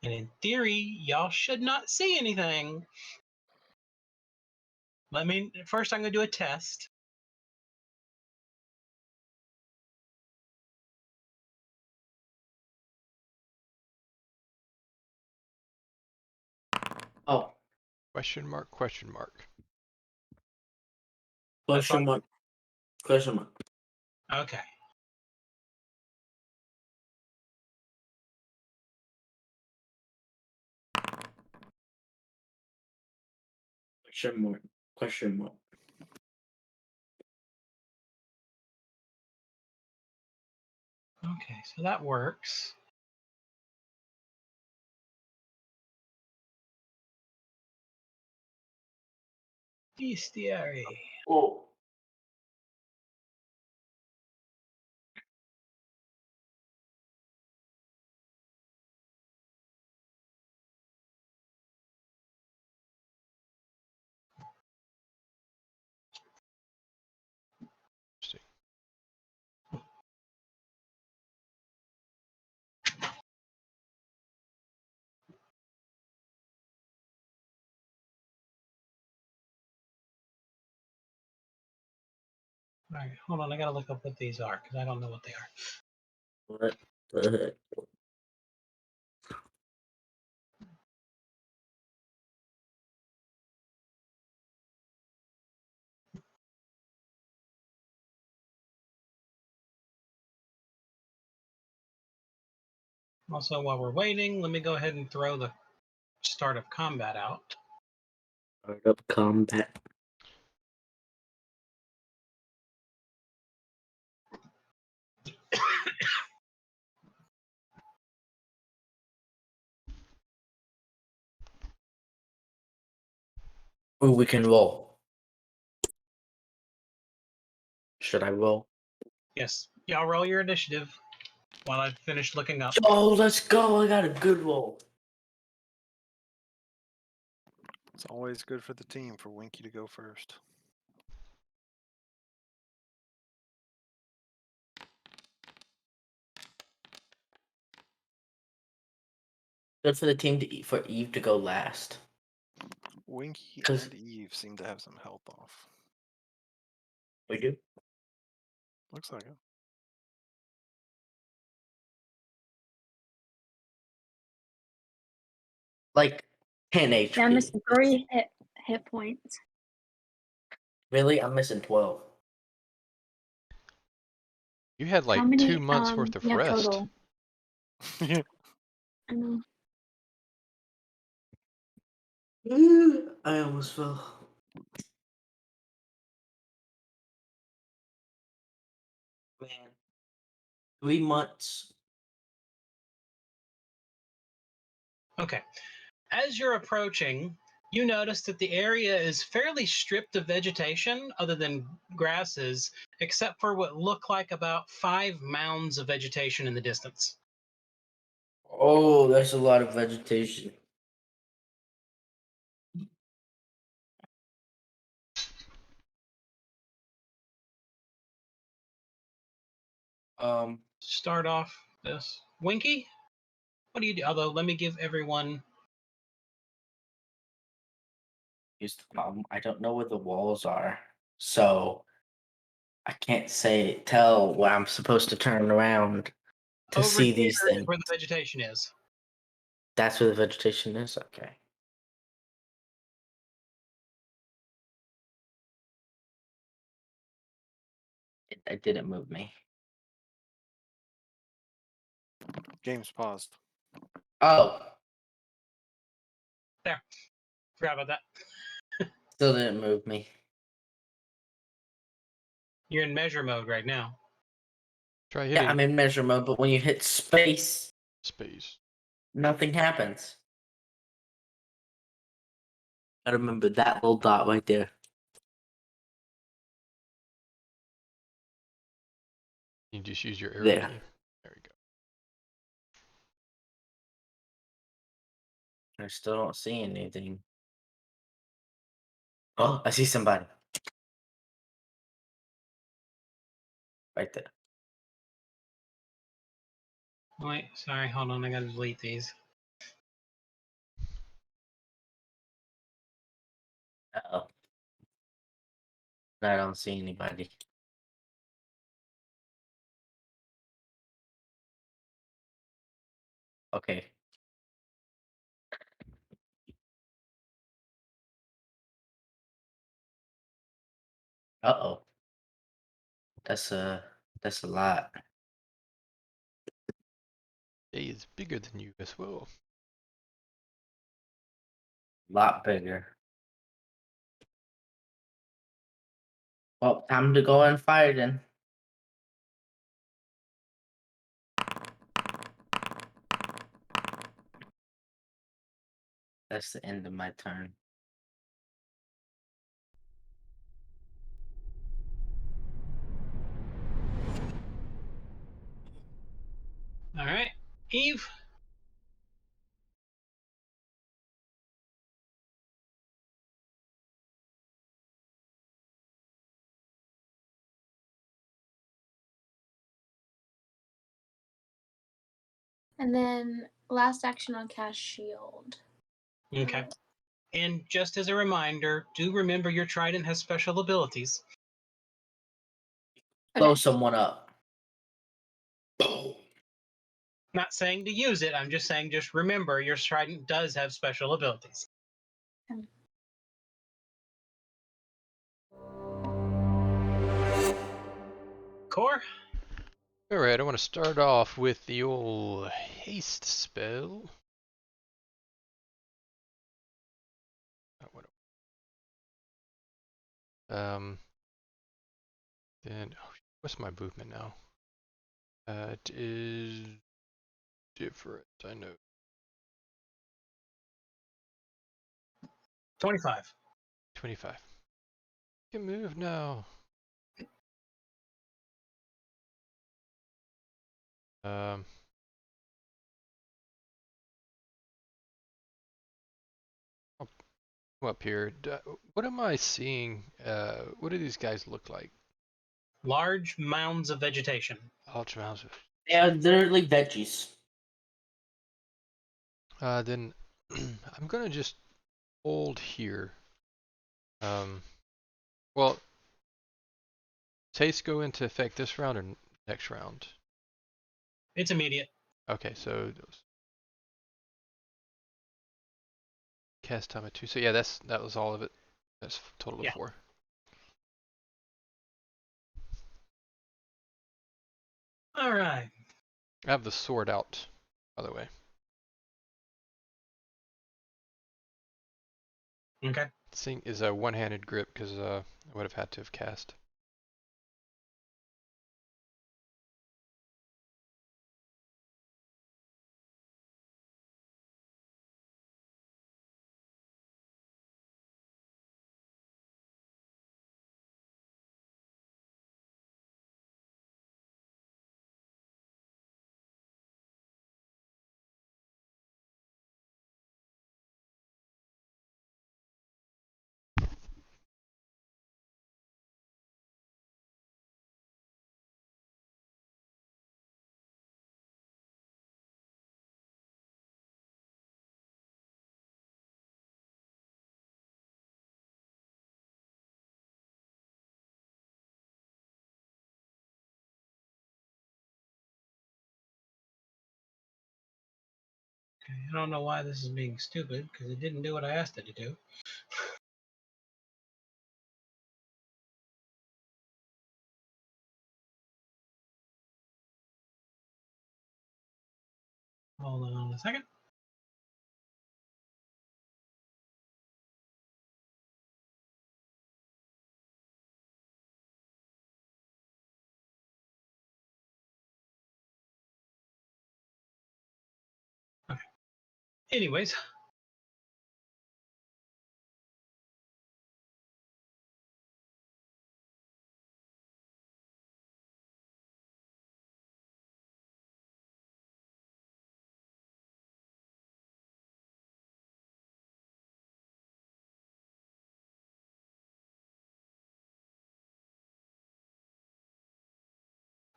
Speaker 3: And in theory, y'all should not see anything. First I'm going to do a test.
Speaker 4: Oh,
Speaker 1: Question mark, question mark.
Speaker 4: question mark. Question mark.
Speaker 3: Okay.
Speaker 4: Question mark. Question mark.
Speaker 3: Okay, so that works. Bestiary.
Speaker 4: Oh.
Speaker 1: Interesting.
Speaker 3: All right, hold on. I got to look up what these are because I don't know what they are.
Speaker 4: What the heck?
Speaker 3: Also, while we're waiting, let me go ahead and throw the start of combat out.
Speaker 4: Start up combat. Oh, we can roll. Should I roll?
Speaker 3: Yes, y'all roll your initiative while I finish looking up.
Speaker 4: Oh, let's go. I got a good roll.
Speaker 2: It's always good for the team for Winky to go first.
Speaker 4: Good for the team to eat for Eve to go last.
Speaker 2: Winky
Speaker 4: 'Cause-
Speaker 2: and Eve seem to have some health off.
Speaker 4: We do.
Speaker 2: Looks like it.
Speaker 4: Like 10 HP.
Speaker 5: Yeah, I'm missing 3 hit points.
Speaker 4: Really? I'm missing 12.
Speaker 1: You had like
Speaker 5: How many
Speaker 1: 2 months worth of
Speaker 5: you have
Speaker 1: rest.
Speaker 5: total? I know.
Speaker 4: I almost fell. Man. 3 months.
Speaker 3: Okay. As you're approaching, you notice that the area is fairly stripped of vegetation other than grasses, except for what look like about 5 mounds of vegetation in the distance.
Speaker 4: Oh, that's a lot of vegetation.
Speaker 3: Start off this. Winky, what do you do? Although, let me give everyone.
Speaker 4: Here's the problem. I don't know where the walls are. So I can't tell where I'm supposed to turn around to
Speaker 3: Over
Speaker 4: see
Speaker 3: here
Speaker 4: these
Speaker 3: is
Speaker 4: things.
Speaker 3: where the vegetation is.
Speaker 4: That's where the vegetation is? Okay. It didn't move me.
Speaker 2: Game's paused.
Speaker 4: Oh,
Speaker 3: There. Forgot about that.
Speaker 4: still didn't move me.
Speaker 3: You're in measure mode right now.
Speaker 1: Try
Speaker 4: Yeah,
Speaker 1: hitting
Speaker 4: I'm in measure mode, but when you hit space,
Speaker 1: space.
Speaker 4: nothing happens. I remember that little dot right there.
Speaker 1: You just use your arrow
Speaker 4: There.
Speaker 1: key. There you go.
Speaker 4: I still don't see anything. Oh, I see somebody. right there.
Speaker 3: Wait, sorry, hold on. I gotta delete these.
Speaker 4: Uh-oh. I don't see anybody. Okay. Uh-oh. That's a lot.
Speaker 1: Jay is bigger than you as well.
Speaker 4: Lot bigger. Well, time to go and fire then. That's the end of my turn.
Speaker 3: All right, Eve.
Speaker 6: And then last action on cast shield.
Speaker 3: Okay. And just as a reminder, do remember your trident has special abilities.
Speaker 4: Blow
Speaker 6: Okay.
Speaker 4: someone up.
Speaker 3: Not saying to use it. I'm just saying, just remember your trident does have special abilities. Core.
Speaker 1: Alright, I want to start off with the old haste spell. Then what's my movement now? It is different, I know.
Speaker 3: 25.
Speaker 1: 25. Can move now. I'll come up here. What am I seeing? What do these guys look like?
Speaker 3: Large mounds of vegetation.
Speaker 1: Large mounds of.
Speaker 4: They are literally veggies.
Speaker 1: Then I'm gonna just hold here. Well, haste go into effect this round or next round?
Speaker 3: It's immediate.
Speaker 1: Okay, so cast time of 2. So yeah, that was all of it. That's total of 4.
Speaker 3: All right.
Speaker 1: I have the sword out, by the way.
Speaker 3: Okay.
Speaker 1: This thing is a one-handed grip because I would have had to have cast.
Speaker 3: Okay. I don't know why this is being stupid because it didn't do what I asked it to do. Hold on a second. Okay. Anyways,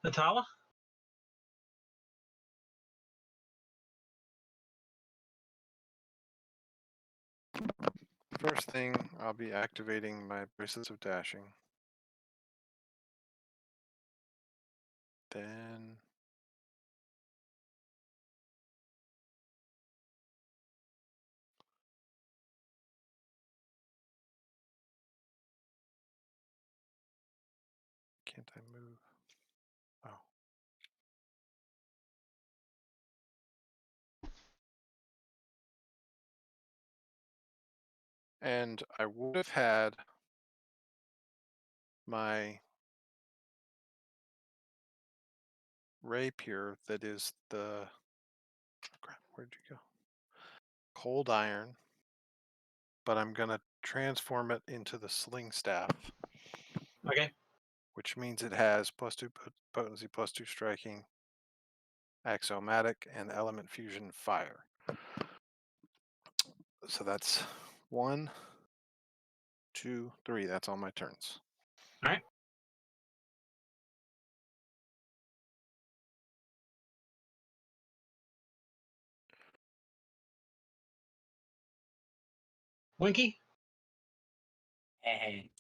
Speaker 3: Natala?
Speaker 2: First thing, I'll be activating my bracelets of dashing. Then can't I move? Oh. And I would have had my rapier that is the crap, where'd you go? Cold iron, but I'm gonna transform it into the sling staff,
Speaker 3: Okay.
Speaker 2: which means it has +2 potency, +2 striking, axiomatic, and element fusion fire. So that's 1, 2, 3. That's all my turns.
Speaker 3: All right. Winky?
Speaker 4: Hey.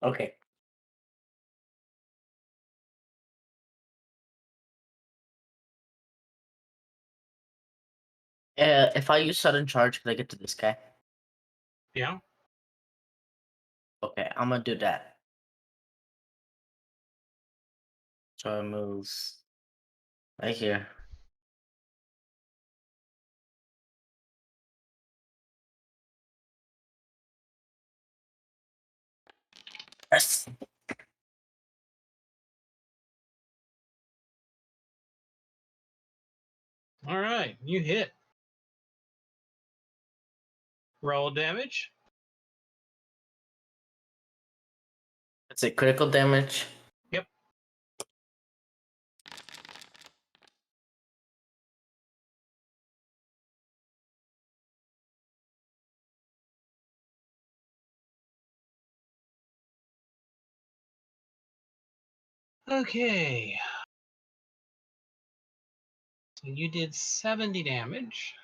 Speaker 4: Okay. If I use sudden charge, can I get to this guy?
Speaker 3: Yeah.
Speaker 4: Okay, I'm gonna do that. So I move right here. Yes.
Speaker 3: All right. You hit. Roll damage.
Speaker 4: It's a critical damage.
Speaker 3: Yep. Okay. So you did 70 damage.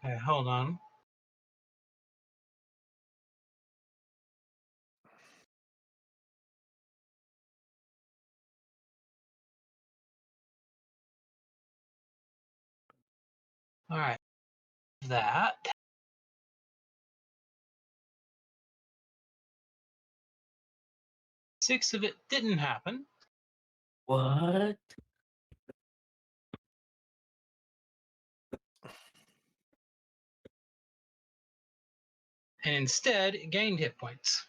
Speaker 3: Okay, hold on. All right. That. Six of it didn't happen.
Speaker 4: What?
Speaker 3: And instead, it gained hit points.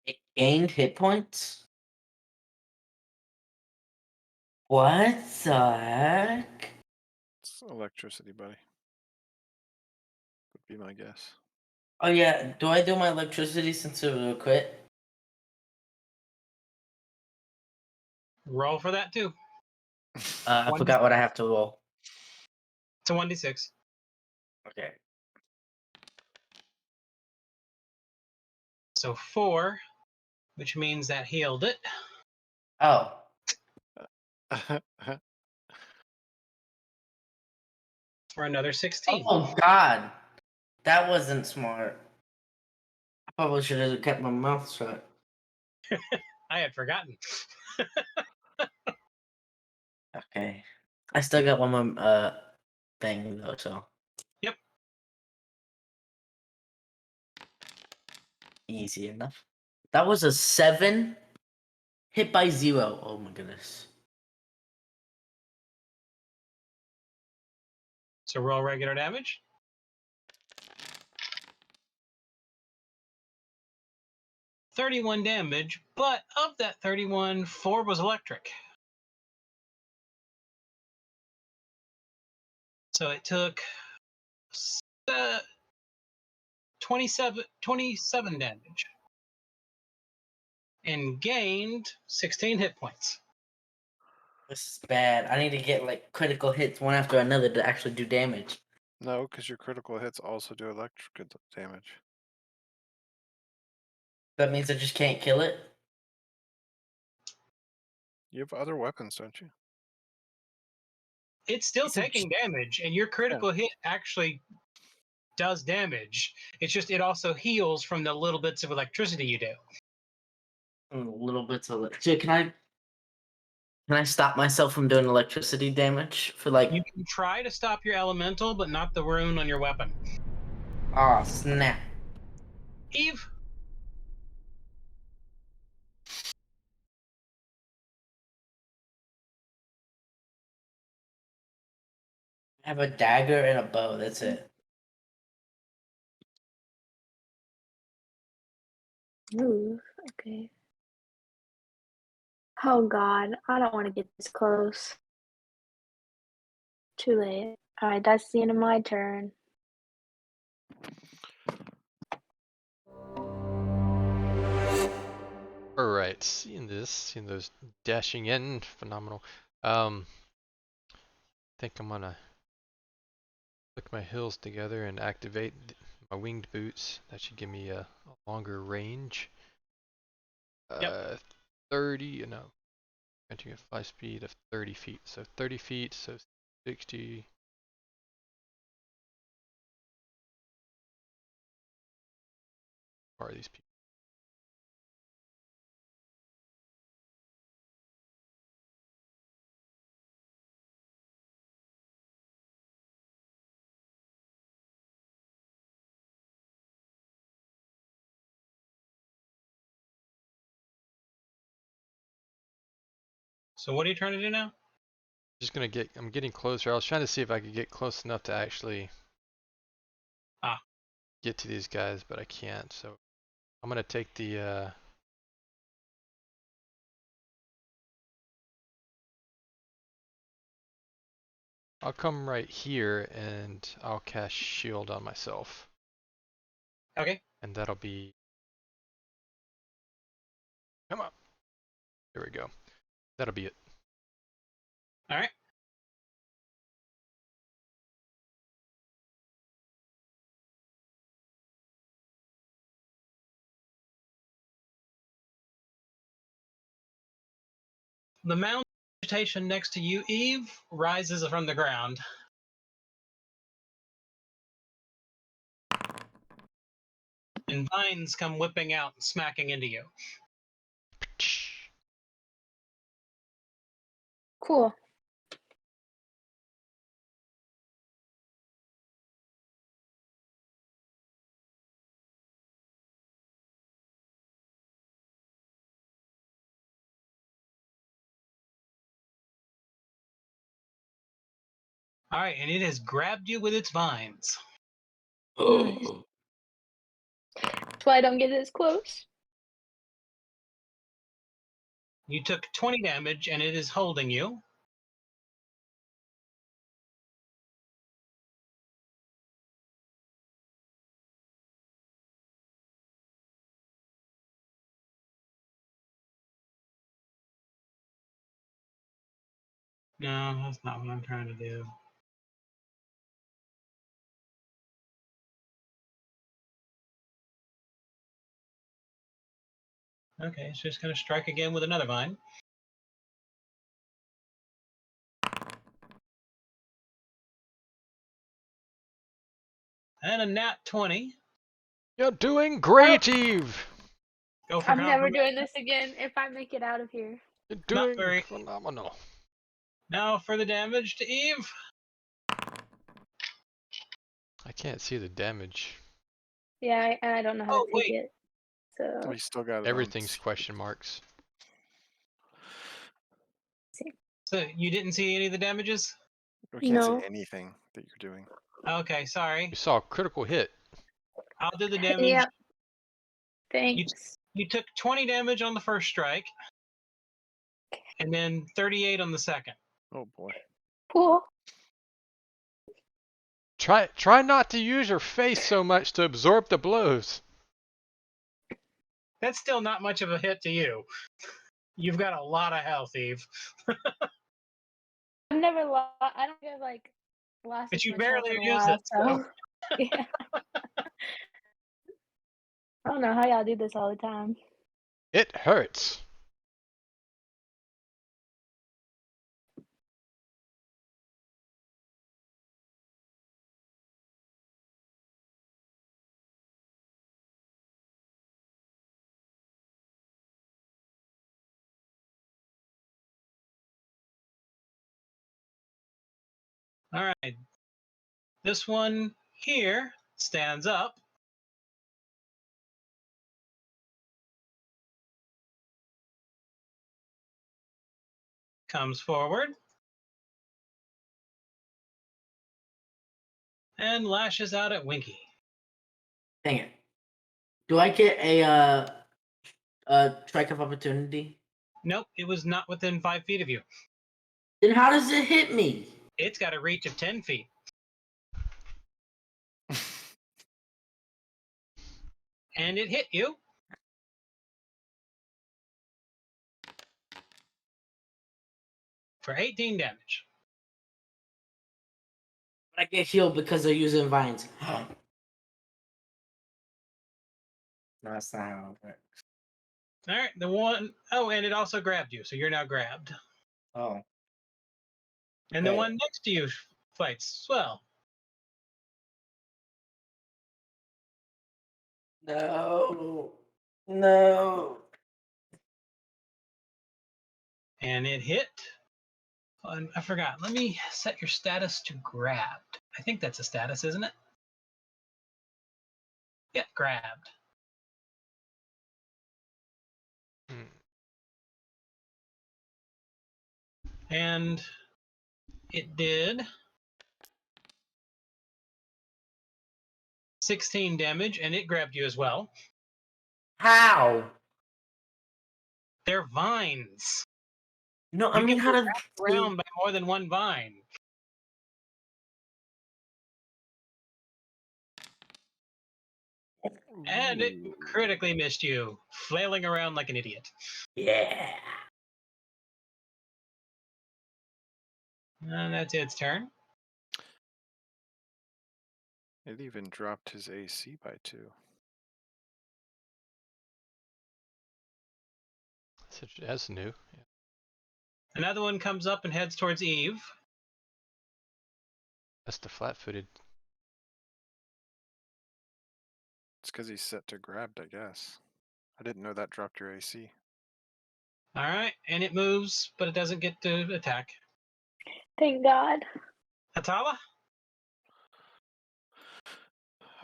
Speaker 4: It gained hit points? What the heck?
Speaker 2: It's electricity, buddy. Would be my guess.
Speaker 4: Oh yeah, do I do my electricity since it was a quit?
Speaker 3: Roll for that too.
Speaker 4: I
Speaker 3: One-
Speaker 4: forgot what I have to roll.
Speaker 3: It's a 1d6.
Speaker 4: Okay.
Speaker 3: So 4, which means that healed it
Speaker 4: Oh.
Speaker 3: for another 16.
Speaker 4: Oh god. That wasn't smart. I probably should have kept my mouth shut.
Speaker 3: I had forgotten.
Speaker 4: Okay. I still got one more thing though, so.
Speaker 3: Yep.
Speaker 4: Easy enough. That was a 7 hit by 0. Oh my goodness.
Speaker 3: So roll regular damage. $31 damage, but of that 31, 4 was electric. So it took 27 damage. And gained 16 hit points.
Speaker 4: This is bad. I need to get like critical hits one after another to actually do damage.
Speaker 2: No, because your critical hits also do electric damage.
Speaker 4: That means I just can't kill it.
Speaker 2: You have other weapons, don't you?
Speaker 3: It's still
Speaker 4: It's a
Speaker 3: taking damage, and your critical hit actually does damage. It's just it also heals from the little bits of electricity you do.
Speaker 4: Little bits of it. So can I stop myself from doing electricity damage for like?
Speaker 3: You can try to stop your elemental, but not the rune on your weapon.
Speaker 4: Oh snap!
Speaker 3: Eve,
Speaker 4: I have a dagger and a bow. That's it.
Speaker 5: Ooh, okay. Oh God, I don't want to get this close. Too late. All right, that's the end of my turn.
Speaker 1: Alright, seeing those dashing in, phenomenal. Think I'm gonna click my heels together and activate my winged boots. That should give me a longer range. 30, no. Granting a fly speed of 30 feet. So 30 feet, so 60. Are these people?
Speaker 3: so what are you trying to do now?
Speaker 1: I'm getting closer. I was trying to see if I could get close enough to actually get to these guys, but I can't. So I'm gonna take the I'll come right here and I'll cast shield on myself.
Speaker 3: Okay.
Speaker 1: And that'll be, come on. There we go. That'll be it.
Speaker 3: All right. The mound vegetation next to you, Eve, rises from the ground. And vines come whipping out and smacking into you.
Speaker 5: Cool.
Speaker 3: All right, and it has grabbed you with its vines.
Speaker 5: Nice. That's why I don't get this close.
Speaker 3: You took 20 damage, and it is holding you. No, that's not what I'm trying to do. Okay, so it's going to strike again with another vine. And a nat 20.
Speaker 1: You're doing great, Eve!
Speaker 3: Go for
Speaker 5: I'm never
Speaker 3: compliment.
Speaker 5: doing this again if I make it out of here.
Speaker 1: You're
Speaker 3: Not
Speaker 1: doing
Speaker 3: very.
Speaker 1: phenomenal.
Speaker 3: Now for the damage to Eve.
Speaker 1: I can't see the damage.
Speaker 5: Yeah, I don't know how
Speaker 3: Oh,
Speaker 5: to take
Speaker 3: wait.
Speaker 5: it. So
Speaker 2: We still got it.
Speaker 1: Everything's question marks.
Speaker 3: So you didn't see any of the damages?
Speaker 2: We can't
Speaker 5: No.
Speaker 2: see anything that you're doing.
Speaker 3: Okay, sorry.
Speaker 1: You saw a critical hit.
Speaker 3: I'll do the damage.
Speaker 5: Yeah. Thanks.
Speaker 3: You took 20 damage on the first strike, and then 38 on the second.
Speaker 2: Oh boy.
Speaker 5: Cool.
Speaker 1: Try not to use your face so much to absorb the blows.
Speaker 3: That's still not much of a hit to you. You've got a lot of health, Eve.
Speaker 5: I've never lost. I don't get like lost
Speaker 3: But
Speaker 5: this
Speaker 3: you
Speaker 5: much health
Speaker 3: barely
Speaker 5: in a
Speaker 3: use
Speaker 5: while.
Speaker 3: it, so.
Speaker 5: Yeah. I don't know how y'all do this all the time.
Speaker 1: It hurts.
Speaker 3: All right. This one here stands up. Comes forward. And lashes out at Winky.
Speaker 4: Dang it. Do I get a strike of opportunity?
Speaker 3: Nope, it was not within 5 feet of you.
Speaker 4: Then how does it hit me?
Speaker 3: It's got a reach of 10 feet. And it hit you. For 18 damage.
Speaker 4: I get healed because they're using vines. That's not how it works.
Speaker 3: All right, the one oh, and it also grabbed you, so you're now grabbed.
Speaker 4: Oh.
Speaker 3: And the
Speaker 4: Right.
Speaker 3: one next to you fights as well.
Speaker 4: No. No.
Speaker 3: And it hit. I forgot. Let me set your status to grabbed. I think that's a status, isn't it? Yeah, grabbed.
Speaker 1: Hmm.
Speaker 3: And it did 16 damage, and it grabbed you as well.
Speaker 4: How?
Speaker 3: They're vines.
Speaker 4: No, I
Speaker 3: You
Speaker 4: mean
Speaker 3: can
Speaker 4: how
Speaker 3: be
Speaker 4: to
Speaker 3: wrapped around by more than one vine. And it critically missed you, flailing around like an idiot.
Speaker 4: Yeah.
Speaker 3: And that's its turn.
Speaker 2: It even dropped his AC by 2.
Speaker 1: That's new. Yeah.
Speaker 3: Another one comes up and heads towards Eve.
Speaker 1: That's the flat-footed.
Speaker 2: It's because he's set to grabbed, I guess. I didn't know that dropped your AC.
Speaker 3: All right, and it moves, but it doesn't get to attack.
Speaker 5: Thank God.
Speaker 3: Atala?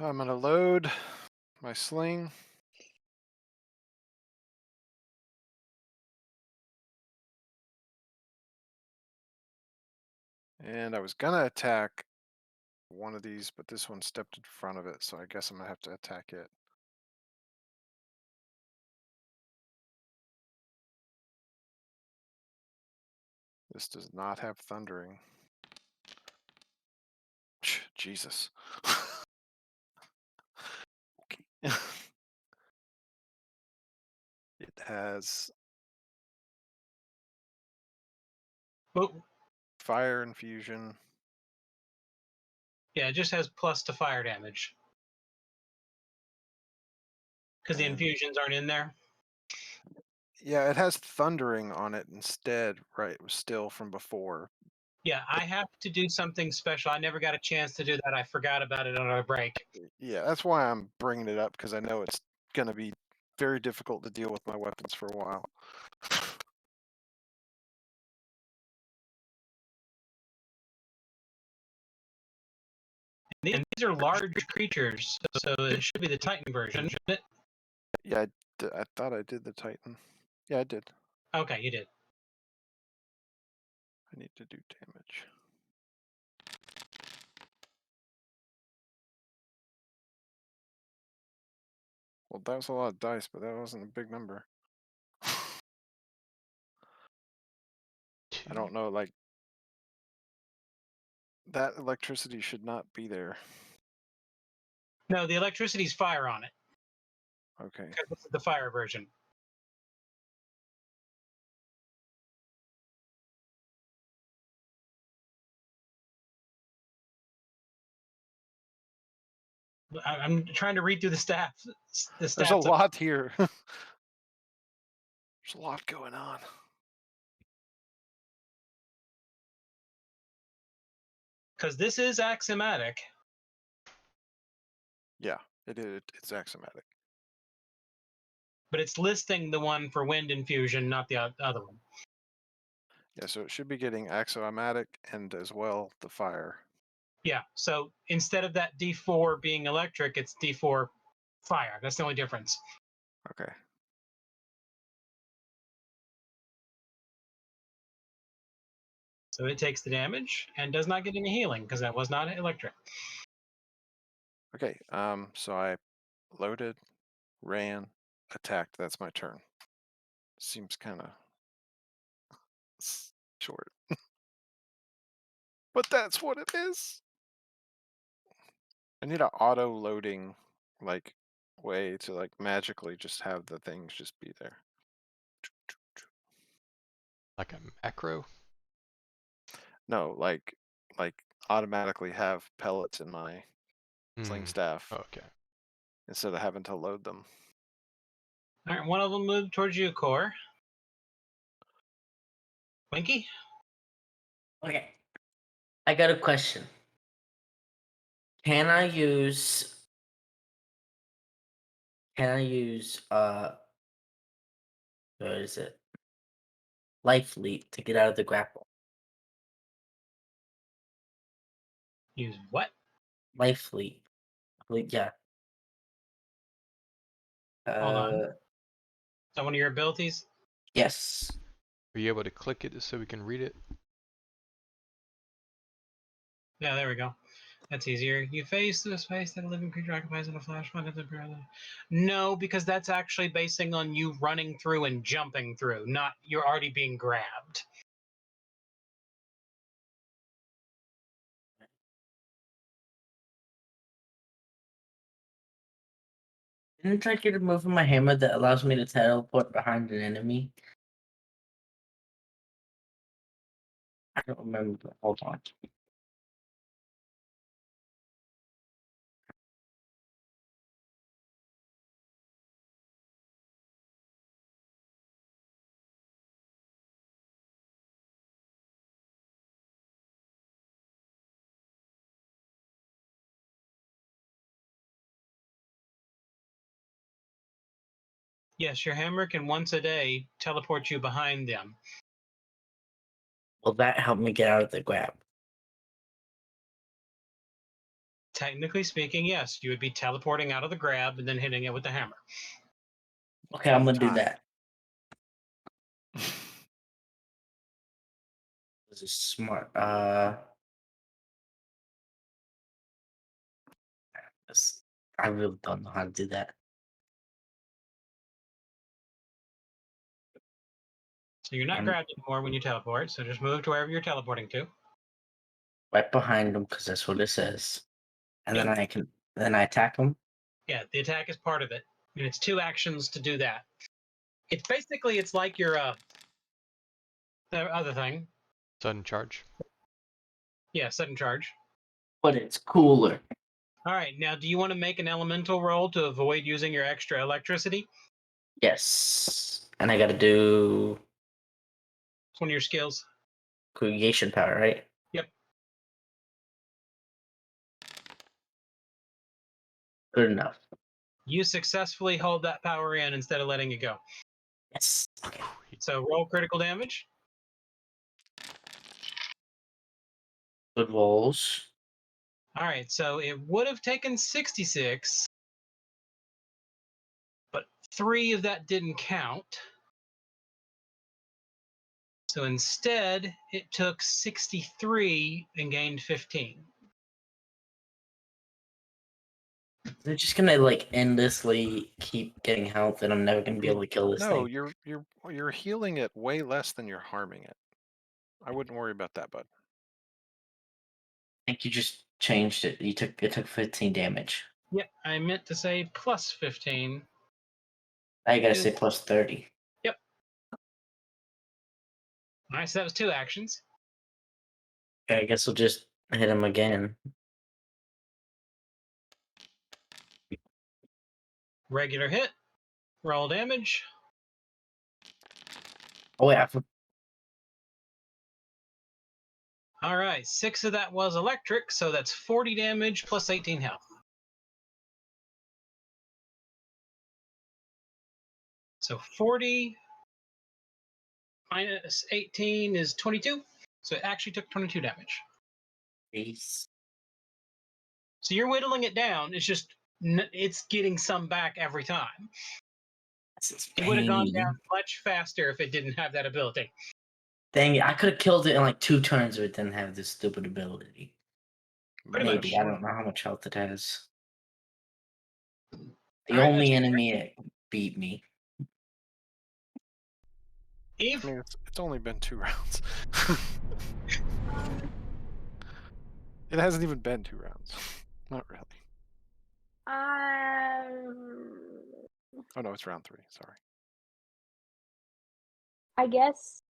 Speaker 2: I'm gonna load my sling. And I was gonna attack one of these, but this one stepped in front of it, so I guess I'm gonna have to attack it. This does not have thundering. Jesus. Okay. It has
Speaker 3: Oh,
Speaker 2: fire infusion.
Speaker 3: yeah, it just has plus to fire damage. Because the
Speaker 2: And-
Speaker 3: infusions aren't in there.
Speaker 2: Yeah, it has thundering on it instead, right? It was still from before.
Speaker 3: Yeah, I have to do something special. I never got a chance to do that. I forgot about it on our break.
Speaker 2: Yeah, that's why I'm bringing it up, because I know it's gonna be very difficult to deal with my weapons for a while.
Speaker 3: And these are large creatures, so it should be the Titan version, shouldn't it?
Speaker 2: Yeah, I thought I did the Titan. Yeah, I did.
Speaker 3: Okay, you did.
Speaker 2: I need to do damage. Well, that was a lot of dice, but that wasn't a big number. I don't know, like, that electricity should not be there.
Speaker 3: No, the electricity's fire on it.
Speaker 2: Okay.
Speaker 3: Because this is the fire version. I'm trying to read through the stats.
Speaker 2: There's a lot here. There's a lot going on.
Speaker 3: Because this is axiomatic.
Speaker 2: Yeah, it's axiomatic.
Speaker 3: But it's listing the one for wind infusion, not the other one.
Speaker 2: Yeah, so it should be getting axiomatic and as well the fire.
Speaker 3: Yeah, so instead of that D4 being electric, it's D4 fire. That's the only difference.
Speaker 2: Okay.
Speaker 3: So it takes the damage and does not get any healing because that was not electric.
Speaker 2: Okay, so I loaded, ran, attacked. That's my turn. Seems kind of short. But that's what it is. I need an auto loading like way to like magically just have the things just be there.
Speaker 1: Like a macro?
Speaker 2: No, like automatically have pellets in my sling staff
Speaker 1: Okay.
Speaker 2: instead of having to load them.
Speaker 3: All right, one of them moved towards you, Core. Winky?
Speaker 4: Okay. I got a question. Can I use what is it? Life Leap to get out of the grapple.
Speaker 3: Use what?
Speaker 4: Life Leap. Yeah.
Speaker 3: Hold on. Is that one of your abilities?
Speaker 4: Yes.
Speaker 1: Are you able to click it so we can read it?
Speaker 3: Yeah, there we go. That's easier. You face the space that a living creature occupies in a flash flood. No, because that's actually basing on you running through and jumping through, not you're already being grabbed.
Speaker 4: Didn't I get a move from my hammer that allows me to teleport behind an enemy? I don't remember. Hold on.
Speaker 3: Yes, your hammer can once a day teleport you behind them.
Speaker 4: Will that help me get out of the grab?
Speaker 3: Technically speaking, yes, you would be teleporting out of the grab and then hitting it with the hammer.
Speaker 4: Okay, I'm gonna do
Speaker 2: Time.
Speaker 4: that. This is smart. I really don't know how to do that.
Speaker 3: So you're not
Speaker 4: And
Speaker 3: grabbed anymore when you teleport, so just move to wherever you're teleporting to.
Speaker 4: right behind them because that's what it says. And
Speaker 3: Yeah.
Speaker 4: then I attack them.
Speaker 3: Yeah, the attack is part of it. And it's 2 actions to do that. It's basically, it's like your the other thing.
Speaker 1: Sudden charge?
Speaker 3: Yeah, sudden charge.
Speaker 4: But it's cooler.
Speaker 3: All right, now do you want to make an elemental roll to avoid using your extra electricity?
Speaker 4: Yes. And I gotta do
Speaker 3: It's one of your skills.
Speaker 4: creation power, right?
Speaker 3: Yep.
Speaker 4: Good enough.
Speaker 3: You successfully hold that power in instead of letting it go.
Speaker 4: Yes. Okay.
Speaker 3: So roll critical damage.
Speaker 4: Good rolls.
Speaker 3: All right, so it would have taken 66, but 3 of that didn't count. So instead, it took 63 and gained 15.
Speaker 4: They're just gonna like endlessly keep getting health, and I'm never gonna be able to kill this
Speaker 2: No,
Speaker 4: thing.
Speaker 2: you're healing it way less than you're harming it. I wouldn't worry about that, bud.
Speaker 4: think you just changed it. It took 15 damage.
Speaker 3: Yep, I meant to say plus 15.
Speaker 4: Now you gotta
Speaker 3: Is-
Speaker 4: say plus 30.
Speaker 3: Yep. Nice, that was 2 actions.
Speaker 4: Okay, I guess we'll just hit him again.
Speaker 3: Regular hit. Roll damage.
Speaker 4: Oh wait, I forgot.
Speaker 3: All right, 6 of that was electric, so that's 40 damage plus 18 health. So 40 minus 18 is 22. So it actually took 22 damage.
Speaker 4: Jeez.
Speaker 3: So you're whittling it down. It's just it's getting some back every time.
Speaker 4: That's
Speaker 3: It would have gone down
Speaker 4: pain.
Speaker 3: much faster if it didn't have that ability.
Speaker 4: Dang it, I could have killed it in like 2 turns if it didn't have this stupid ability.
Speaker 3: Pretty
Speaker 4: Maybe.
Speaker 3: much.
Speaker 4: I don't know how much health it has. The
Speaker 3: All right,
Speaker 4: only
Speaker 3: that's your
Speaker 4: enemy it beat me.
Speaker 3: Eve.
Speaker 2: I mean, it's only been 2 rounds. It hasn't even been 2 rounds. Not really. Oh no, it's round 3. Sorry.
Speaker 5: I guess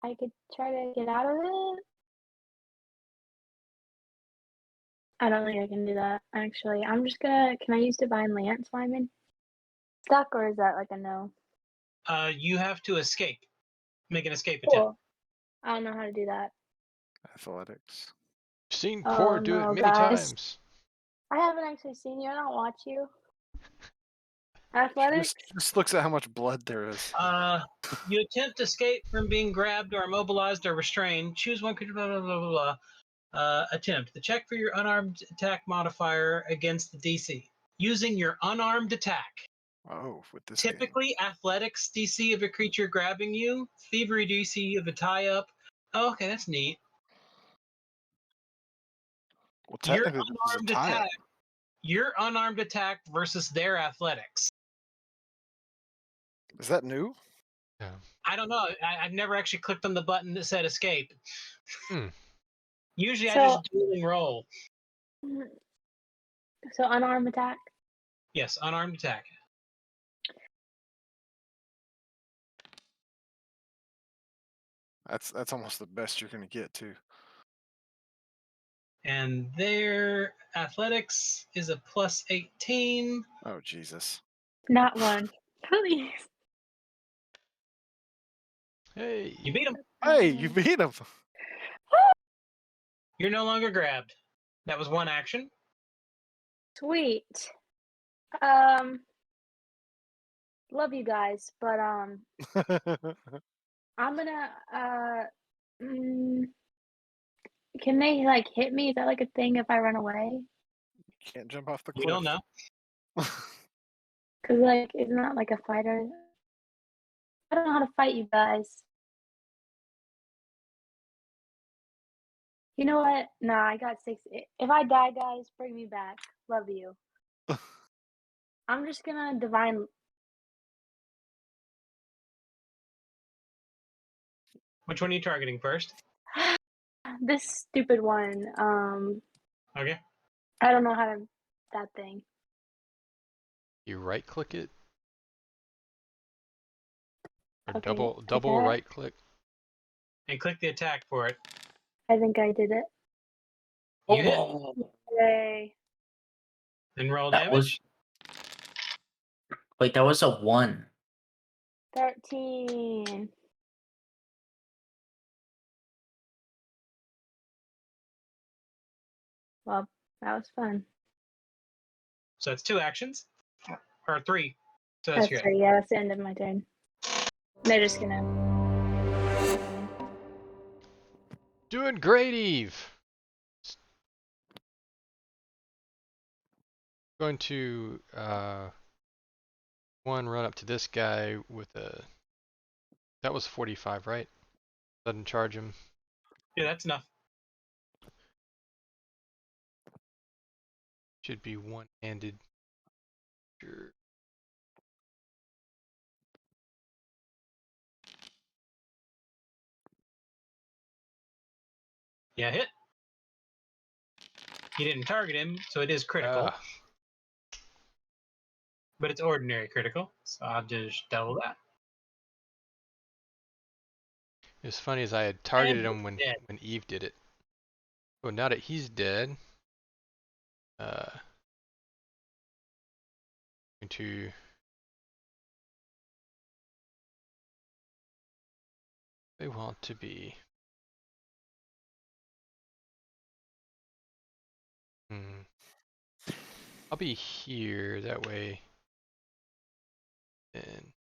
Speaker 5: I could try to get out of it. I don't think I can do that, actually. I'm just gonna. Can I use Divine Lance while I'm stuck, or is that like a no?
Speaker 3: You have to escape. Make an escape attempt.
Speaker 5: Cool. I don't know how to do that.
Speaker 2: Athletics.
Speaker 1: Seen
Speaker 5: Oh,
Speaker 1: Core do it
Speaker 5: no,
Speaker 1: many
Speaker 5: guys.
Speaker 1: times.
Speaker 5: I haven't actually seen you. I don't watch you.
Speaker 2: She
Speaker 5: Athletics?
Speaker 2: just looks at how much blood there is.
Speaker 3: You attempt to escape from being grabbed or immobilized or restrained. Choose one. Blah, blah, blah, blah, blah. Attempt. The check for your unarmed attack modifier against the DC. Using your unarmed attack.
Speaker 2: Oh, with this game.
Speaker 3: Typically, athletics DC of a creature grabbing you, thievery DC of a tie up. Oh, okay, that's neat.
Speaker 2: Well,
Speaker 3: Your
Speaker 2: technically, this is a
Speaker 3: unarmed
Speaker 2: tie-up.
Speaker 3: attack. Your unarmed attack versus their athletics.
Speaker 2: Is that new?
Speaker 1: Yeah.
Speaker 3: I don't know. I've never actually clicked on the button that said escape.
Speaker 1: Hmm.
Speaker 3: Usually, I
Speaker 5: So-
Speaker 3: just dueling roll.
Speaker 5: So unarmed attack?
Speaker 3: Yes, unarmed attack.
Speaker 2: That's almost the best you're gonna get too.
Speaker 3: And their athletics is a plus 18.
Speaker 2: Oh Jesus!
Speaker 5: Not one. Please.
Speaker 1: Hey.
Speaker 3: You beat them.
Speaker 2: Hey, you beat him.
Speaker 3: You're no longer grabbed. That was one action.
Speaker 5: Sweet. Love you guys, but I'm gonna can they like hit me? Is that like a thing if I run away?
Speaker 2: Can't jump off the
Speaker 3: You
Speaker 2: cliff.
Speaker 3: don't know.
Speaker 5: Cause like isn't that like a fighter? I don't know how to fight you guys. You know what? Nah, I got 6. If I die, guys, bring me back. Love you. I'm just gonna divine.
Speaker 3: Which one are you targeting first?
Speaker 5: This stupid one.
Speaker 3: Okay.
Speaker 5: I don't know how to. That thing.
Speaker 1: You right click it. Or
Speaker 5: Okay,
Speaker 1: double
Speaker 5: okay.
Speaker 1: right click.
Speaker 3: And click the attack for it.
Speaker 5: I think I did it.
Speaker 3: You hit.
Speaker 4: Oh,
Speaker 5: Yay!
Speaker 3: Then roll
Speaker 4: that
Speaker 3: damage.
Speaker 4: was. Wait, that was a 1.
Speaker 5: 13. Well, that was fun.
Speaker 3: So that's 2 actions. Or 3. So that's your
Speaker 5: That's right. Yeah, that's the end of my turn. They're just gonna.
Speaker 1: Doing great, Eve. Going to one run up to this guy with a. That was 45, right? Doesn't charge him.
Speaker 3: Yeah, that's enough.
Speaker 1: Should be one-handed. Sure.
Speaker 3: Yeah, hit. You didn't target him, so it is critical. But it's ordinary critical, so I'll just double that.
Speaker 1: It's funny as I had targeted
Speaker 3: And
Speaker 1: him when
Speaker 3: dead.
Speaker 1: Eve did it. Well, now that he's dead, going to they want to be. I'll be here that way. And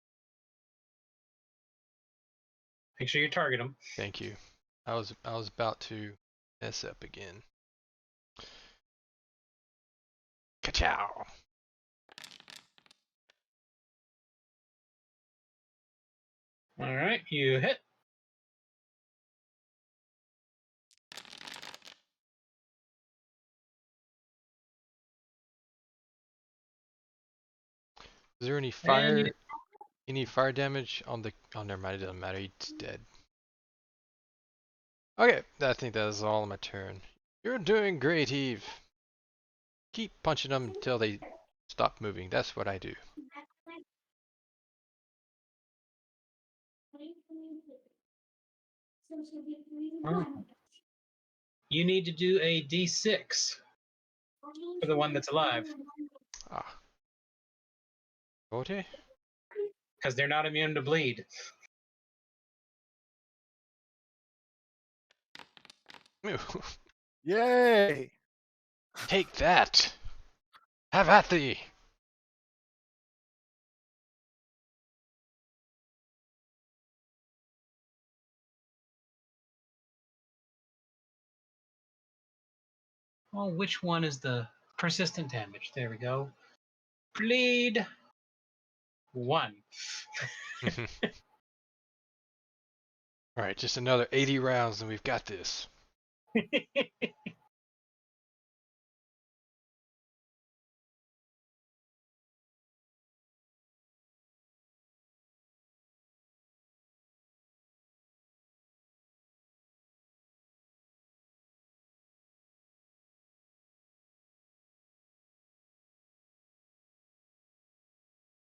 Speaker 3: Make sure you target him.
Speaker 1: thank you. I was about to mess up again. Ka-chow.
Speaker 3: All right, you hit.
Speaker 1: Is there any
Speaker 3: And
Speaker 1: fire damage on the? Oh, never mind. It doesn't matter. He's dead. Okay, I think that is all on my turn. You're doing great, Eve. Keep punching them until they stop moving. That's what I do.
Speaker 3: you need to do a D6 for the one that's alive,
Speaker 1: Ah. Okay.
Speaker 3: because they're not immune to bleed.
Speaker 2: Yay!
Speaker 1: Take that. Have at thee.
Speaker 3: Oh, which one is the persistent damage? There we go. Bleed 1.
Speaker 1: Alright, just another 80 rounds and we've got this.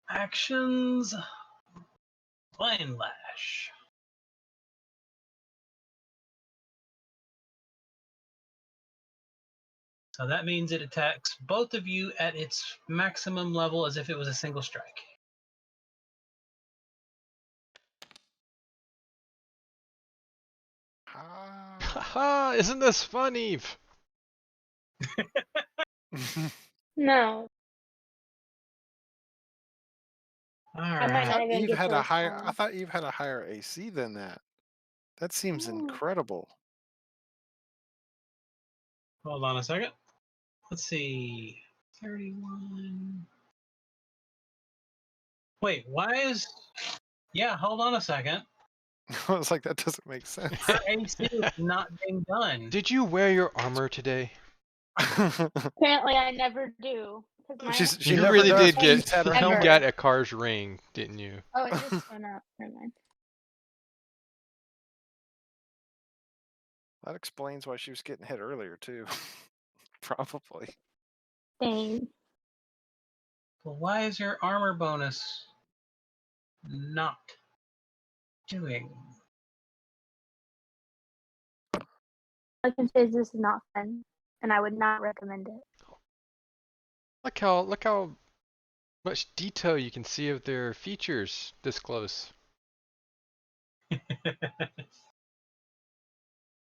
Speaker 3: Actions. Flame Lash. So that means it attacks both of you at its maximum level as if it was a single strike.
Speaker 1: Haha, isn't this fun, Eve?
Speaker 5: No,
Speaker 3: All
Speaker 5: I
Speaker 3: right.
Speaker 5: might not
Speaker 2: I
Speaker 5: even get to
Speaker 2: I
Speaker 5: respond.
Speaker 2: thought Eve had a higher AC than that. That seems
Speaker 5: Oh.
Speaker 2: incredible.
Speaker 3: Hold on a second. Let's see. 31. Wait, why is. Yeah, hold on a second.
Speaker 2: I was like, that doesn't make sense.
Speaker 3: Her AC is not being done.
Speaker 1: Did you wear your armor today?
Speaker 5: Apparently, I never do. 'Cause my
Speaker 2: She
Speaker 1: You
Speaker 2: never
Speaker 1: really
Speaker 2: does
Speaker 1: did
Speaker 2: when
Speaker 1: get.
Speaker 2: she's had her
Speaker 1: You
Speaker 5: helmet.
Speaker 1: got a car's ring, didn't you?
Speaker 5: Oh, it just went up. Never mind.
Speaker 2: That explains why she was getting hit earlier too. Probably.
Speaker 5: Dang.
Speaker 3: Well, why is your armor bonus not doing?
Speaker 5: I can say this is not fun, and I would not recommend it.
Speaker 1: Look how much detail you can see of their features this close.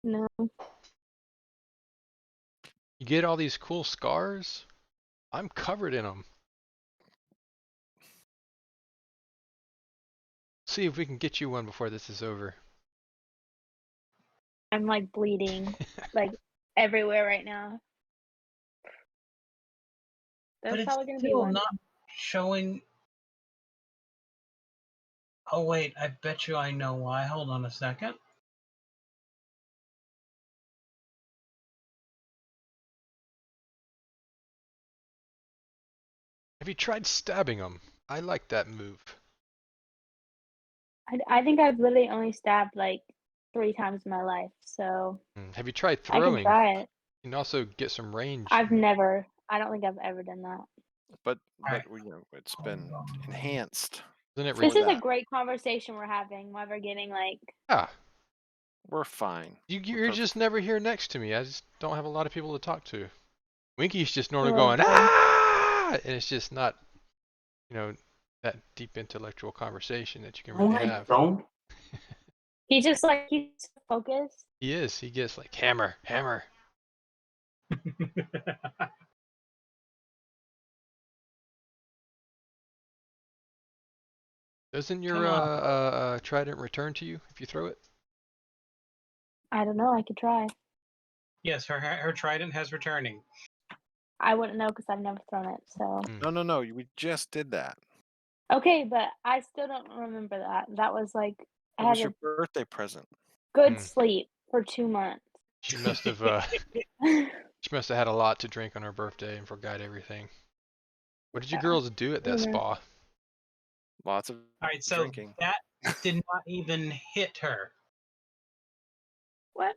Speaker 5: No.
Speaker 1: You get all these cool scars. I'm covered in them. See if we can get you one before this is over.
Speaker 5: I'm like bleeding, like everywhere right now. There's
Speaker 3: But it's
Speaker 5: probably gonna be
Speaker 3: still
Speaker 5: one.
Speaker 3: not showing. Oh, wait, I bet you I know why. Hold on a second.
Speaker 1: Have you tried stabbing them? I like that move.
Speaker 5: I think I've literally only stabbed like 3 times in my life, so
Speaker 1: Have you tried
Speaker 5: I can
Speaker 1: throwing?
Speaker 5: try it.
Speaker 1: You can also get some range.
Speaker 5: I don't think I've ever done that.
Speaker 2: But
Speaker 3: Alright.
Speaker 2: it's been enhanced.
Speaker 1: Isn't it
Speaker 5: This
Speaker 2: for
Speaker 5: is a
Speaker 2: that.
Speaker 5: great conversation we're having while we're getting like.
Speaker 1: Yeah.
Speaker 2: We're fine.
Speaker 1: You're just never here next to me. I just don't have a lot of people to talk to. Winky's just normally
Speaker 5: Oh,
Speaker 1: going,
Speaker 5: boy.
Speaker 1: ah! And it's just not, that deep intellectual conversation that you can
Speaker 4: Oh
Speaker 1: really
Speaker 4: my
Speaker 1: have.
Speaker 4: god.
Speaker 5: He's just like he's focused.
Speaker 1: He is. He gets like, hammer, hammer. Doesn't your
Speaker 3: Come on.
Speaker 1: trident return to you if you throw it?
Speaker 5: I don't know. I could try.
Speaker 3: Yes, her trident has returning.
Speaker 5: I wouldn't know because I've never thrown it. So
Speaker 2: No. We just did that.
Speaker 5: okay, but I still don't remember that. That was like
Speaker 2: It
Speaker 5: I
Speaker 2: was
Speaker 5: had
Speaker 2: your
Speaker 5: a
Speaker 2: birthday present.
Speaker 5: good
Speaker 1: Mm.
Speaker 5: sleep for 2 months.
Speaker 1: She must have she must have had a lot to drink on her birthday and forgot everything. What did you
Speaker 5: Yeah.
Speaker 1: girls do at that
Speaker 5: Yeah.
Speaker 1: spa?
Speaker 2: Lots of
Speaker 3: Alright, so
Speaker 2: drinking.
Speaker 3: that did not even hit her.
Speaker 5: What?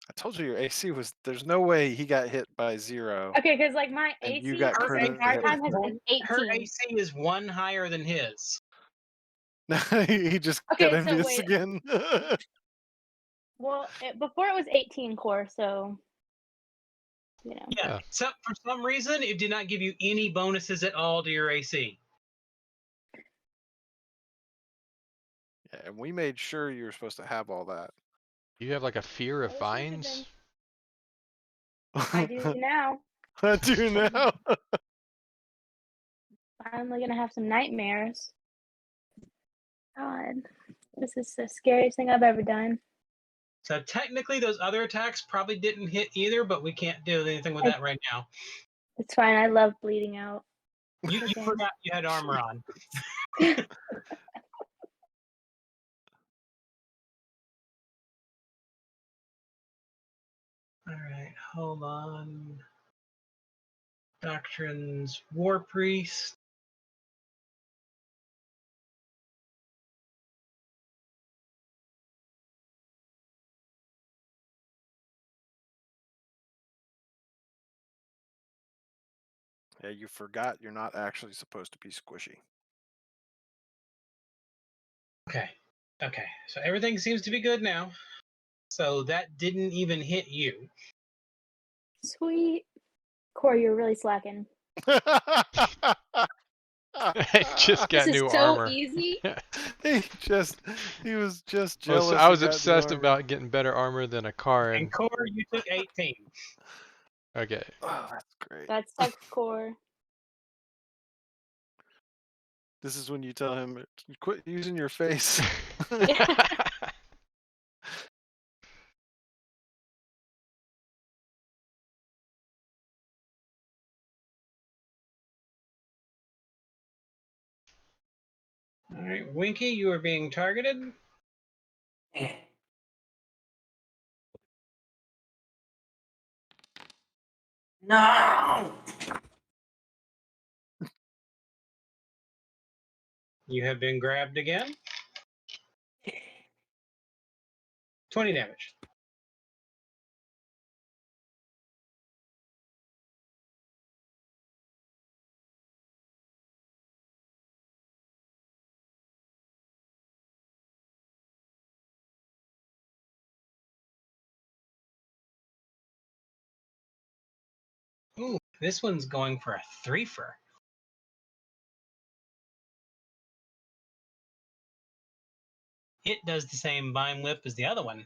Speaker 2: I told you your AC was. There's no way he got hit by 0.
Speaker 5: Okay, because like my
Speaker 2: And
Speaker 5: AC
Speaker 2: you got
Speaker 5: this
Speaker 2: critically
Speaker 5: entire
Speaker 2: hit
Speaker 5: time
Speaker 2: with
Speaker 5: has
Speaker 2: it.
Speaker 5: been
Speaker 3: Her
Speaker 5: 18.
Speaker 3: AC is 1 higher than his.
Speaker 2: He just
Speaker 5: Okay,
Speaker 2: got
Speaker 5: so
Speaker 2: envious
Speaker 5: wait.
Speaker 2: again.
Speaker 5: Well, before it was 18 core, so
Speaker 3: Yeah. So for some reason, it did not give you any bonuses at all to your AC.
Speaker 2: Yeah, and we made sure you were supposed to have all that.
Speaker 1: You have like a fear of
Speaker 5: Always have
Speaker 1: vines?
Speaker 5: I do now.
Speaker 2: I do now.
Speaker 5: Finally gonna have some nightmares. God, this is the scariest thing I've ever done.
Speaker 3: So technically, those other attacks probably didn't hit either, but we can't do anything with that right now.
Speaker 5: It's fine. I love bleeding out.
Speaker 3: You
Speaker 5: Okay.
Speaker 3: forgot you had armor on. All right, hold on. Doctrines, War Priest.
Speaker 2: Yeah, you forgot you're not actually supposed to be squishy.
Speaker 3: Okay. Okay. So everything seems to be good now. So that didn't even hit you.
Speaker 5: Sweet. Corey, you're really slacking.
Speaker 1: I just got
Speaker 5: This is
Speaker 1: new
Speaker 5: so
Speaker 1: armor.
Speaker 5: easy.
Speaker 2: he was just
Speaker 1: I was,
Speaker 2: jealous.
Speaker 1: I was
Speaker 2: he got new
Speaker 1: obsessed
Speaker 2: armor.
Speaker 1: about getting better armor than a car.
Speaker 3: And Core, you took 18.
Speaker 1: Okay.
Speaker 2: Oh, that's great.
Speaker 5: That sucks, Core.
Speaker 2: This is when you tell him, quit using your face.
Speaker 3: All right, Winky, you are being targeted.
Speaker 4: No.
Speaker 3: You have been grabbed again. 20 damage. Ooh, this one's going for a 3-fer. It does the same Vine Whip as the other one.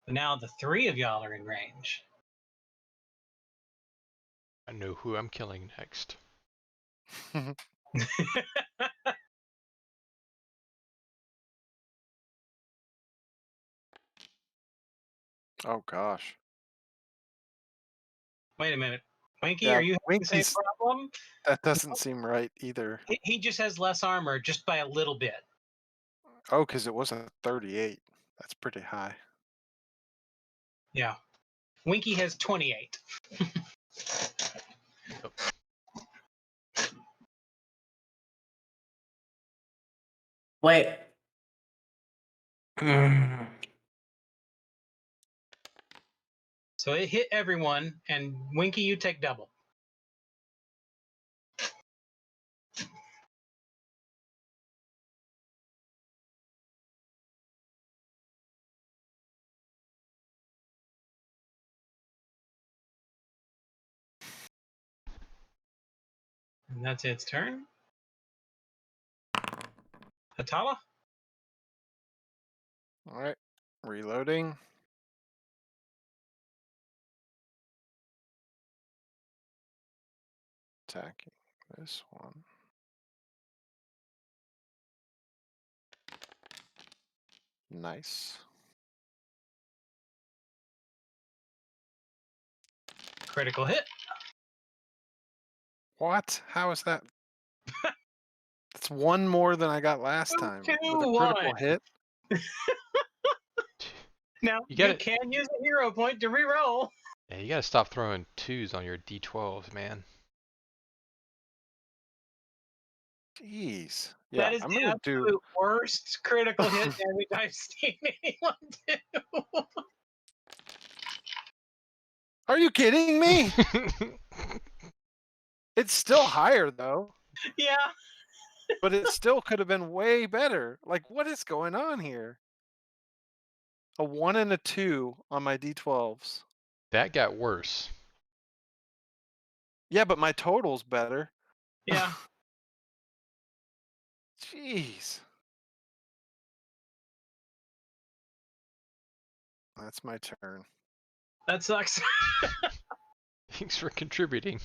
Speaker 3: But now the 3 of y'all are in range.
Speaker 1: I know who I'm killing next.
Speaker 2: Oh gosh.
Speaker 3: Wait a minute. Winky,
Speaker 2: Yeah,
Speaker 3: are you having the same
Speaker 2: Winky's-
Speaker 3: problem?
Speaker 2: That doesn't seem right either.
Speaker 3: He just has less armor, just by a little bit.
Speaker 2: Oh, because it was a 38. That's pretty high.
Speaker 3: Yeah. Winky has 28.
Speaker 4: Wait. Mm.
Speaker 3: So it hit everyone, and Winky, you take double. And that's its turn. Hatala?
Speaker 2: All right. Reloading. Attacking this one. Nice.
Speaker 3: Critical hit.
Speaker 2: What? How is that? That's one more than I got last time. With a critical
Speaker 3: 2-1.
Speaker 2: hit.
Speaker 3: Now,
Speaker 1: You
Speaker 3: you
Speaker 1: gotta-
Speaker 3: can use a hero point to reroll.
Speaker 1: Yeah, you gotta stop throwing 2s on your d12s, man.
Speaker 2: Jeez. Yeah,
Speaker 3: That is
Speaker 2: I'm
Speaker 3: the
Speaker 2: gonna do.
Speaker 3: absolute worst critical hit damage I've seen anyone do.
Speaker 2: Are you kidding me? It's still higher though,
Speaker 3: Yeah.
Speaker 2: but it still could have been way better. Like, what is going on here? A 1 and a 2 on my d12s.
Speaker 1: That got worse.
Speaker 2: Yeah, but my total's better.
Speaker 3: Yeah.
Speaker 2: Jeez. That's my turn.
Speaker 3: That sucks.
Speaker 1: Thanks for contributing.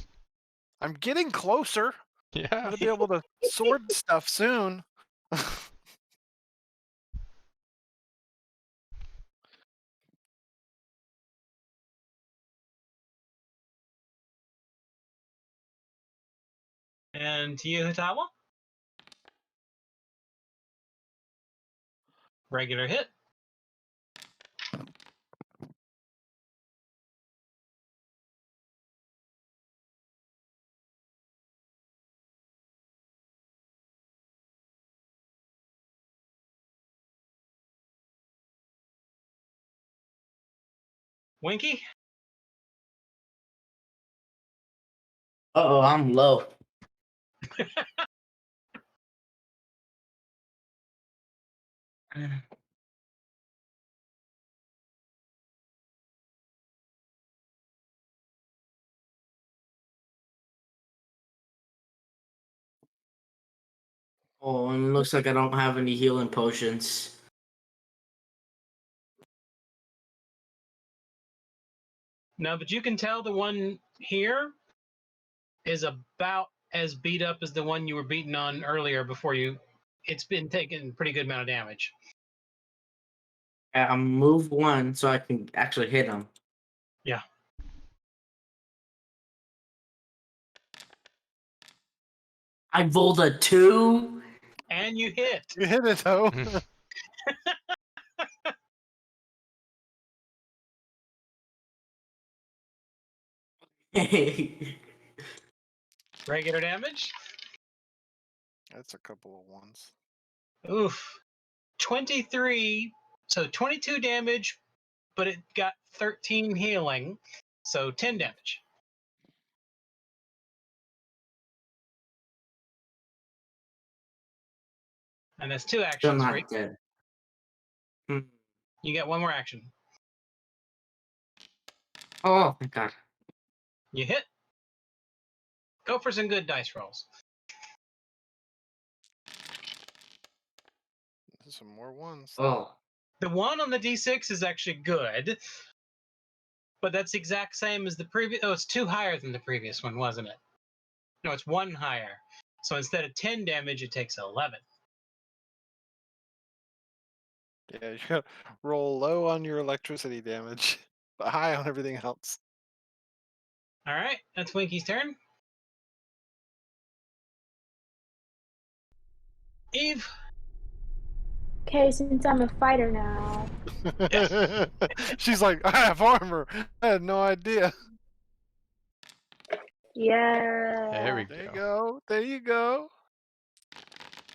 Speaker 2: I'm getting closer. I'm
Speaker 1: Yeah.
Speaker 2: gonna be able to sword stuff soon.
Speaker 3: And to you, Hatawa? Regular hit. Winky?
Speaker 4: Uh-oh, I'm low. Oh, and it looks like I don't have any healing potions.
Speaker 3: No, but you can tell the one here is about as beat up as the one you were beaten on earlier before you. It's been taking a pretty good amount of damage.
Speaker 4: I move one so I can actually hit him.
Speaker 3: Yeah.
Speaker 4: I rolled a 2.
Speaker 3: And you hit.
Speaker 2: You hit it though.
Speaker 3: Regular damage.
Speaker 2: That's a couple of ones.
Speaker 3: Oof. 23. So 22 damage, but it got 13 healing. So 10 damage. And that's 2
Speaker 4: Still
Speaker 3: actions for you.
Speaker 4: not dead. Hmm.
Speaker 3: You get one more action.
Speaker 4: Oh, thank God.
Speaker 3: You hit. Go for some good dice rolls.
Speaker 2: Some more ones.
Speaker 4: Oh.
Speaker 3: The one on the d6 is actually good, but that's the exact same as the previous. Oh, it's 2 higher than the previous one, wasn't it? No, it's 1 higher. So instead of 10 damage, it takes 11.
Speaker 2: Yeah, you gotta roll low on your electricity damage, but high on everything else.
Speaker 3: All right, that's Winky's turn. Eve.
Speaker 5: Okay, since I'm a fighter now.
Speaker 2: She's like, I have armor. I had no idea.
Speaker 5: Yeah.
Speaker 1: There we
Speaker 2: There you
Speaker 1: go.
Speaker 2: go. There you go.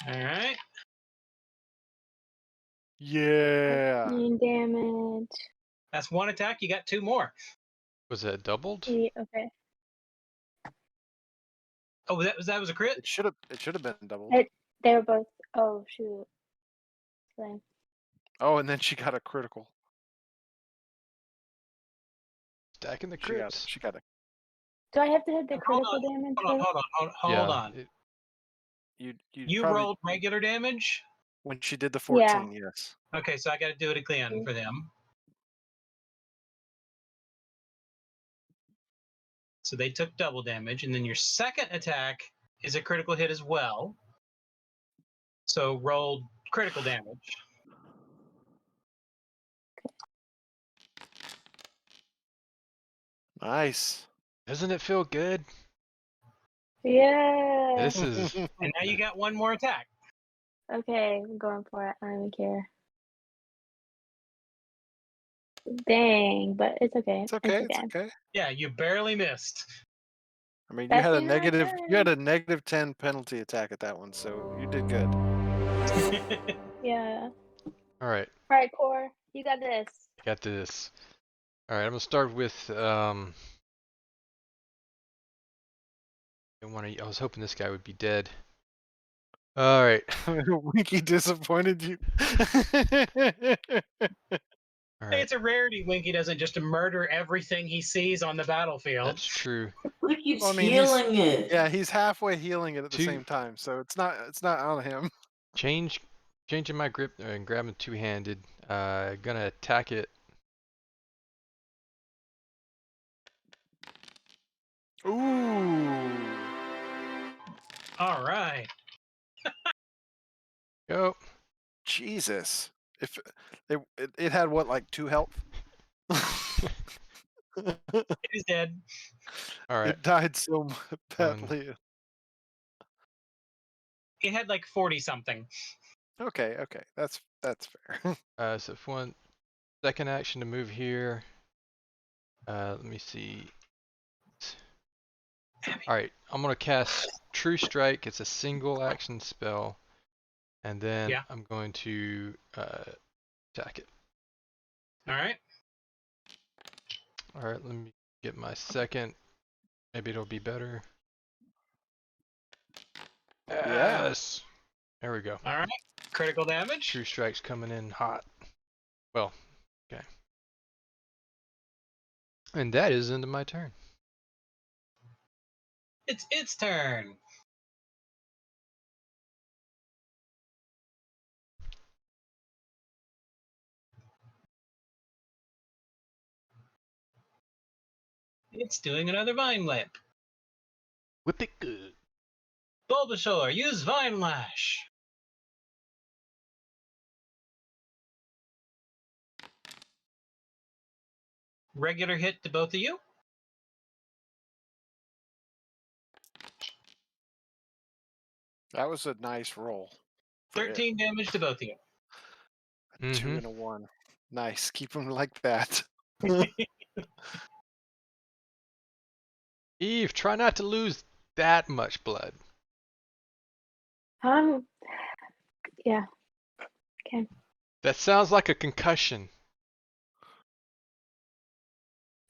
Speaker 3: All right.
Speaker 2: Yeah.
Speaker 5: 15 damage.
Speaker 3: That's 1 attack. You got 2 more.
Speaker 1: Was that doubled?
Speaker 5: Okay.
Speaker 3: Oh, that was a crit.
Speaker 2: It should have been doubled.
Speaker 5: They were both. Oh shoot. Same.
Speaker 2: Oh, and then she got a critical.
Speaker 1: Stacking the
Speaker 2: She got
Speaker 1: crits.
Speaker 2: a.
Speaker 5: Do I have to hit the
Speaker 3: Hold
Speaker 5: critical
Speaker 3: on,
Speaker 5: damage?
Speaker 3: Hold on,
Speaker 5: first?
Speaker 3: hold on, hold
Speaker 1: Yeah,
Speaker 3: on. You
Speaker 2: probably,
Speaker 3: rolled regular damage.
Speaker 2: when she did the
Speaker 5: Yeah.
Speaker 2: 14. Yes.
Speaker 3: Okay, so I got to do it again for them. So they took double damage, and then your second attack is a critical hit as well. So rolled critical damage.
Speaker 2: Nice.
Speaker 1: Doesn't it feel good?
Speaker 5: Yeah.
Speaker 1: This is
Speaker 3: And now you got one more attack.
Speaker 5: Okay, I'm going for it. I don't even care. Dang, but it's okay.
Speaker 2: It's okay. It's okay.
Speaker 3: Yeah, you barely missed.
Speaker 2: I mean,
Speaker 5: That's in my
Speaker 2: you had a negative 10 penalty attack at that one, so you did good.
Speaker 5: Yeah.
Speaker 1: all right.
Speaker 5: All right, Core, you got this.
Speaker 1: Got this. All right, I'm gonna start with I was hoping this guy would be dead. All right.
Speaker 2: Winky disappointed you.
Speaker 1: All
Speaker 3: Hey,
Speaker 1: right.
Speaker 3: it's a rarity Winky doesn't just murder everything he sees on the battlefield.
Speaker 1: That's true.
Speaker 4: He keeps
Speaker 2: Well, I mean,
Speaker 4: healing it.
Speaker 2: Yeah, he's halfway healing it at the
Speaker 1: Two-
Speaker 2: same time, so it's not on him.
Speaker 1: Changing my grip and grabbing two-handed. Gonna attack it.
Speaker 2: Ooh.
Speaker 3: All right.
Speaker 1: Go.
Speaker 2: Jesus. If it had what, like 2 health?
Speaker 3: It is dead.
Speaker 1: All right.
Speaker 2: It died so badly.
Speaker 3: It had like 40 something.
Speaker 2: Okay, that's fair.
Speaker 1: So if one second action to move here. Let me see. All right, I'm gonna cast True Strike. It's a single action spell, and then
Speaker 3: Yeah.
Speaker 1: I'm going to attack it.
Speaker 3: All right.
Speaker 1: All right, let me get my second. Maybe it'll be better.
Speaker 2: Yeah.
Speaker 1: Yes. There we go.
Speaker 3: All right. Critical damage.
Speaker 1: True Strike's coming in hot. Well, okay. And that is into my turn.
Speaker 3: It's its turn. It's doing another Vine Whip.
Speaker 1: Whip it good.
Speaker 3: Bulbasaur, use Vine Lash. Regular hit to both of you.
Speaker 2: That was a nice roll.
Speaker 3: 13 damage to both of you.
Speaker 2: 2 and a 1. Nice. Keep them like that.
Speaker 1: Eve, try not to lose that much blood.
Speaker 5: Yeah. Okay.
Speaker 1: That sounds like a concussion.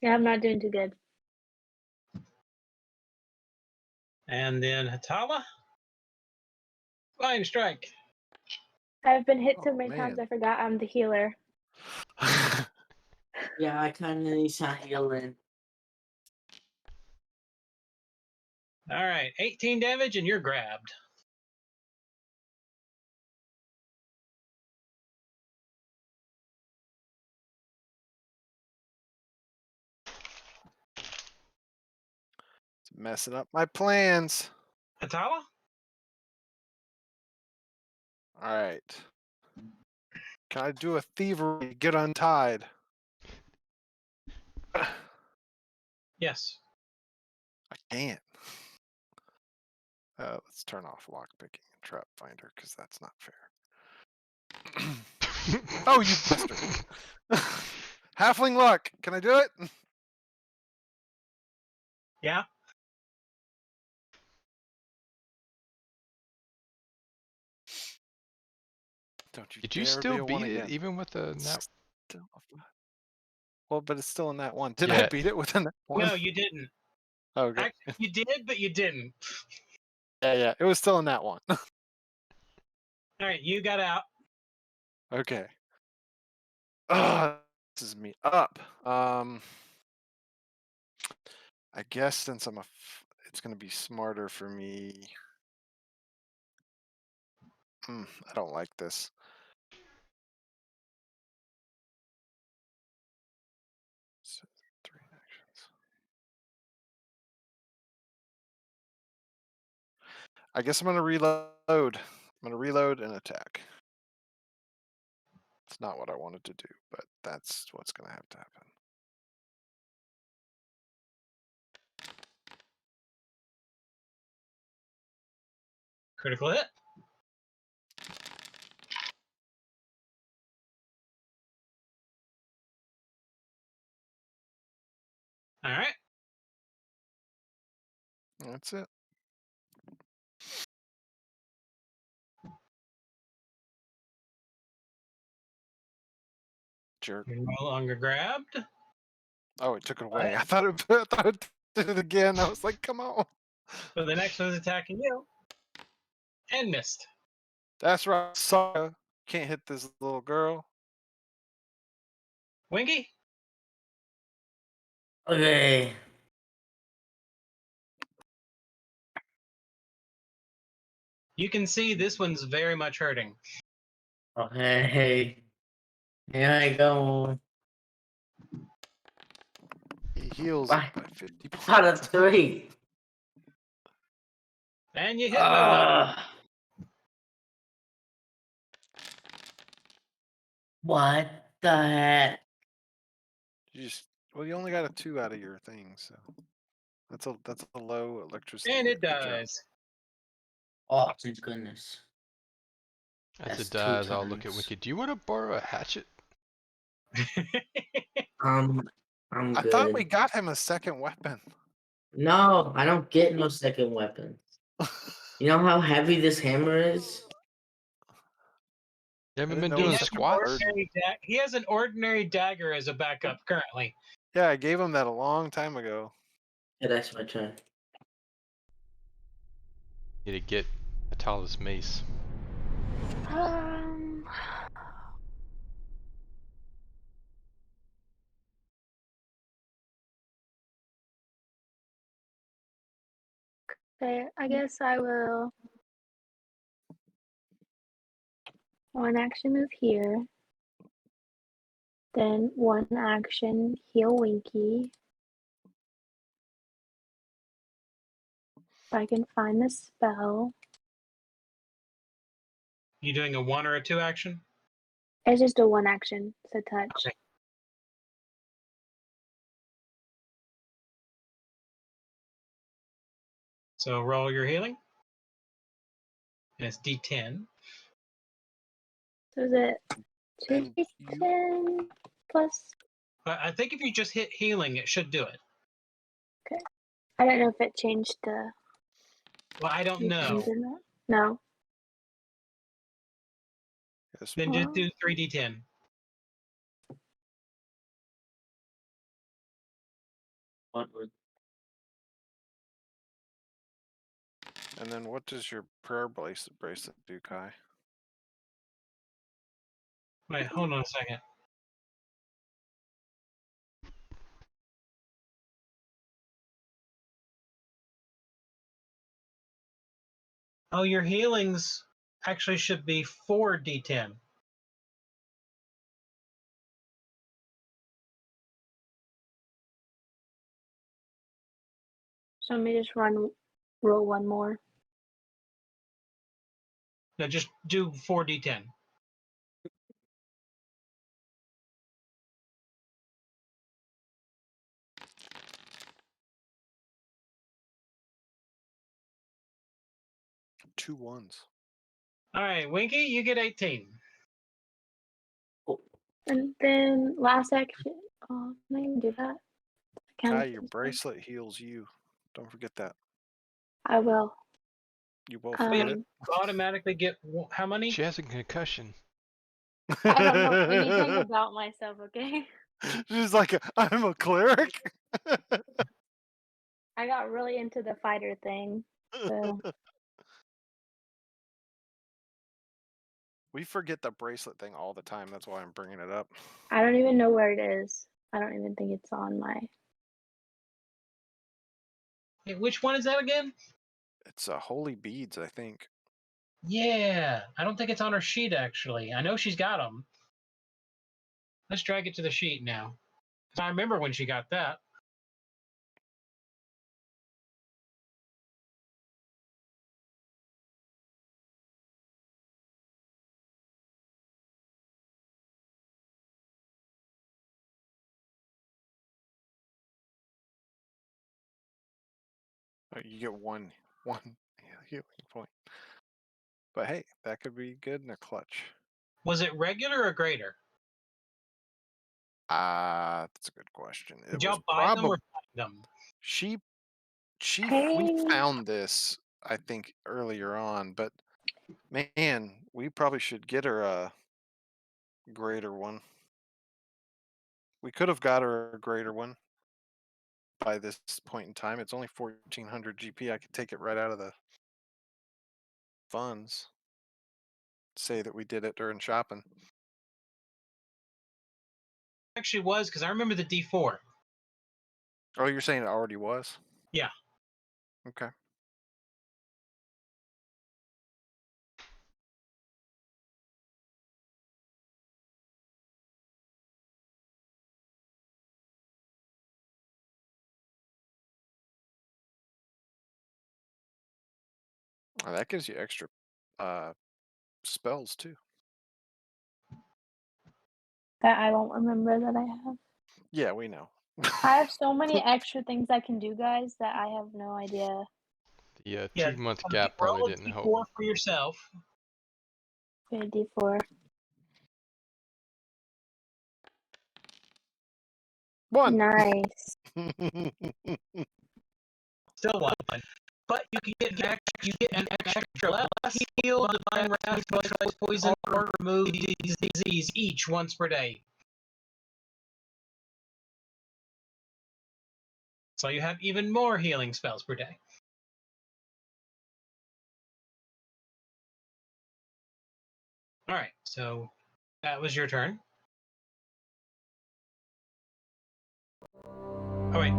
Speaker 5: Yeah, I'm not doing too good.
Speaker 3: And then Hatala. Vine Strike.
Speaker 5: I've been hit so
Speaker 2: Oh,
Speaker 5: many times
Speaker 2: man.
Speaker 5: I forgot I'm the healer.
Speaker 4: Yeah, I kind of need some healing.
Speaker 3: All right. 18 damage, and you're grabbed.
Speaker 2: It's messing up my plans.
Speaker 3: Hatala?
Speaker 2: All right. Can I do a thievery? Get untied.
Speaker 3: Yes.
Speaker 2: I can't. Let's turn off lockpicking and trap finder because that's not fair. Oh, you bastard! Halfling luck. Can I do it?
Speaker 3: Yeah.
Speaker 2: Don't you
Speaker 1: Did you
Speaker 2: dare
Speaker 1: still
Speaker 2: be a one
Speaker 1: beat it
Speaker 2: again.
Speaker 1: even with the
Speaker 2: Still a five. Well, but it's still in that one. Did
Speaker 1: Yeah.
Speaker 2: I beat it within that one?
Speaker 3: No, you didn't.
Speaker 2: Okay.
Speaker 3: Actually, you did, but you didn't.
Speaker 2: Yeah. It was still in that one.
Speaker 3: All right, you got out.
Speaker 2: Okay. This is me up. I guess since it's gonna be smarter for me. I don't like this. So, 3 actions. I guess I'm gonna reload. I'm gonna reload and attack. It's not what I wanted to do, but that's what's gonna have to happen.
Speaker 3: Critical hit. All right.
Speaker 2: That's it. Jerk.
Speaker 3: You're no longer grabbed.
Speaker 2: Oh, it took it away. I thought it did it again. I was like, come on.
Speaker 3: So the next one's attacking you. And missed.
Speaker 2: That's right. Sorry. Can't hit this little girl.
Speaker 3: Winky?
Speaker 4: Okay.
Speaker 3: You can see this one's very much hurting.
Speaker 4: Okay. Here I go.
Speaker 2: He heals
Speaker 4: Why?
Speaker 2: it by 50 points.
Speaker 4: Out of 3.
Speaker 3: And you hit by one.
Speaker 4: What the heck?
Speaker 2: You only got a 2 out of your thing, so that's a low electricity.
Speaker 3: And it
Speaker 2: Good job.
Speaker 3: dies.
Speaker 4: Oh, thank goodness.
Speaker 1: As
Speaker 4: That's
Speaker 1: it
Speaker 4: 2
Speaker 1: dies, I'll look at
Speaker 4: times.
Speaker 1: Winky. Do you want to borrow a hatchet?
Speaker 4: I'm
Speaker 2: I
Speaker 4: good.
Speaker 2: thought we got him a second weapon.
Speaker 4: No, I don't get no second weapon. You know how heavy this hammer is?
Speaker 1: You haven't been
Speaker 2: didn't know
Speaker 1: doing
Speaker 2: it was
Speaker 3: has
Speaker 2: such a
Speaker 1: squats?
Speaker 2: burden.
Speaker 3: he has an ordinary dagger as a backup currently.
Speaker 2: Yeah, I gave him that a long time ago.
Speaker 4: Yeah, that's my turn.
Speaker 1: Need to get a Talos mace.
Speaker 5: Okay, I guess I will. One action move here. Then one action heal Winky. If I can find the spell.
Speaker 3: You doing a 1 or a 2 action?
Speaker 5: It's just a one action, so touch.
Speaker 3: Okay. So roll your healing. And it's D10.
Speaker 5: So is it
Speaker 2: And
Speaker 5: 2d10 plus?
Speaker 3: But I think if you just hit healing, it should do it.
Speaker 5: Okay. I don't know if it changed the.
Speaker 3: Well, I don't know.
Speaker 5: No.
Speaker 2: Yes,
Speaker 3: Then just do 3d10.
Speaker 4: What would
Speaker 2: and then what does your prayer bracelet do, Kai?
Speaker 3: Wait, hold on a second. Oh, your healings actually should be 4d10.
Speaker 5: So let me just roll one more.
Speaker 3: No, just do 4d10.
Speaker 2: Two ones.
Speaker 3: All right, Winky, you get 18.
Speaker 5: And then last action. Oh, can I even do that?
Speaker 2: Kai, your bracelet heals you. Don't forget that.
Speaker 5: I will.
Speaker 2: You won't forget it.
Speaker 3: Automatically get how many?
Speaker 1: She has a concussion.
Speaker 5: I don't know anything about myself, okay?
Speaker 2: She's like, I'm a cleric.
Speaker 5: I got really into the fighter thing. So
Speaker 2: We forget the bracelet thing all the time. That's why I'm bringing it up.
Speaker 5: I don't even know where it is. I don't even think it's on my.
Speaker 3: Hey, which one is that again?
Speaker 2: It's holy beads, I think.
Speaker 3: Yeah, I don't think it's on her sheet actually. I know she's got them. Let's drag it to the sheet now. 'Cause I remember when she got that.
Speaker 2: You get one healing point. But hey, that could be good in a clutch.
Speaker 3: Was it regular or greater?
Speaker 2: That's a good question. It
Speaker 3: Did
Speaker 2: was
Speaker 3: y'all buy them or
Speaker 2: probably
Speaker 3: find them?
Speaker 2: we
Speaker 5: Hey,
Speaker 2: found this, I think, earlier on, but man, we probably should get her a greater one. We could have got her a greater one by this point in time. It's only 1400 GP. I could take it right out of the funds. Say that we did it during shopping.
Speaker 3: Actually was because I remember the D4.
Speaker 2: Oh, you're saying it already was?
Speaker 3: Yeah.
Speaker 2: Okay. Oh, that gives you extra spells too.
Speaker 5: that I won't remember that I have.
Speaker 2: Yeah, we know.
Speaker 5: I have so many extra things I can do, guys, that I have no idea.
Speaker 1: The
Speaker 3: Yeah.
Speaker 1: 2-month
Speaker 3: so
Speaker 1: gap probably
Speaker 3: roll a
Speaker 1: didn't help.
Speaker 3: D4 for yourself.
Speaker 5: Okay, D4.
Speaker 2: One.
Speaker 5: Nice.
Speaker 3: Still one. But you can get an extra less heal, divine wrath, neutralize poison, or remove disease each once per day. So you have even more healing spells per day. All right, so that was your turn. Oh wait,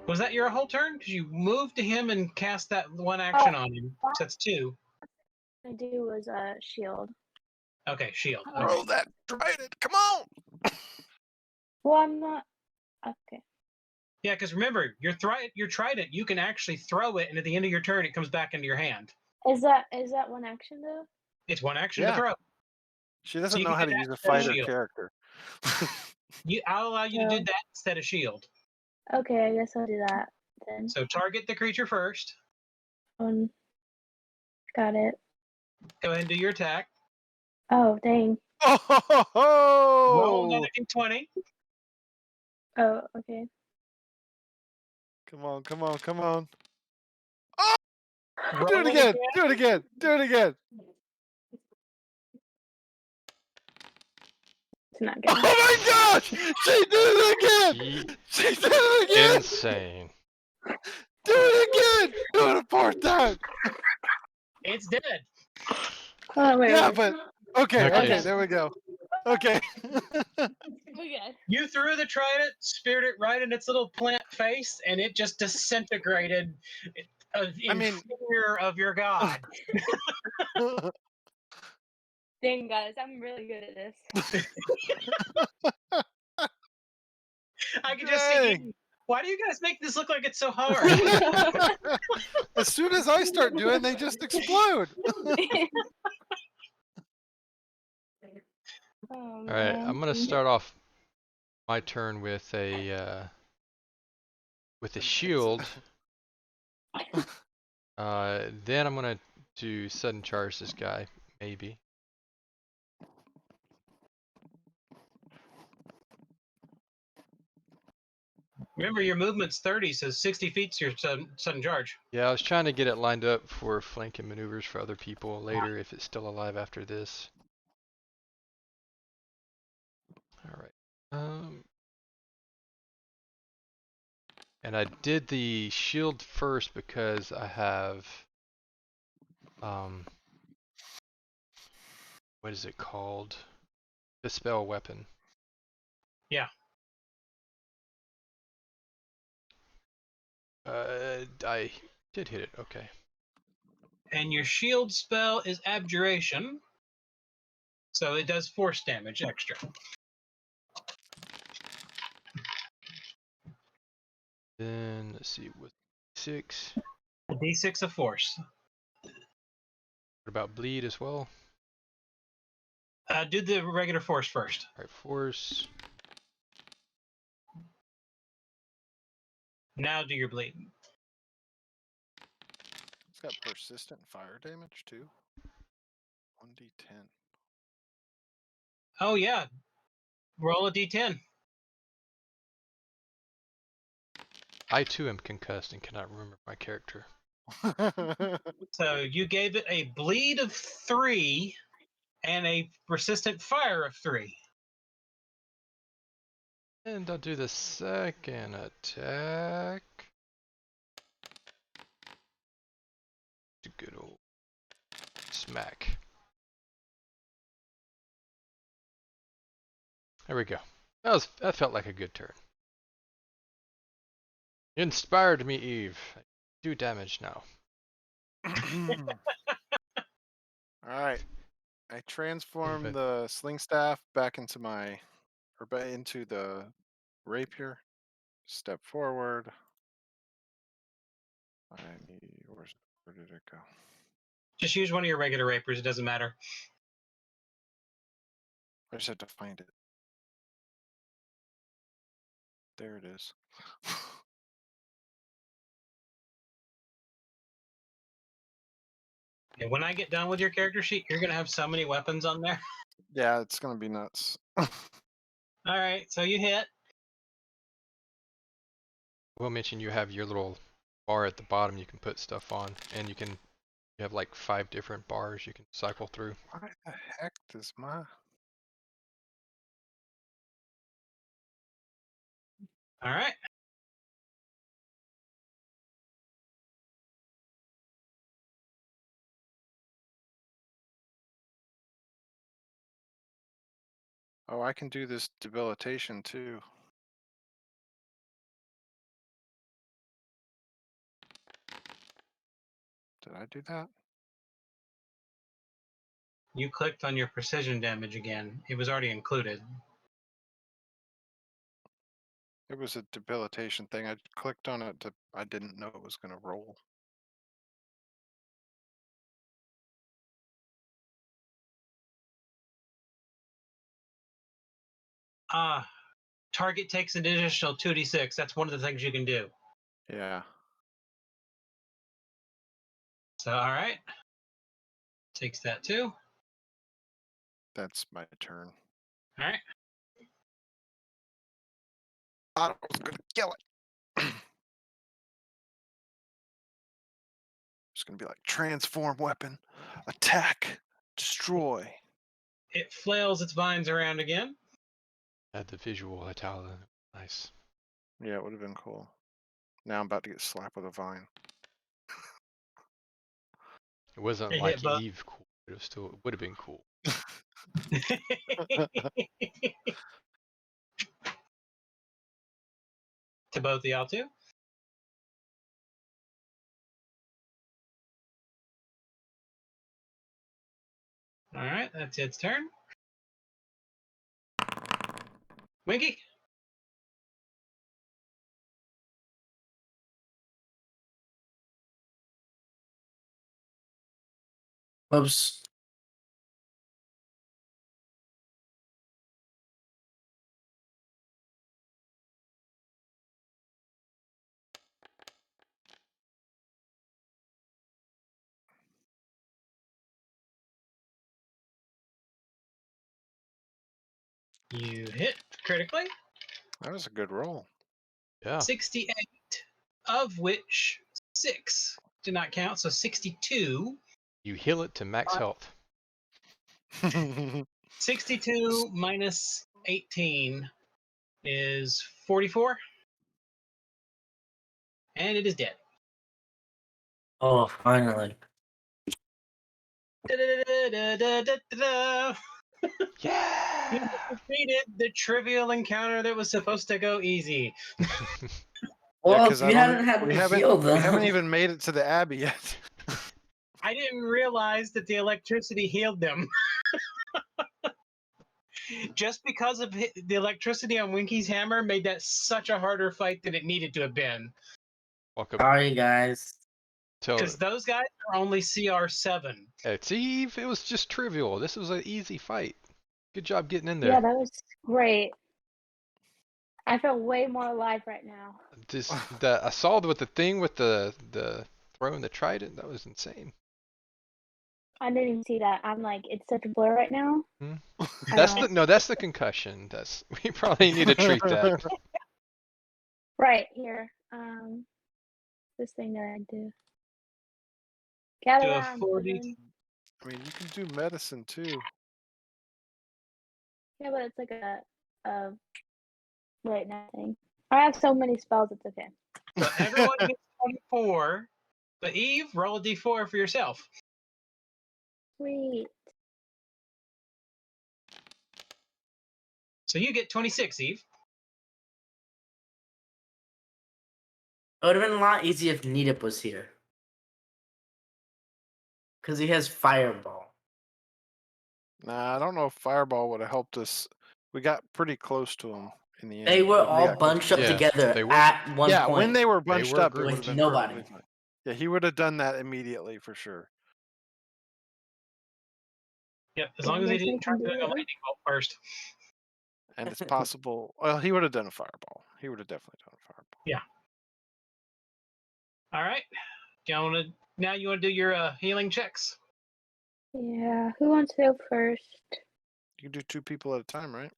Speaker 3: was that your whole turn? Because you moved to him and cast that one action on him. So that's 2.
Speaker 5: I do was shield.
Speaker 3: Okay, shield. Okay.
Speaker 2: Roll that trident. Come on.
Speaker 5: Well, I'm not. Okay.
Speaker 3: Yeah, because remember, your trident, you can actually throw it, and at the end of your turn, it comes back into your hand.
Speaker 5: Is that one action though?
Speaker 3: It's one action
Speaker 2: Yeah.
Speaker 3: to throw.
Speaker 2: She doesn't
Speaker 3: you
Speaker 2: know
Speaker 3: can
Speaker 2: how
Speaker 3: do
Speaker 2: to
Speaker 3: that
Speaker 2: use a
Speaker 3: instead of
Speaker 2: fighter
Speaker 3: shield.
Speaker 2: character.
Speaker 3: I'll allow you to do that instead of shield.
Speaker 5: Okay, I guess I'll do that then.
Speaker 3: So target the creature first.
Speaker 5: Got it.
Speaker 3: Go ahead and do your attack.
Speaker 5: Oh, dang.
Speaker 3: Roll another
Speaker 2: Oh!
Speaker 3: d20.
Speaker 5: Oh, okay.
Speaker 2: Come on, come on, come on. Oh! Do
Speaker 3: Roll
Speaker 2: it again. Do it again. Do it again.
Speaker 5: It's not
Speaker 2: Oh
Speaker 5: good.
Speaker 2: my gosh! She did it again! She did it again!
Speaker 1: Insane.
Speaker 2: Do it again! Do it a fourth time!
Speaker 3: It's dead.
Speaker 5: Oh, wait,
Speaker 2: Yeah,
Speaker 5: wait.
Speaker 2: but okay,
Speaker 1: Okay.
Speaker 2: okay, there we go. Okay.
Speaker 5: We good.
Speaker 3: You threw the trident, speared it right in its little plant face, and it just disintegrated in fear of your god.
Speaker 5: Dang, guys, I'm really good at this.
Speaker 3: I can just see
Speaker 2: Dang.
Speaker 3: you. Why do you guys make this look like it's so hard?
Speaker 2: As soon as I start doing, they just explode.
Speaker 5: Oh,
Speaker 1: All right,
Speaker 5: man.
Speaker 1: I'm gonna start off my turn with a shield. Then I'm gonna do sudden charge this guy, maybe.
Speaker 3: Remember, your movement's 30, so 60 feet's your sudden charge.
Speaker 1: Yeah, I was trying to get it lined up for flanking maneuvers for other people later if it's still alive after this. All right. And I did the shield first because I have what is it called? Dispel weapon.
Speaker 3: Yeah.
Speaker 1: I did hit it. Okay.
Speaker 3: And your shield spell is Abjuration. So it does force damage extra.
Speaker 1: Then let's see, with 6.
Speaker 3: A D6 of force.
Speaker 1: What about bleed as well?
Speaker 3: Do the regular force first.
Speaker 1: All right, force.
Speaker 3: Now do your bleed.
Speaker 2: It's got persistent fire damage too. 1d10.
Speaker 3: Oh yeah. Roll a D10.
Speaker 1: I too am concussed and cannot remember my character.
Speaker 3: So you gave it a bleed of 3 and a persistent fire of 3.
Speaker 1: And I'll do the second attack. A good old smack. There we go. That felt like a good turn. You inspired me, Eve. Do damage now.
Speaker 2: Alright. I transform
Speaker 1: But-
Speaker 2: the sling staff back into into the rapier. Step forward. Where did it go?
Speaker 3: Just use one of your regular rapiers. It doesn't matter.
Speaker 2: I just have to find it. There it is.
Speaker 3: And when I get done with your character sheet, you're going to have so many weapons on there.
Speaker 2: Yeah, it's gonna be nuts.
Speaker 3: All right. So you hit.
Speaker 1: I will mention you have your little bar at the bottom you can put stuff on, and you have like 5 different bars you can cycle through.
Speaker 2: Why the heck does my...
Speaker 3: All right.
Speaker 2: Oh, I can do this debilitation too. Did I do that?
Speaker 3: You clicked on your precision damage again. It was already included.
Speaker 2: It was a debilitation thing. I clicked on it I didn't know it was gonna roll.
Speaker 3: Target takes an additional 2d6. That's one of the things you can do.
Speaker 2: Yeah.
Speaker 3: So, all right. Takes that too.
Speaker 2: That's my turn.
Speaker 3: All right.
Speaker 2: I was gonna kill it. It's gonna be like transform weapon, attack, destroy.
Speaker 3: It flails its vines around again.
Speaker 1: Add the visual Atala. Nice.
Speaker 2: Yeah, it would have been cool. Now I'm about to get slapped with a vine.
Speaker 1: It wasn't
Speaker 3: It
Speaker 1: like
Speaker 3: hit both.
Speaker 1: Eve cool, but it would have been cool.
Speaker 3: To both of y'all too. All right, that's its turn. Winky.
Speaker 4: Oops.
Speaker 3: You hit critically.
Speaker 2: That was a good roll.
Speaker 1: Yeah.
Speaker 3: 68, of which 6 did not count, so 62.
Speaker 1: You heal it to max health.
Speaker 3: 62 minus 18 is 44. And it is dead.
Speaker 4: Oh, finally.
Speaker 3: Da-da-da-da-da-da-da. You
Speaker 1: Yeah.
Speaker 3: defeated the trivial encounter that was supposed to go easy.
Speaker 4: Well,
Speaker 2: because
Speaker 4: you haven't had
Speaker 2: we
Speaker 4: to
Speaker 2: haven't
Speaker 4: heal
Speaker 2: we haven't
Speaker 4: them.
Speaker 2: even made it to the Abbey yet.
Speaker 3: I didn't realize that the electricity healed them. Just because of the electricity on Winky's hammer made that such a harder fight than it needed to have been.
Speaker 1: Welcome.
Speaker 4: Sorry, guys.
Speaker 1: Tell
Speaker 3: Because those guys are only CR7.
Speaker 1: it's Eve. It was just trivial. This was an easy fight. Good job getting in
Speaker 5: Yeah,
Speaker 1: there.
Speaker 5: that was great. I feel way more alive right now.
Speaker 1: This the assault with the thing with the throwing the trident. That was insane.
Speaker 5: I didn't even see that. I'm like, it's such a blur right now.
Speaker 1: Hmm?
Speaker 5: I
Speaker 1: That's
Speaker 5: know.
Speaker 1: the no. That's the concussion. That's we probably need to treat that.
Speaker 5: Right here. This thing that I do. Gather
Speaker 3: Do a
Speaker 5: around,
Speaker 3: 40.
Speaker 5: children.
Speaker 2: I mean, you can do medicine too.
Speaker 5: Yeah, but it's like a right now thing. I have so many spells. It's okay.
Speaker 3: So everyone gets 24. But Eve, roll a d4 for yourself.
Speaker 5: Sweet.
Speaker 3: So you get 26, Eve.
Speaker 4: It would have been a lot easier if Nidip was here. Because he has Fireball.
Speaker 2: Nah, I don't know if Fireball would have helped us. We got pretty close to him in the end.
Speaker 4: They were
Speaker 2: When
Speaker 4: all
Speaker 2: got
Speaker 4: bunched up
Speaker 1: Yeah,
Speaker 4: together
Speaker 1: they were.
Speaker 4: at one
Speaker 2: yeah,
Speaker 4: point.
Speaker 2: when they were
Speaker 1: They
Speaker 2: bunched
Speaker 1: were
Speaker 2: up, it
Speaker 1: grouped.
Speaker 2: would have been
Speaker 4: Nobody.
Speaker 2: perfectly fine. Yeah, he would have done that immediately for sure.
Speaker 3: Yep, as
Speaker 5: Yeah,
Speaker 3: long
Speaker 5: I
Speaker 3: as he
Speaker 5: guess I
Speaker 3: didn't try
Speaker 5: can do
Speaker 3: doing a
Speaker 5: it.
Speaker 3: lightning bolt first.
Speaker 2: And it's possible. Well, he would have done a Fireball. He would have definitely done a Fireball.
Speaker 3: Yeah. All right. Now you want to do your healing checks?
Speaker 5: Yeah. Who wants to go first?
Speaker 2: You can do 2 people at a time, right?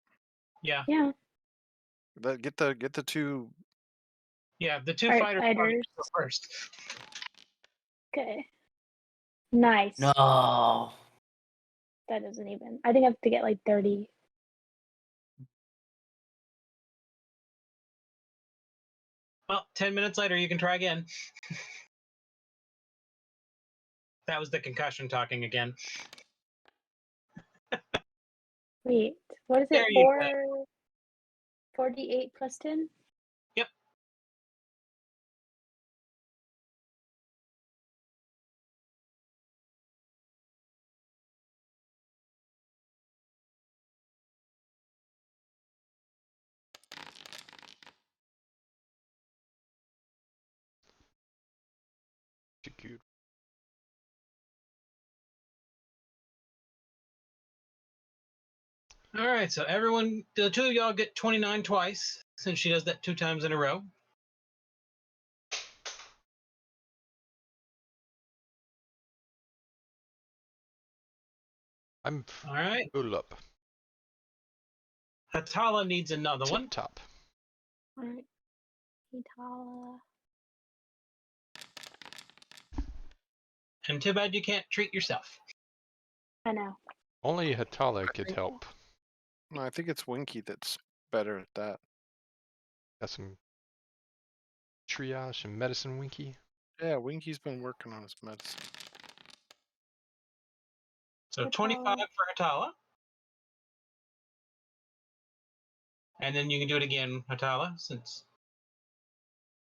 Speaker 3: Yeah.
Speaker 5: Yeah.
Speaker 2: Get the 2.
Speaker 3: Yeah, the 2
Speaker 5: Alright,
Speaker 3: fighters probably
Speaker 5: fighters.
Speaker 3: go first.
Speaker 5: Okay. Nice.
Speaker 4: No.
Speaker 5: That doesn't even. I think I have to get like 30.
Speaker 3: Well, 10 minutes later, you can try again. That was the concussion talking again.
Speaker 5: Wait. What is it?
Speaker 3: There you go.
Speaker 5: 48 plus 10?
Speaker 3: Yep.
Speaker 1: Execute.
Speaker 3: All right, so everyone, the 2 of y'all get 29 twice, since she does that 2 times in a row.
Speaker 1: I'm
Speaker 3: All right.
Speaker 1: full up.
Speaker 3: Hatala needs another
Speaker 1: Tip
Speaker 3: one.
Speaker 1: top.
Speaker 5: Alright. Itala.
Speaker 3: And too bad you can't treat yourself.
Speaker 5: I know.
Speaker 1: Only Hatala could help.
Speaker 2: No, I think it's Winky that's better at that.
Speaker 1: Got some triage and medicine, Winky.
Speaker 2: Yeah, Winky's been working on his medicine.
Speaker 3: So
Speaker 5: Hatala.
Speaker 3: 25 for Hatala. And then you can do it again, Hatala, since.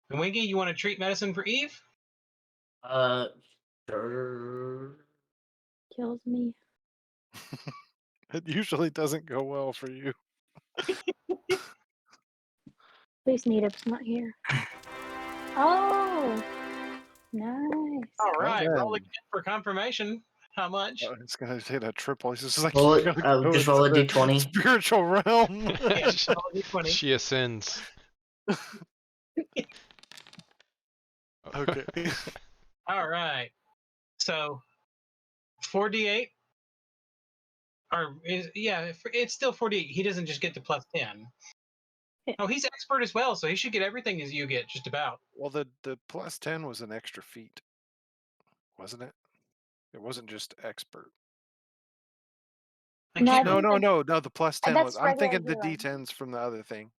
Speaker 3: And Winky, you want to treat medicine for Eve?
Speaker 4: Sure.
Speaker 5: Kills me.
Speaker 2: It usually doesn't go well for you.
Speaker 5: At least Needup's not here. Oh! Nice.
Speaker 3: All right, roll
Speaker 2: then.
Speaker 3: again for confirmation. How much?
Speaker 2: Oh, it's gonna hit a triple. He's just like,
Speaker 4: Roll
Speaker 2: "You
Speaker 4: it,
Speaker 2: gotta go
Speaker 4: just roll a
Speaker 2: into the
Speaker 4: d20.
Speaker 2: spiritual realm.
Speaker 3: Yeah, roll a d20.
Speaker 1: She ascends.
Speaker 2: Okay.
Speaker 3: All right. So 48. It's still 48. He doesn't just get the plus 10. Oh, he's expert as well, so he should get everything as you get, just about.
Speaker 2: Well, the plus 10 was an extra feat, wasn't it? It wasn't just expert.
Speaker 3: I
Speaker 5: No, I
Speaker 3: can't
Speaker 5: think
Speaker 2: No,
Speaker 3: remember.
Speaker 2: no, no, no. The plus 10 was.
Speaker 5: that's
Speaker 2: I'm
Speaker 5: regular
Speaker 2: thinking the
Speaker 5: hero.
Speaker 2: D10s from the other thing.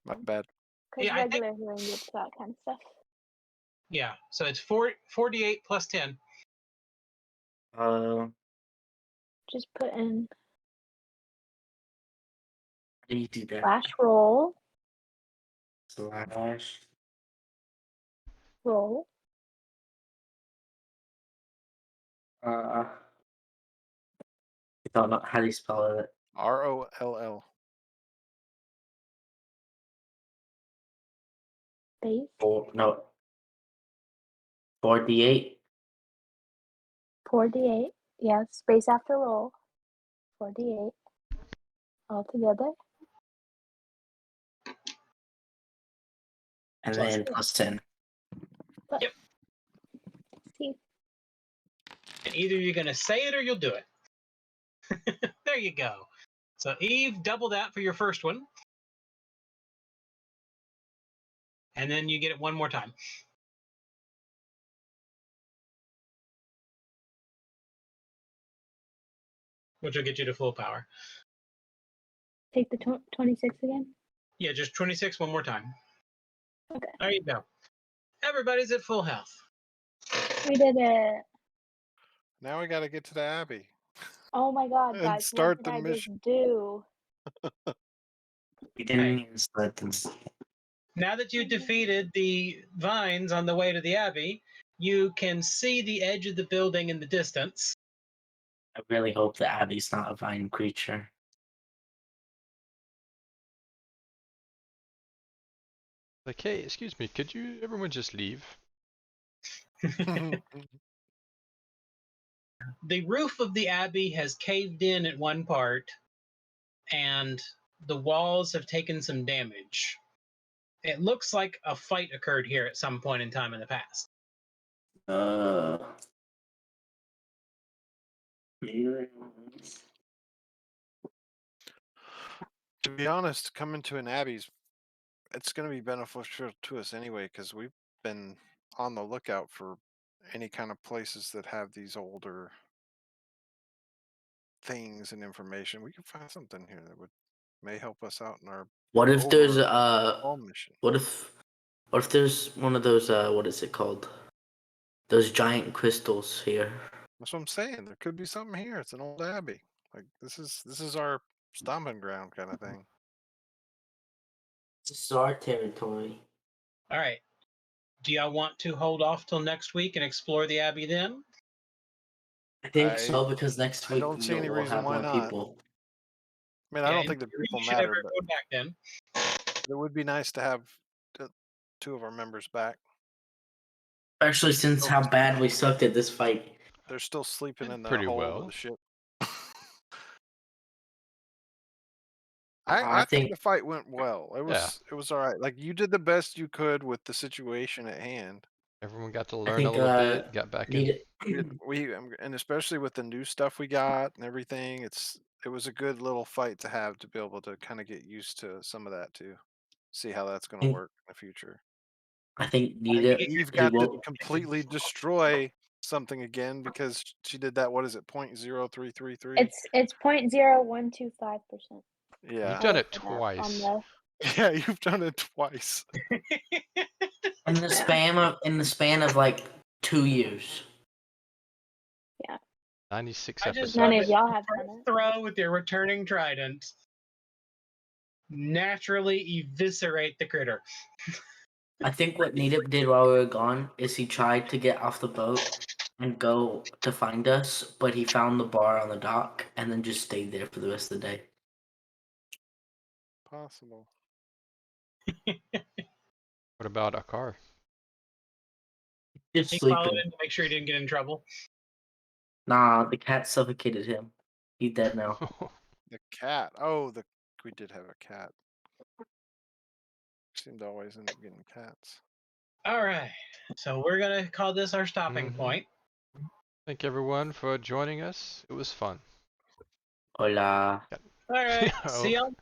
Speaker 2: My bad.
Speaker 5: Because
Speaker 3: Yeah, I think-
Speaker 5: regular healing gets that kind of stuff.
Speaker 3: Yeah, so it's 48 plus 10.
Speaker 5: Just put in
Speaker 4: How do you do that?
Speaker 5: slash roll,
Speaker 4: Slash.
Speaker 5: roll.
Speaker 4: I don't know how do you spell it.
Speaker 2: ROLL.
Speaker 5: Space.
Speaker 4: No. 48.
Speaker 5: 4d8. Yeah, space after roll. 4d8. All together.
Speaker 4: And
Speaker 3: Plus
Speaker 4: then
Speaker 3: 10.
Speaker 4: plus 10.
Speaker 3: Yep.
Speaker 5: See.
Speaker 3: And either you're going to say it or you'll do it. There you go. So Eve, double that for your first one. And then you get it one more time. Which will get you to full power.
Speaker 5: Take the 26 again.
Speaker 3: Yeah, just 26 one more time.
Speaker 5: Okay.
Speaker 3: There you go. Everybody's at full health.
Speaker 5: We did it.
Speaker 2: Now we got to get to the Abbey.
Speaker 5: Oh my god,
Speaker 2: And
Speaker 5: guys.
Speaker 2: start
Speaker 5: what
Speaker 2: the
Speaker 5: did I just
Speaker 2: mission.
Speaker 5: do?
Speaker 4: You didn't
Speaker 3: Hey.
Speaker 4: even select them.
Speaker 3: Now that you defeated the vines on the way to the Abbey, you can see the edge of the building in the distance.
Speaker 4: I really hope the Abby's not a vine creature.
Speaker 1: Like, hey, excuse me, could you everyone just leave?
Speaker 3: The roof of the Abbey has caved in at one part, and the walls have taken some damage. It looks like a fight occurred here at some point in time in the past.
Speaker 2: To be honest, coming to an Abbey's, it's going to be beneficial to us anyway, because we've been on the lookout for any kind of places that have these older things and information. We can find something here that may help us out in our
Speaker 4: What if there's
Speaker 2: overall mission.
Speaker 4: what if there's one of those what is it called? Those giant crystals here.
Speaker 2: That's what I'm saying. There could be something here. It's an old Abbey. Like this is our stomping ground kind of thing.
Speaker 4: This is our territory.
Speaker 3: All right. Do y'all want to hold off till next week and explore the Abbey then?
Speaker 4: I think so because next
Speaker 2: I
Speaker 4: week
Speaker 2: don't see any
Speaker 4: we'll
Speaker 2: reason
Speaker 4: have
Speaker 2: why
Speaker 4: more
Speaker 2: not.
Speaker 4: people.
Speaker 2: I mean, I don't think the
Speaker 3: we
Speaker 2: people
Speaker 3: should have
Speaker 2: matter, but
Speaker 3: everyone back then.
Speaker 2: it would be nice to have two of our members back.
Speaker 4: Especially since how bad we sucked at this fight.
Speaker 2: They're still sleeping in the
Speaker 1: Pretty
Speaker 2: hold
Speaker 1: well.
Speaker 2: of the ship.
Speaker 4: I
Speaker 2: I think
Speaker 4: think
Speaker 2: the fight went well. It was all right. Like you did the best you could with the situation at hand.
Speaker 1: Everyone got to
Speaker 4: I
Speaker 1: learn a
Speaker 4: think
Speaker 1: little bit, got back in.
Speaker 2: And especially with the new stuff we got and everything, it was a good little fight to have to be able to kind of get used to some of that too. See how that's going to work in the future.
Speaker 4: I think
Speaker 2: And
Speaker 4: Nita
Speaker 2: Eve
Speaker 4: he
Speaker 2: got to
Speaker 4: will
Speaker 2: completely destroy something again because she did that. What is it? 0.0333.
Speaker 5: It's 0.0125%.
Speaker 2: Yeah.
Speaker 1: You've done it
Speaker 5: On
Speaker 1: twice.
Speaker 5: the
Speaker 2: Yeah, you've done it twice.
Speaker 4: in the span of like 2 years.
Speaker 1: 96
Speaker 3: I just
Speaker 1: episodes.
Speaker 5: none
Speaker 3: love
Speaker 5: of
Speaker 3: it.
Speaker 5: y'all have
Speaker 3: First
Speaker 5: done it.
Speaker 3: throw with your returning trident. Naturally eviscerate the critter.
Speaker 4: I think what Nita did while we were gone is he tried to get off the boat and go to find us, but he found the bar on the dock and then just stayed there for the rest of the day.
Speaker 2: Possible.
Speaker 1: What about a car?
Speaker 4: Just
Speaker 3: He followed
Speaker 4: sleeping.
Speaker 3: him to make sure he didn't get in trouble.
Speaker 4: Nah, the cat suffocated him. He's dead now.
Speaker 2: The cat. Oh, we did have a cat. Seemed to always end up getting cats.
Speaker 3: All right. So we're going to call this our stopping
Speaker 1: Mhm.
Speaker 3: point.
Speaker 1: Thank everyone for joining us. It was fun.
Speaker 4: Hola.
Speaker 3: All right.
Speaker 1: Oh.
Speaker 3: See y'all